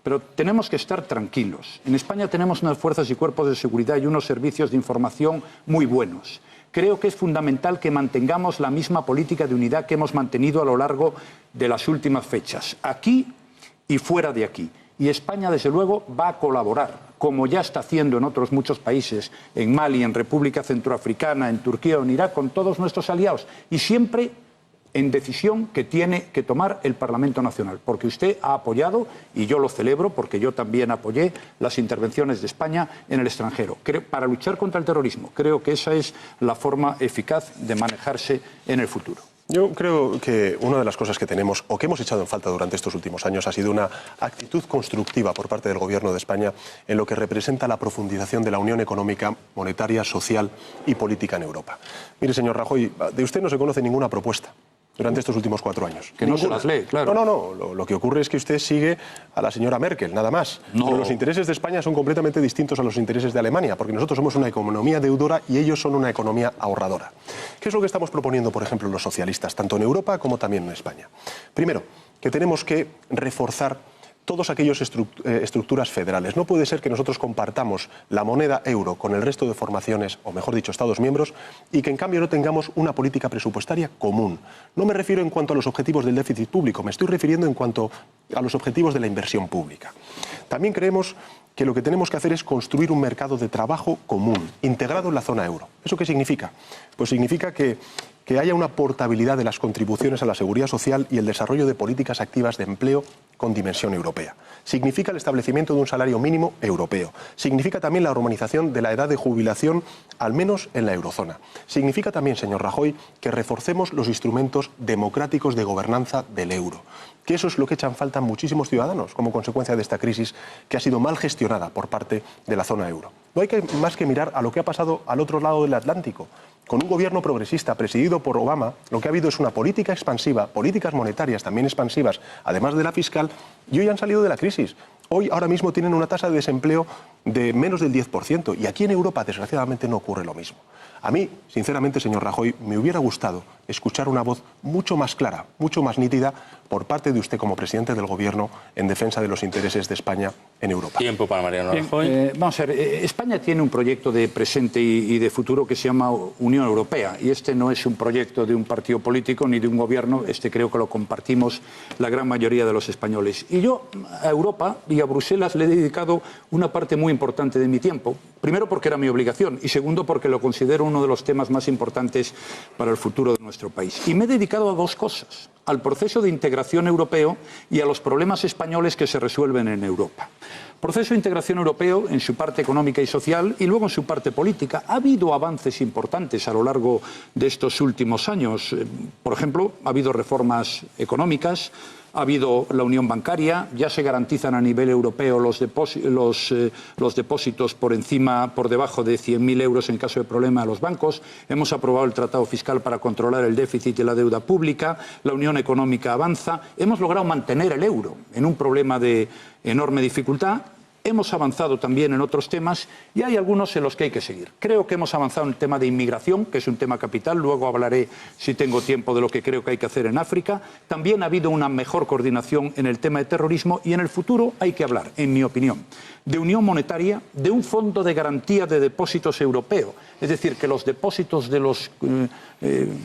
S2: pero tenemos que estar tranquilos. En España tenemos unas fuerzas y cuerpos de seguridad y unos servicios de información muy buenos. Creo que es fundamental que mantengamos la misma política de unidad que hemos mantenido a lo largo de las últimas fechas, aquí y fuera de aquí. Y España, desde luego, va a colaborar, como ya está haciendo en otros muchos países, en Mali, en República Centroafricana, en Turquía o en Irak, con todos nuestros aliados. Y siempre en decisión que tiene que tomar el Parlamento Nacional, porque usted ha apoyado, y yo lo celebro, porque yo también apoyé las intervenciones de España en el extranjero. Para luchar contra el terrorismo, creo que esa es la forma eficaz de manejarse en el futuro.
S3: Yo creo que una de las cosas que tenemos, o que hemos echado en falta durante estos últimos años, ha sido una actitud constructiva por parte del Gobierno de España en lo que representa la profundización de la unión económica, monetaria, social y política en Europa. Mire, señor Rajoy, de usted no se conoce ninguna propuesta durante estos últimos 4 años.
S2: Que no se las lee, claro.
S3: No. Lo que ocurre es que usted sigue a la señora Merkel, nada más.
S2: No.
S3: Pero los intereses de España son completamente distintos a los intereses de Alemania, porque nosotros somos una economía deudora y ellos son una economía ahorradora. ¿Qué es lo que estamos proponiendo, por ejemplo, los socialistas, tanto en Europa como también en España? Primero, que tenemos que reforzar todas aquellas estructuras federales. No puede ser que nosotros compartamos la moneda euro con el resto de formaciones, o mejor dicho, Estados miembros, y que en cambio no tengamos una política presupuestaria común. No me refiero en cuanto a los objetivos del déficit público, me estoy refiriendo en cuanto a los objetivos de la inversión pública. También creemos que lo que tenemos que hacer es construir un mercado de trabajo común, integrado en la zona euro. ¿Eso qué significa? Pues significa que haya una portabilidad de las contribuciones a la seguridad social y el desarrollo de políticas activas de empleo con dimensión europea. Significa el establecimiento de un salario mínimo europeo. Significa también la armonización de la edad de jubilación, al menos en la eurozona. Significa también, señor Rajoy, que reforcemos los instrumentos democráticos de gobernanza del euro. Que eso es lo que echan falta muchísimos ciudadanos como consecuencia de esta crisis que ha sido mal gestionada por parte de la zona euro. No hay más que mirar a lo que ha pasado al otro lado del Atlántico. Con un gobierno progresista presidido por Obama, lo que ha habido es una política expansiva, políticas monetarias también expansivas, además de la fiscal, y hoy han salido de la crisis. Hoy, ahora mismo, tienen una tasa de desempleo de menos del 10%, y aquí en Europa, desgraciadamente, no ocurre lo mismo. A mí, sinceramente, señor Rajoy, me hubiera gustado escuchar una voz mucho más clara, mucho más nítida por parte de usted como presidente del Gobierno en defensa de los intereses de España en Europa.
S1: Tiempo para Mariano Rajoy.
S2: Vamos a ver, España tiene un proyecto de presente y de futuro que se llama Unión Europea, y este no es un proyecto de un partido político ni de un gobierno, este creo que lo compartimos la gran mayoría de los españoles. Y yo a Europa y a Bruselas le he dedicado una parte muy importante de mi tiempo, primero porque era mi obligación y segundo porque lo considero uno de los temas más importantes para el futuro de nuestro país. Y me he dedicado a 2 cosas. al proceso de integración europeo y a los problemas españoles que se resuelven en Europa. Proceso de integración europeo en su parte económica y social y luego en su parte política. Ha habido avances importantes a lo largo de estos últimos años. Por ejemplo, ha habido reformas económicas, ha habido la unión bancaria, ya se garantizan a nivel europeo los depósitos por debajo de 100.000 euros en caso de problema a los bancos. Hemos aprobado el tratado fiscal para controlar el déficit y la deuda pública. La unión económica avanza. Hemos logrado mantener el euro en un problema de enorme dificultad. Hemos avanzado también en otros temas y hay algunos en los que hay que seguir. Creo que hemos avanzado en el tema de inmigración, que es un tema capital. Luego hablaré, si tengo tiempo, de lo que creo que hay que hacer en África. También ha habido una mejor coordinación en el tema de terrorismo y en el futuro hay que hablar, en mi opinión, de unión monetaria, de un fondo de garantía de depósitos europeo. Es decir, que los depósitos de las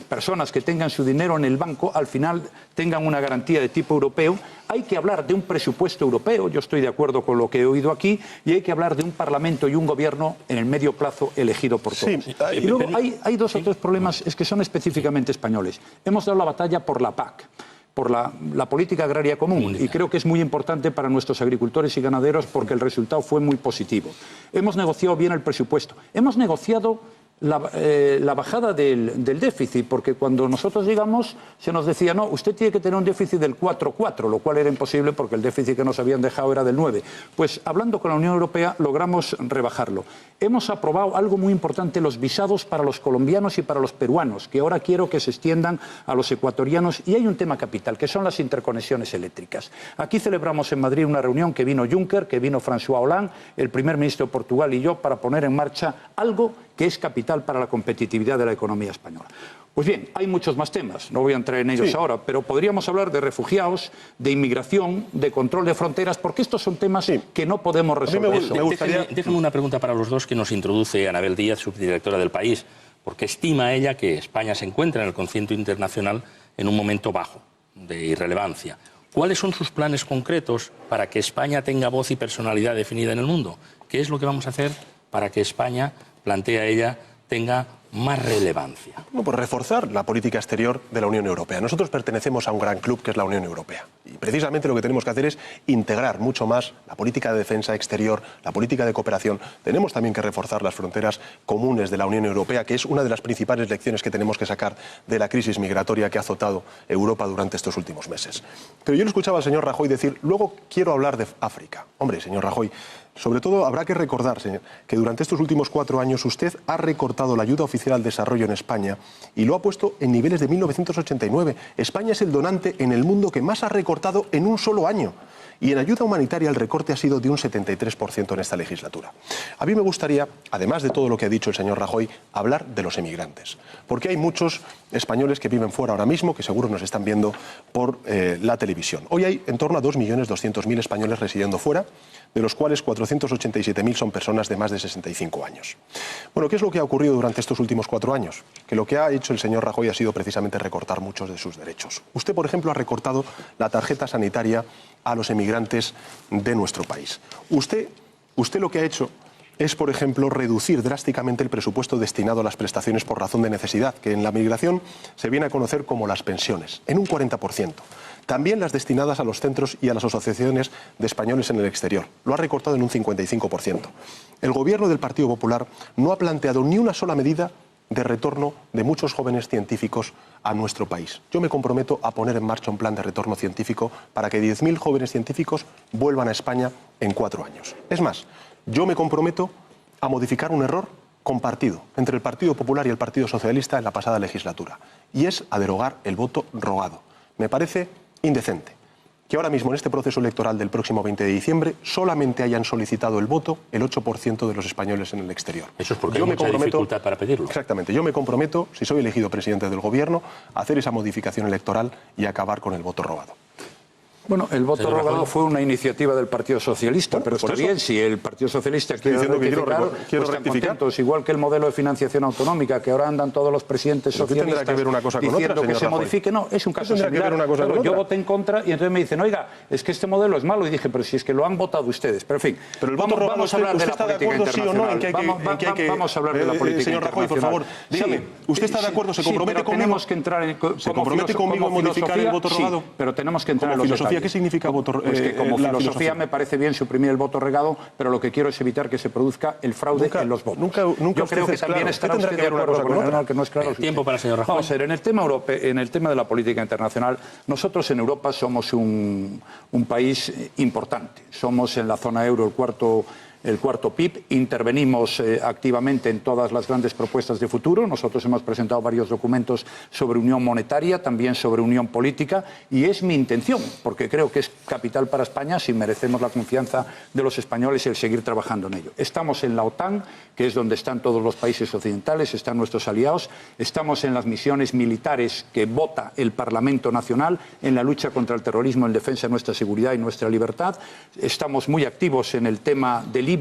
S2: personas que tengan su dinero en el banco al final tengan una garantía de tipo europeo. Hay que hablar de un presupuesto europeo, yo estoy de acuerdo con lo que he oído aquí, y hay que hablar de un Parlamento y un Gobierno en el medio plazo elegido por todos. Sí, y luego hay dos o tres problemas que son específicamente españoles. Hemos dado la batalla por la PAC, por la política agraria común, y creo que es muy importante para nuestros agricultores y ganaderos porque el resultado fue muy positivo. Hemos negociado bien el presupuesto. Hemos negociado la bajada del déficit, porque cuando nosotros llegamos se nos decía, no, usted tiene que tener un déficit del 4,4, lo cual era imposible porque el déficit que nos habían dejado era del 9. Pues hablando con la Unión Europea logramos rebajarlo. Hemos aprobado algo muy importante, los visados para los colombianos y para los peruanos, que ahora quiero que se extiendan a los ecuatorianos. Y hay un tema capital, que son las interconexiones eléctricas. Aquí celebramos en Madrid una reunión que vino Juncker, que vino François Hollande, el primer ministro de Portugal y yo, para poner en marcha algo que es capital para la competitividad de la economía española. Pues bien, hay muchos más temas, no voy a entrar en ellos ahora, pero podríamos hablar de refugiados, de inmigración, de control de fronteras, porque estos son temas que no podemos resolver.
S1: Déjame una pregunta para los dos que nos introduce Anabel Díaz, subdirectora del País, porque estima ella que España se encuentra en el concierto internacional en un momento bajo, de irrelevancia. ¿Cuáles son sus planes concretos para que España tenga voz y personalidad definida en el mundo? ¿Qué es lo que vamos a hacer para que España, plantea ella, tenga más relevancia?
S3: Bueno, pues reforzar la política exterior de la Unión Europea. Nosotros pertenecemos a un gran club que es la Unión Europea. Y precisamente lo que tenemos que hacer es integrar mucho más la política de defensa exterior, la política de cooperación. Tenemos también que reforzar las fronteras comunes de la Unión Europea, que es una de las principales lecciones que tenemos que sacar de la crisis migratoria que ha azotado Europa durante estos últimos meses. Pero yo lo escuchaba al señor Rajoy decir, luego quiero hablar de África. Hombre, señor Rajoy, sobre todo habrá que recordarse que durante estos últimos 4 años usted ha recortado la ayuda oficial al desarrollo en España y lo ha puesto en niveles de 1989. España es el donante en el mundo que más ha recortado en un solo año. Y en ayuda humanitaria el recorte ha sido de un 73% en esta legislatura. A mí me gustaría, además de todo lo que ha dicho el señor Rajoy, hablar de los emigrantes. Porque hay muchos españoles que viven fuera ahora mismo, que seguro nos están viendo por la televisión. Hoy hay en torno a 2.200.000 españoles residiendo fuera, de los cuales 487.000 son personas de más de 65 años. Bueno, ¿qué es lo que ha ocurrido durante estos últimos 4 años? Que lo que ha hecho el señor Rajoy ha sido precisamente recortar muchos de sus derechos. Usted, por ejemplo, ha recortado la tarjeta sanitaria a los emigrantes de nuestro país. Usted lo que ha hecho es, por ejemplo, reducir drásticamente el presupuesto destinado a las prestaciones por razón de necesidad, que en la migración se viene a conocer como las pensiones, en un 40%. También las destinadas a los centros y a las asociaciones de españoles en el exterior. Lo ha recortado en un 55%. El gobierno del Partido Popular no ha planteado ni una sola medida de retorno de muchos jóvenes científicos a nuestro país. Yo me comprometo a poner en marcha un plan de retorno científico para que 10.000 jóvenes científicos vuelvan a España en 4 años. Es más, yo me comprometo a modificar un error compartido entre el Partido Popular y el Partido Socialista en la pasada legislatura, y es a derogar el voto rogado. Me parece indecente que ahora mismo en este proceso electoral del próximo 20 de diciembre solamente hayan solicitado el voto el 8% de los españoles en el exterior.
S1: Eso es porque hay mucha dificultad para pedirlo.
S3: Exactamente. Yo me comprometo, si soy elegido presidente del Gobierno, a hacer esa modificación electoral y acabar con el voto robado.
S2: Bueno, el voto rogado fue una iniciativa del Partido Socialista, pero está bien, si el Partido Socialista quiere rectificar, pues están contentos. Igual que el modelo de financiación autonómica, que ahora andan todos los presidentes socialistas
S3: que ver una cosa con
S2: diciendo
S3: otra,
S2: que se
S3: Rajoy.
S2: modifique. No, es un caso similar. Yo voté en contra y entonces me dicen, oiga, es que este modelo es malo. Y dije, pero si es que lo han votado ustedes. Pero en fin,
S3: pero el voto rogado,
S2: vamos a hablar de la política internacional.
S3: Vamos
S2: a hablar de la política
S3: señor Rajoy, por favor, dígame, ¿usted está de acuerdo? ¿Se compromete conmigo?
S2: Tenemos que entrar en...
S3: ¿Se compromete conmigo en modificar el voto rogado?
S2: Sí, pero tenemos que entrar en los
S3: filosofía,
S2: detalles.
S3: ¿qué significa voto?
S2: Pues que como filosofía me parece bien suprimir el voto regado, pero lo que quiero es evitar que se produzca el fraude en los votos.
S3: Yo
S2: creo que también estará usted de acuerdo con el que no es claro.
S1: Tiempo para el señor Rajoy.
S2: Vamos a ver, en el tema de la política internacional, nosotros en Europa somos un país importante. Somos en la zona euro el cuarto PIB, intervenimos activamente en todas las grandes propuestas de futuro. Nosotros hemos presentado varios documentos sobre unión monetaria, también sobre unión política, y es mi intención, porque creo que es capital para España si merecemos la confianza de los españoles el seguir trabajando en ello. Estamos en la OTAN, que es donde están todos los países occidentales, están nuestros aliados, estamos en las misiones militares que vota el Parlamento Nacional en la lucha contra el terrorismo, en defensa de nuestra seguridad y nuestra libertad, estamos muy activos en el tema de Libia.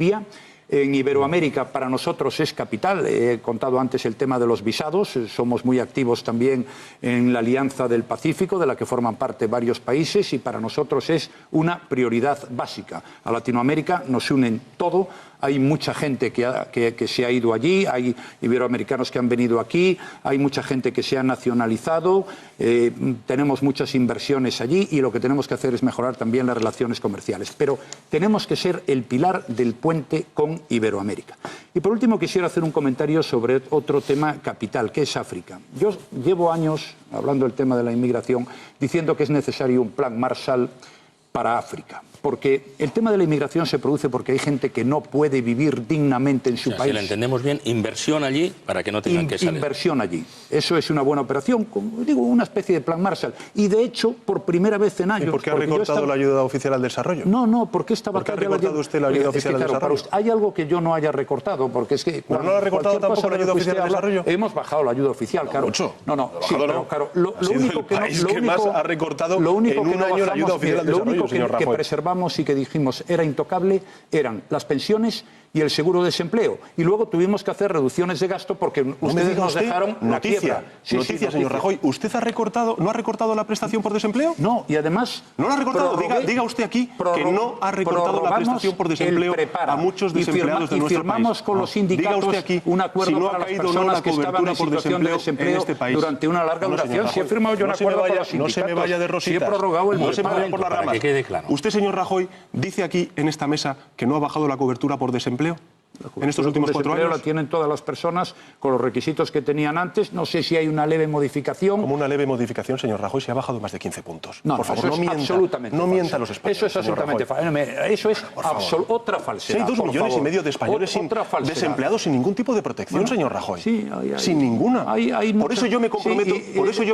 S2: En Iberoamérica para nosotros es capital, he contado antes el tema de los visados, somos muy activos también en la Alianza del Pacífico, de la que forman parte varios países, y para nosotros es una prioridad básica. A Latinoamérica nos unen todo, hay mucha gente que se ha ido allí, hay iberoamericanos que han venido aquí, hay mucha gente que se ha nacionalizado, tenemos muchas inversiones allí y lo que tenemos que hacer es mejorar también las relaciones comerciales. Pero tenemos que ser el pilar del puente con Iberoamérica. Y por último quisiera hacer un comentario sobre otro tema capital, que es África. Yo llevo años, hablando del tema de la inmigración, diciendo que es necesario un plan Marshall para África. Porque el tema de la inmigración se produce porque hay gente que no puede vivir dignamente en su país.
S1: Si lo entendemos bien, inversión allí para que no tengan que salir.
S2: Inversión allí. Eso es una buena operación, como digo, una especie de plan Marshall. Y de hecho, por primera vez en años...
S3: ¿Y por qué ha recortado la ayuda oficial al desarrollo?
S2: No, porque esta
S3: batalla...
S2: ¿Por qué ha
S3: recortado usted la ayuda oficial al desarrollo?
S2: Hay algo que yo no haya recortado, porque es que...
S3: ¿Pero no ha recortado tampoco la ayuda oficial al desarrollo?
S2: Hemos bajado la ayuda oficial, claro.
S3: Mucho.
S2: Sí, pero claro, lo único que...
S3: el que más ha recortado en un año la ayuda oficial al desarrollo, señor Rajoy.
S2: Lo único que preservamos y que dijimos era intocable eran las pensiones y el seguro de desempleo. Y luego tuvimos que hacer reducciones de gasto porque ustedes nos dejaron la quiebra.
S3: Noticia, señor Rajoy. ¿Usted no ha recortado la prestación por desempleo?
S2: No, y además...
S3: ¿No lo ha recortado? Diga usted aquí que no ha recortado la prestación por desempleo a muchos desempleados de nuestro país.
S2: Y firmamos con los sindicatos un acuerdo para las personas que estaban en situación de desempleo durante una larga duración. Si he firmado yo un acuerdo con los sindicatos.
S3: No se me vaya de rositas.
S2: Si he prorrogado el
S3: no se me vaya por las ramas.
S1: Que quede claro.
S3: Usted, señor Rajoy, dice aquí en esta mesa que no ha bajado la cobertura por desempleo. En estos últimos 4 años
S2: la tienen todas las personas con los requisitos que tenían antes. No sé si hay una leve modificación.
S3: Como una leve modificación, señor Rajoy, se ha bajado más de 15 puntos.
S2: Por favor, no mienta a los españoles. Eso es absolutamente falso. Eso es otra falsedad.
S3: Hay 2,5 millones de españoles desempleados sin ningún tipo de protección, señor Rajoy.
S2: Sí,
S3: sin ninguna. Por eso yo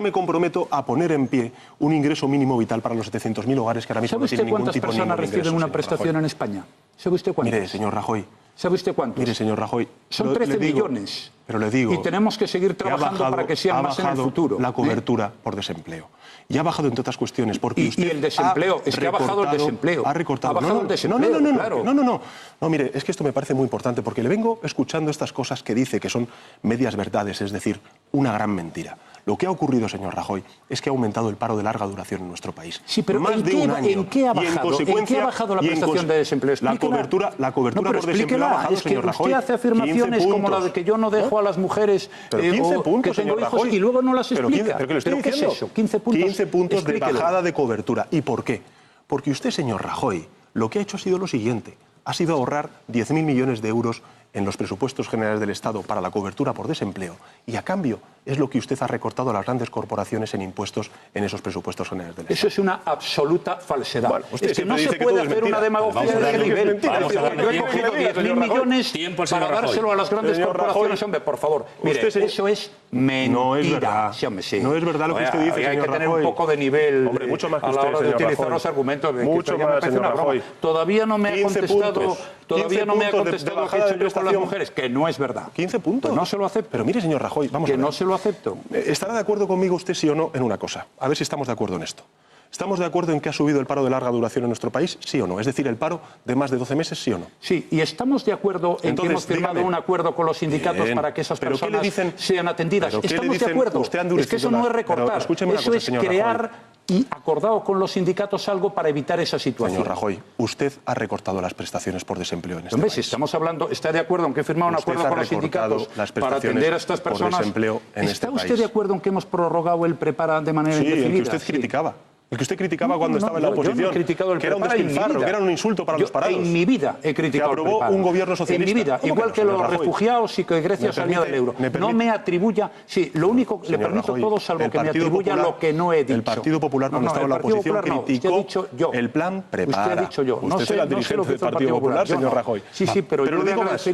S3: me comprometo a poner en pie un ingreso mínimo vital para los 700.000 hogares que ahora mismo no tienen ningún tipo de ingreso.
S2: ¿Sabe usted cuántas personas reciben una prestación en España? ¿Sabe usted cuántas?
S3: Mire, señor Rajoy.
S2: ¿Sabe usted cuántos?
S3: Mire, señor Rajoy.
S2: Son 13 millones.
S3: Pero le digo...
S2: Y tenemos que seguir trabajando para que sean más en el futuro.
S3: La cobertura por desempleo. Y ha bajado, entre otras cuestiones, porque usted...
S2: Y el desempleo. Es que ha bajado el desempleo.
S3: Ha recortado.
S2: Ha bajado el desempleo, claro.
S3: No, mire, es que esto me parece muy importante, porque le vengo escuchando estas cosas que dice que son medias verdades, es decir, una gran mentira. Lo que ha ocurrido, señor Rajoy, es que ha aumentado el paro de larga duración en nuestro país.
S2: Sí, pero
S3: más de un año.
S2: ¿en qué ha bajado? ¿En qué ha bajado la prestación de desempleo?
S3: La cobertura por desempleo ha bajado, señor Rajoy.
S2: Usted hace afirmaciones como la de que yo no dejo a las mujeres
S3: pero 15 puntos,
S2: que tengo
S3: señor
S2: hijos
S3: Rajoy.
S2: Y luego no las explica.
S3: ¿Pero qué le estoy diciendo?
S2: ¿Qué es eso? 15 puntos.
S3: 15 puntos de bajada de cobertura. ¿Y por qué? Porque usted, señor Rajoy, lo que ha hecho ha sido lo siguiente. Ha sido ahorrar 10.000 millones de euros en los presupuestos generales del Estado para la cobertura por desempleo, y a cambio es lo que usted ha recortado a las grandes corporaciones en impuestos en esos presupuestos generales del Estado.
S2: Eso es una absoluta falsedad.
S3: Bueno,
S2: es que no se puede hacer una demagogia de ese nivel. Yo he cogido 10.000 millones para dárselo a las grandes corporaciones. Hombre, por favor, mire, eso es mentira.
S3: No es verdad. No es verdad lo que usted dice, señor Rajoy.
S2: Hay que tener un poco de nivel
S3: mucho más que
S2: a la hora de utilizar los argumentos.
S3: Mucho más, señor Rajoy.
S2: Todavía no me ha contestado lo que he hecho yo con las mujeres, que no es verdad.
S3: 15 puntos.
S2: Pues no se lo acepto.
S3: Pero mire, señor Rajoy, vamos a ver.
S2: Que no se lo acepto.
S3: ¿Estará de acuerdo conmigo usted, sí o no, en una cosa? A ver si estamos de acuerdo en esto. ¿Estamos de acuerdo en que ha subido el paro de larga duración en nuestro país? ¿Sí o no? Es decir, el paro de más de 12 meses, ¿sí o no?
S2: Sí, y estamos de acuerdo en que hemos firmado un acuerdo con los sindicatos para que esas personas sean atendidas. Estamos de acuerdo. Es que eso no es recortar. Eso es crear y acordado con los sindicatos algo para evitar esa situación.
S3: Señor Rajoy, usted ha recortado las prestaciones por desempleo en este país.
S2: Si estamos hablando, está de acuerdo en que he firmado un acuerdo con los sindicatos para atender a estas personas. ¿Está usted de acuerdo en que hemos prorrogado el prepara de manera indefinida?
S3: Sí, el que usted criticaba. El que usted criticaba cuando estaba en la oposición,
S2: yo no he criticado el
S3: que era un despilfarro, que era un insulto para los parados.
S2: En mi vida he criticado
S3: que aprobó un gobierno socialista.
S2: En mi vida, igual que los refugiados y que Grecia salía del euro. No me atribuya, sí, lo único, le permito todo salvo que me atribuya lo que no he dicho.
S3: El Partido Popular cuando estaba en la oposición criticó el plan Prepara.
S2: Usted ha dicho yo.
S3: Usted es el dirigente del Partido Popular, señor Rajoy.
S2: Sí, pero yo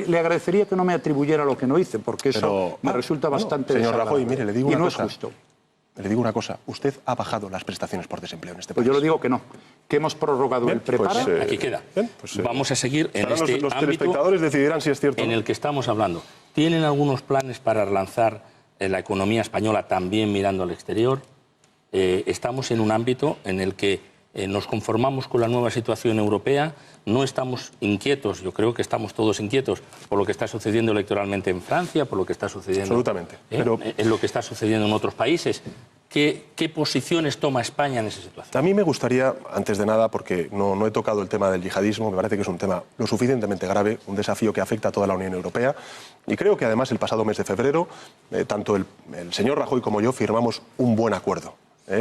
S2: le agradecería que no me atribuyera lo que no hice, porque eso me resulta bastante
S3: desagradable. Señor Rajoy, mire, le digo una cosa.
S2: Y no es justo.
S3: Le digo una cosa, usted ha bajado las prestaciones por desempleo en este país.
S2: Pues yo le digo que no, que hemos prorrogado el Prepara.
S1: Aquí queda. Vamos a seguir en este
S3: los telespectadores decidirán si es cierto
S1: en el que estamos hablando. ¿Tienen algunos planes para relanzar la economía española también mirando al exterior? Estamos en un ámbito en el que nos conformamos con la nueva situación europea, no estamos inquietos, yo creo que estamos todos inquietos por lo que está sucediendo electoralmente en Francia, por lo que está sucediendo
S3: absolutamente.
S1: En lo que está sucediendo en otros países. ¿Qué posiciones toma España en esa situación?
S3: A mí me gustaría, antes de nada, porque no he tocado el tema del yihadismo, me parece que es un tema lo suficientemente grave, un desafío que afecta a toda la Unión Europea, y creo que además el pasado mes de febrero, tanto el señor Rajoy como yo firmamos un buen acuerdo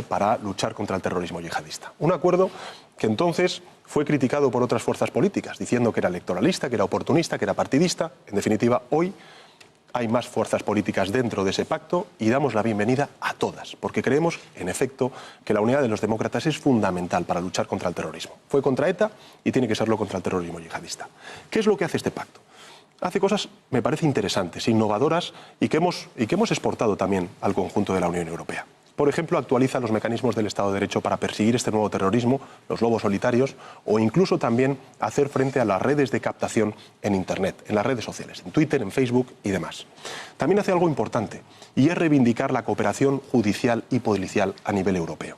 S3: para luchar contra el terrorismo yihadista. Un acuerdo que entonces fue criticado por otras fuerzas políticas, diciendo que era electoralista, que era oportunista, que era partidista. En definitiva, hoy hay más fuerzas políticas dentro de ese pacto y damos la bienvenida a todas, porque creemos, en efecto, que la unidad de los demócratas es fundamental para luchar contra el terrorismo. Fue contra ETA y tiene que serlo contra el terrorismo yihadista. ¿Qué es lo que hace este pacto? Hace cosas, me parece, interesantes, innovadoras y que hemos exportado también al conjunto de la Unión Europea. Por ejemplo, actualiza los mecanismos del Estado de Derecho para perseguir este nuevo terrorismo, los lobos solitarios, o incluso también hacer frente a las redes de captación en Internet, en las redes sociales, en Twitter, en Facebook y demás. También hace algo importante, y es reivindicar la cooperación judicial y policial a nivel europeo.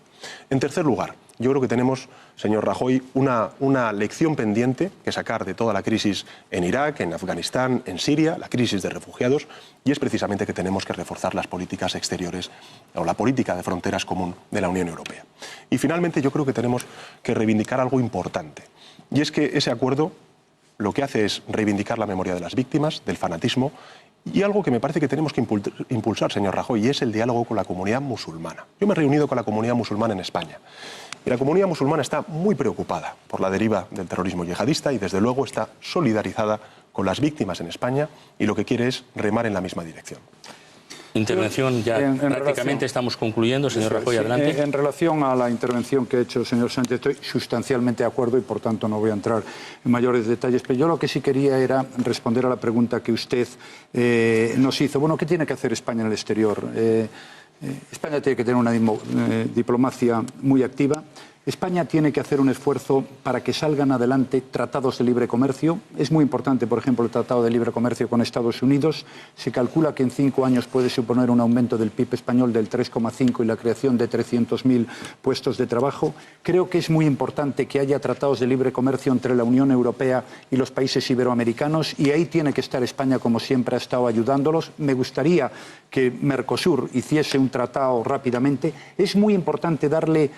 S3: En tercer lugar, yo creo que tenemos, señor Rajoy, una lección pendiente que sacar de toda la crisis en Irak, en Afganistán, en Siria, la crisis de refugiados, y es precisamente que tenemos que reforzar las políticas exteriores o la política de fronteras común de la Unión Europea. Y finalmente yo creo que tenemos que reivindicar algo importante, y es que ese acuerdo lo que hace es reivindicar la memoria de las víctimas, del fanatismo, y algo que me parece que tenemos que impulsar, señor Rajoy, y es el diálogo con la comunidad musulmana. Yo me he reunido con la comunidad musulmana en España. Y la comunidad musulmana está muy preocupada por la deriva del terrorismo yihadista y, desde luego, está solidarizada con las víctimas en España y lo que quiere es remar en la misma dirección.
S1: Intervención ya prácticamente estamos concluyendo, señor Rajoy, adelante.
S2: En relación a la intervención que ha hecho el señor Sánchez, estoy sustancialmente de acuerdo y por tanto no voy a entrar en mayores detalles, pero yo lo que sí quería era responder a la pregunta que usted nos hizo. Bueno, ¿qué tiene que hacer España en el exterior? España tiene que tener una diplomacia muy activa. España tiene que hacer un esfuerzo para que salgan adelante tratados de libre comercio. Es muy importante, por ejemplo, el Tratado de Libre Comercio con Estados Unidos. Se calcula que en 5 años puede suponer un aumento del PIB español del 3,5 y la creación de 300.000 puestos de trabajo. Creo que es muy importante que haya tratados de libre comercio entre la Unión Europea y los países iberoamericanos, y ahí tiene que estar España, como siempre ha estado ayudándolos. Me gustaría que Mercosur hiciese un tratado rápidamente. Es muy importante darle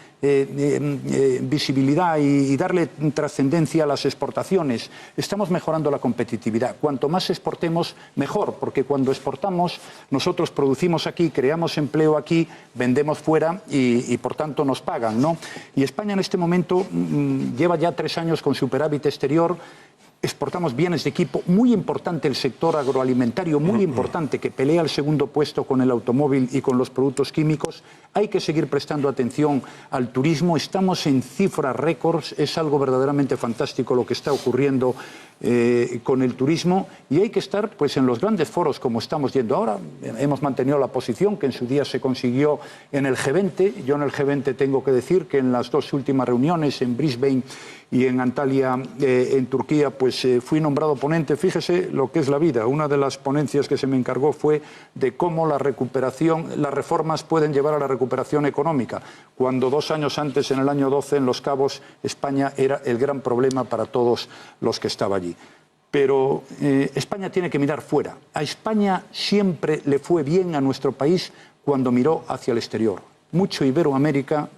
S2: visibilidad y darle trascendencia a las exportaciones. Estamos mejorando la competitividad. Cuanto más exportemos, mejor, porque cuando exportamos, nosotros producimos aquí, creamos empleo aquí, vendemos fuera y por tanto nos pagan, ¿no? Y España en este momento lleva ya 3 años con superávit exterior. Exportamos bienes de equipo, muy importante el sector agroalimentario, muy importante, que pelea el segundo puesto con el automóvil y con los productos químicos. Hay que seguir prestando atención al turismo, estamos en cifras récords, es algo verdaderamente fantástico lo que está ocurriendo con el turismo, y hay que estar pues, en los grandes foros como estamos yendo ahora. Hemos mantenido la posición que en su día se consiguió en el G20. Yo en el G20 tengo que decir que en las dos últimas reuniones, en Brisbane y en Antalya, en Turquía, pues fui nombrado ponente. Fíjese lo que es la vida. Una de las ponencias que se me encargó fue de cómo las reformas pueden llevar a la recuperación económica, cuando 2 años antes, en el año 12, en Los Cabos, España era el gran problema para todos los que estaban allí. Pero España tiene que mirar fuera. A España siempre le fue bien a nuestro país cuando miró hacia el exterior. Mucho Iberoamérica,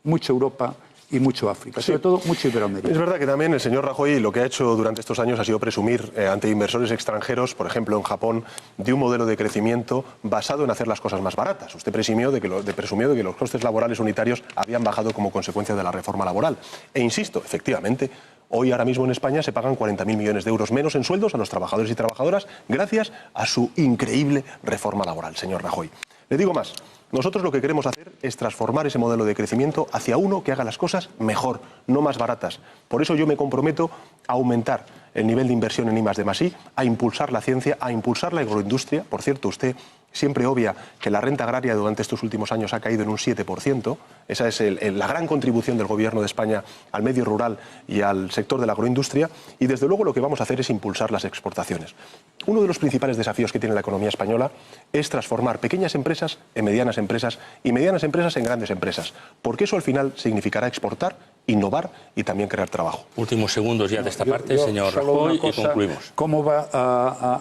S2: mucho Europa y mucho África, sobre todo mucho Iberoamérica.
S3: Es verdad que también el señor Rajoy lo que ha hecho durante estos años ha sido presumir ante inversores extranjeros, por ejemplo en Japón, de un modelo de crecimiento basado en hacer las cosas más baratas. Usted presumió de que los costes laborales unitarios habían bajado como consecuencia de la reforma laboral. E insisto, efectivamente, hoy ahora mismo en España se pagan 40.000 millones de euros menos en sueldos a los trabajadores y trabajadoras gracias a su increíble reforma laboral, señor Rajoy. Le digo más. Nosotros lo que queremos hacer es transformar ese modelo de crecimiento hacia uno que haga las cosas mejor, no más baratas. Por eso yo me comprometo a aumentar el nivel de inversión en I+D+I, a impulsar la ciencia, a impulsar la agroindustria. Por cierto, usted siempre obvia que la renta agraria durante estos últimos años ha caído en un 7%. Esa es la gran contribución del Gobierno de España al medio rural y al sector de la agroindustria. Y desde luego lo que vamos a hacer es impulsar las exportaciones. Uno de los principales desafíos que tiene la economía española es transformar pequeñas empresas en medianas empresas y medianas empresas en grandes empresas, porque eso al final significará exportar, innovar y también crear trabajo.
S1: Últimos segundos ya de esta parte, señor Rajoy, y concluimos.
S2: ¿Cómo va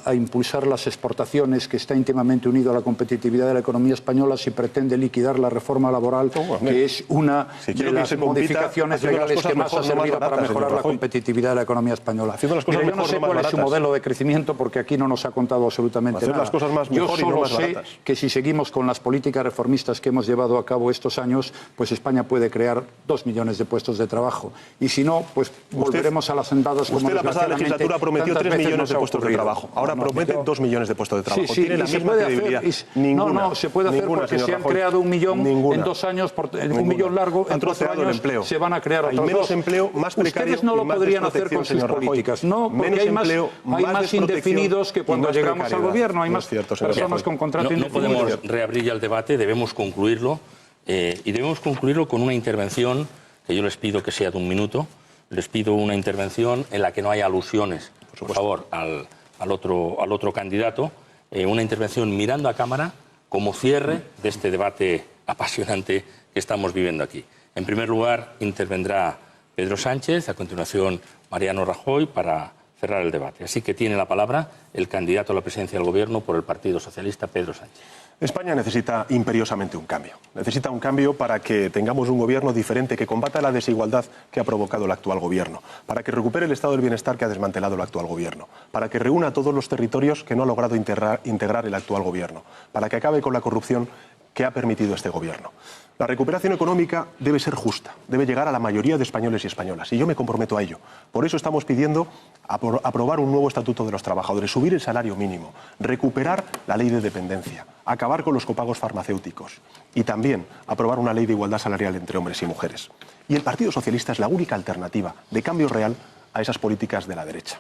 S2: a impulsar las exportaciones, que está íntimamente unido a la competitividad de la economía española, si pretende liquidar la reforma laboral, que es una de las modificaciones legales que más ha servido para mejorar la competitividad de la economía española? Yo no sé cuál es su modelo de crecimiento, porque aquí no nos ha contado absolutamente nada. Yo solo sé que si seguimos con las políticas reformistas que hemos llevado a cabo estos años, pues España puede crear 2 millones de puestos de trabajo. Y si no, pues volveremos a las andadas como
S3: usted la pasada legislatura prometió 3 millones de puestos de trabajo. Ahora promete 2 millones de puestos de trabajo.
S2: Sí,
S3: tiene la misma credibilidad.
S2: No, se puede hacer porque se han creado 1 millón en 2 años, 1 millón largo, en 4 años se van a crear otros 2.
S3: Hay menos empleo, más precario.
S2: Ustedes no lo podrían hacer con sus políticas. No, porque hay más indefinidos que cuando llegamos al gobierno. Hay más personas con contrato indefinido.
S1: No podemos reabrir ya el debate, debemos concluirlo. Y debemos concluirlo con una intervención que yo les pido que sea de 1 minuto. Les pido una intervención en la que no haya alusiones, por favor, al otro candidato. Una intervención mirando a cámara como cierre de este debate apasionante que estamos viviendo aquí. En primer lugar, intervendrá Pedro Sánchez, a continuación Mariano Rajoy, para cerrar el debate. Así que tiene la palabra el candidato a la presidencia del Gobierno por el Partido Socialista, Pedro Sánchez.
S3: España necesita imperiosamente un cambio. Necesita un cambio para que tengamos un gobierno diferente que combata la desigualdad que ha provocado el actual gobierno, para que recupere el estado del bienestar que ha desmantelado el actual gobierno, para que reúna a todos los territorios que no ha logrado integrar el actual gobierno, para que acabe con la corrupción que ha permitido este gobierno. La recuperación económica debe ser justa, debe llegar a la mayoría de españoles y españolas, y yo me comprometo a ello. Por eso estamos pidiendo aprobar un nuevo estatuto de los trabajadores, subir el salario mínimo, recuperar la ley de dependencia, acabar con los copagos farmacéuticos y también aprobar una ley de igualdad salarial entre hombres y mujeres. Y el Partido Socialista es la única alternativa de cambio real a esas políticas de la derecha.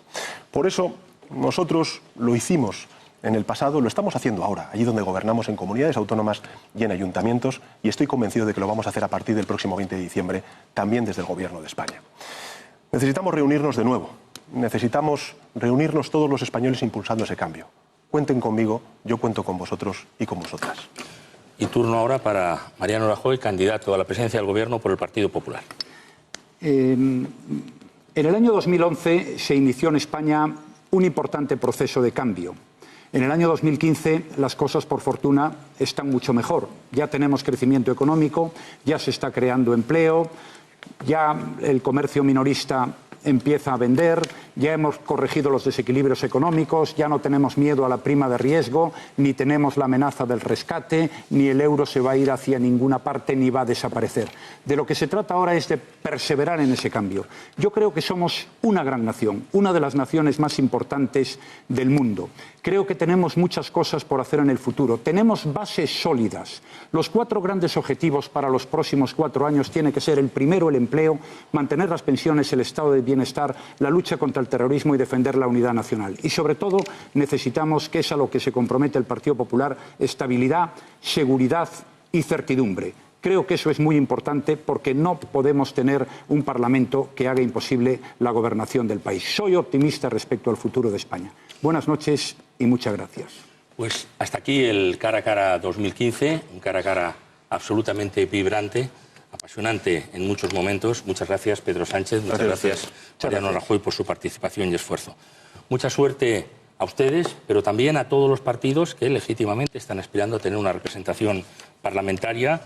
S3: Por eso nosotros lo hicimos en el pasado, lo estamos haciendo ahora, allí donde gobernamos en comunidades autónomas y en ayuntamientos, y estoy convencido de que lo vamos a hacer a partir del próximo 20 de diciembre, también desde el Gobierno de España. Necesitamos reunirnos de nuevo, necesitamos reunirnos todos los españoles impulsando ese cambio. Cuenten conmigo, yo cuento con vosotros y con vosotras.
S1: Y turno ahora para Mariano Rajoy, candidato a la presidencia del Gobierno por el Partido Popular.
S2: En el año 2011 se inició en España un importante proceso de cambio. En el año 2015 las cosas, por fortuna, están mucho mejor. Ya tenemos crecimiento económico, ya se está creando empleo, ya el comercio minorista empieza a vender, ya hemos corregido los desequilibrios económicos, ya no tenemos miedo a la prima de riesgo, ni tenemos la amenaza del rescate, ni el euro se va a ir hacia ninguna parte ni va a desaparecer. De lo que se trata ahora es de perseverar en ese cambio. Yo creo que somos una gran nación, una de las naciones más importantes del mundo. Creo que tenemos muchas cosas por hacer en el futuro. Tenemos bases sólidas. Los 4 grandes objetivos para los próximos 4 años tienen que ser: el primero, el empleo, mantener las pensiones, el estado de bienestar, la lucha contra el terrorismo y defender la unidad nacional. Y sobre todo necesitamos, que es a lo que se compromete el Partido Popular, estabilidad, seguridad y certidumbre. Creo que eso es muy importante porque no podemos tener un Parlamento que haga imposible la gobernación del país. Soy optimista respecto al futuro de España. Buenas noches y muchas gracias.
S1: Pues hasta aquí el Cara a Cara 2015, un cara a cara absolutamente vibrante, apasionante en muchos momentos. Muchas gracias, Pedro Sánchez. Muchas gracias, Mariano Rajoy, por su participación y esfuerzo. Mucha suerte a ustedes, pero también a todos los partidos que legítimamente están aspirando a tener una representación parlamentaria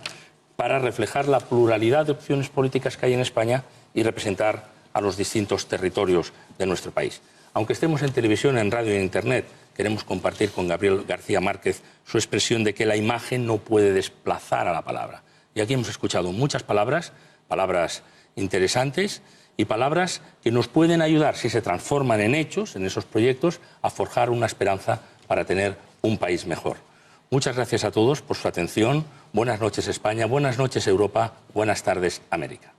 S1: para reflejar la pluralidad de opciones políticas que hay en España y representar a los distintos territorios de nuestro país. Aunque estemos en televisión, en radio y en Internet, queremos compartir con Gabriel García Márquez su expresión de que la imagen no puede desplazar a la palabra. Y aquí hemos escuchado muchas palabras, palabras interesantes y palabras que nos pueden ayudar, si se transforman en hechos, en esos proyectos, a forjar una esperanza para tener un país mejor. Muchas gracias a todos por su atención. Buenas noches, España. Buenas noches, Europa. Buenas tardes, América.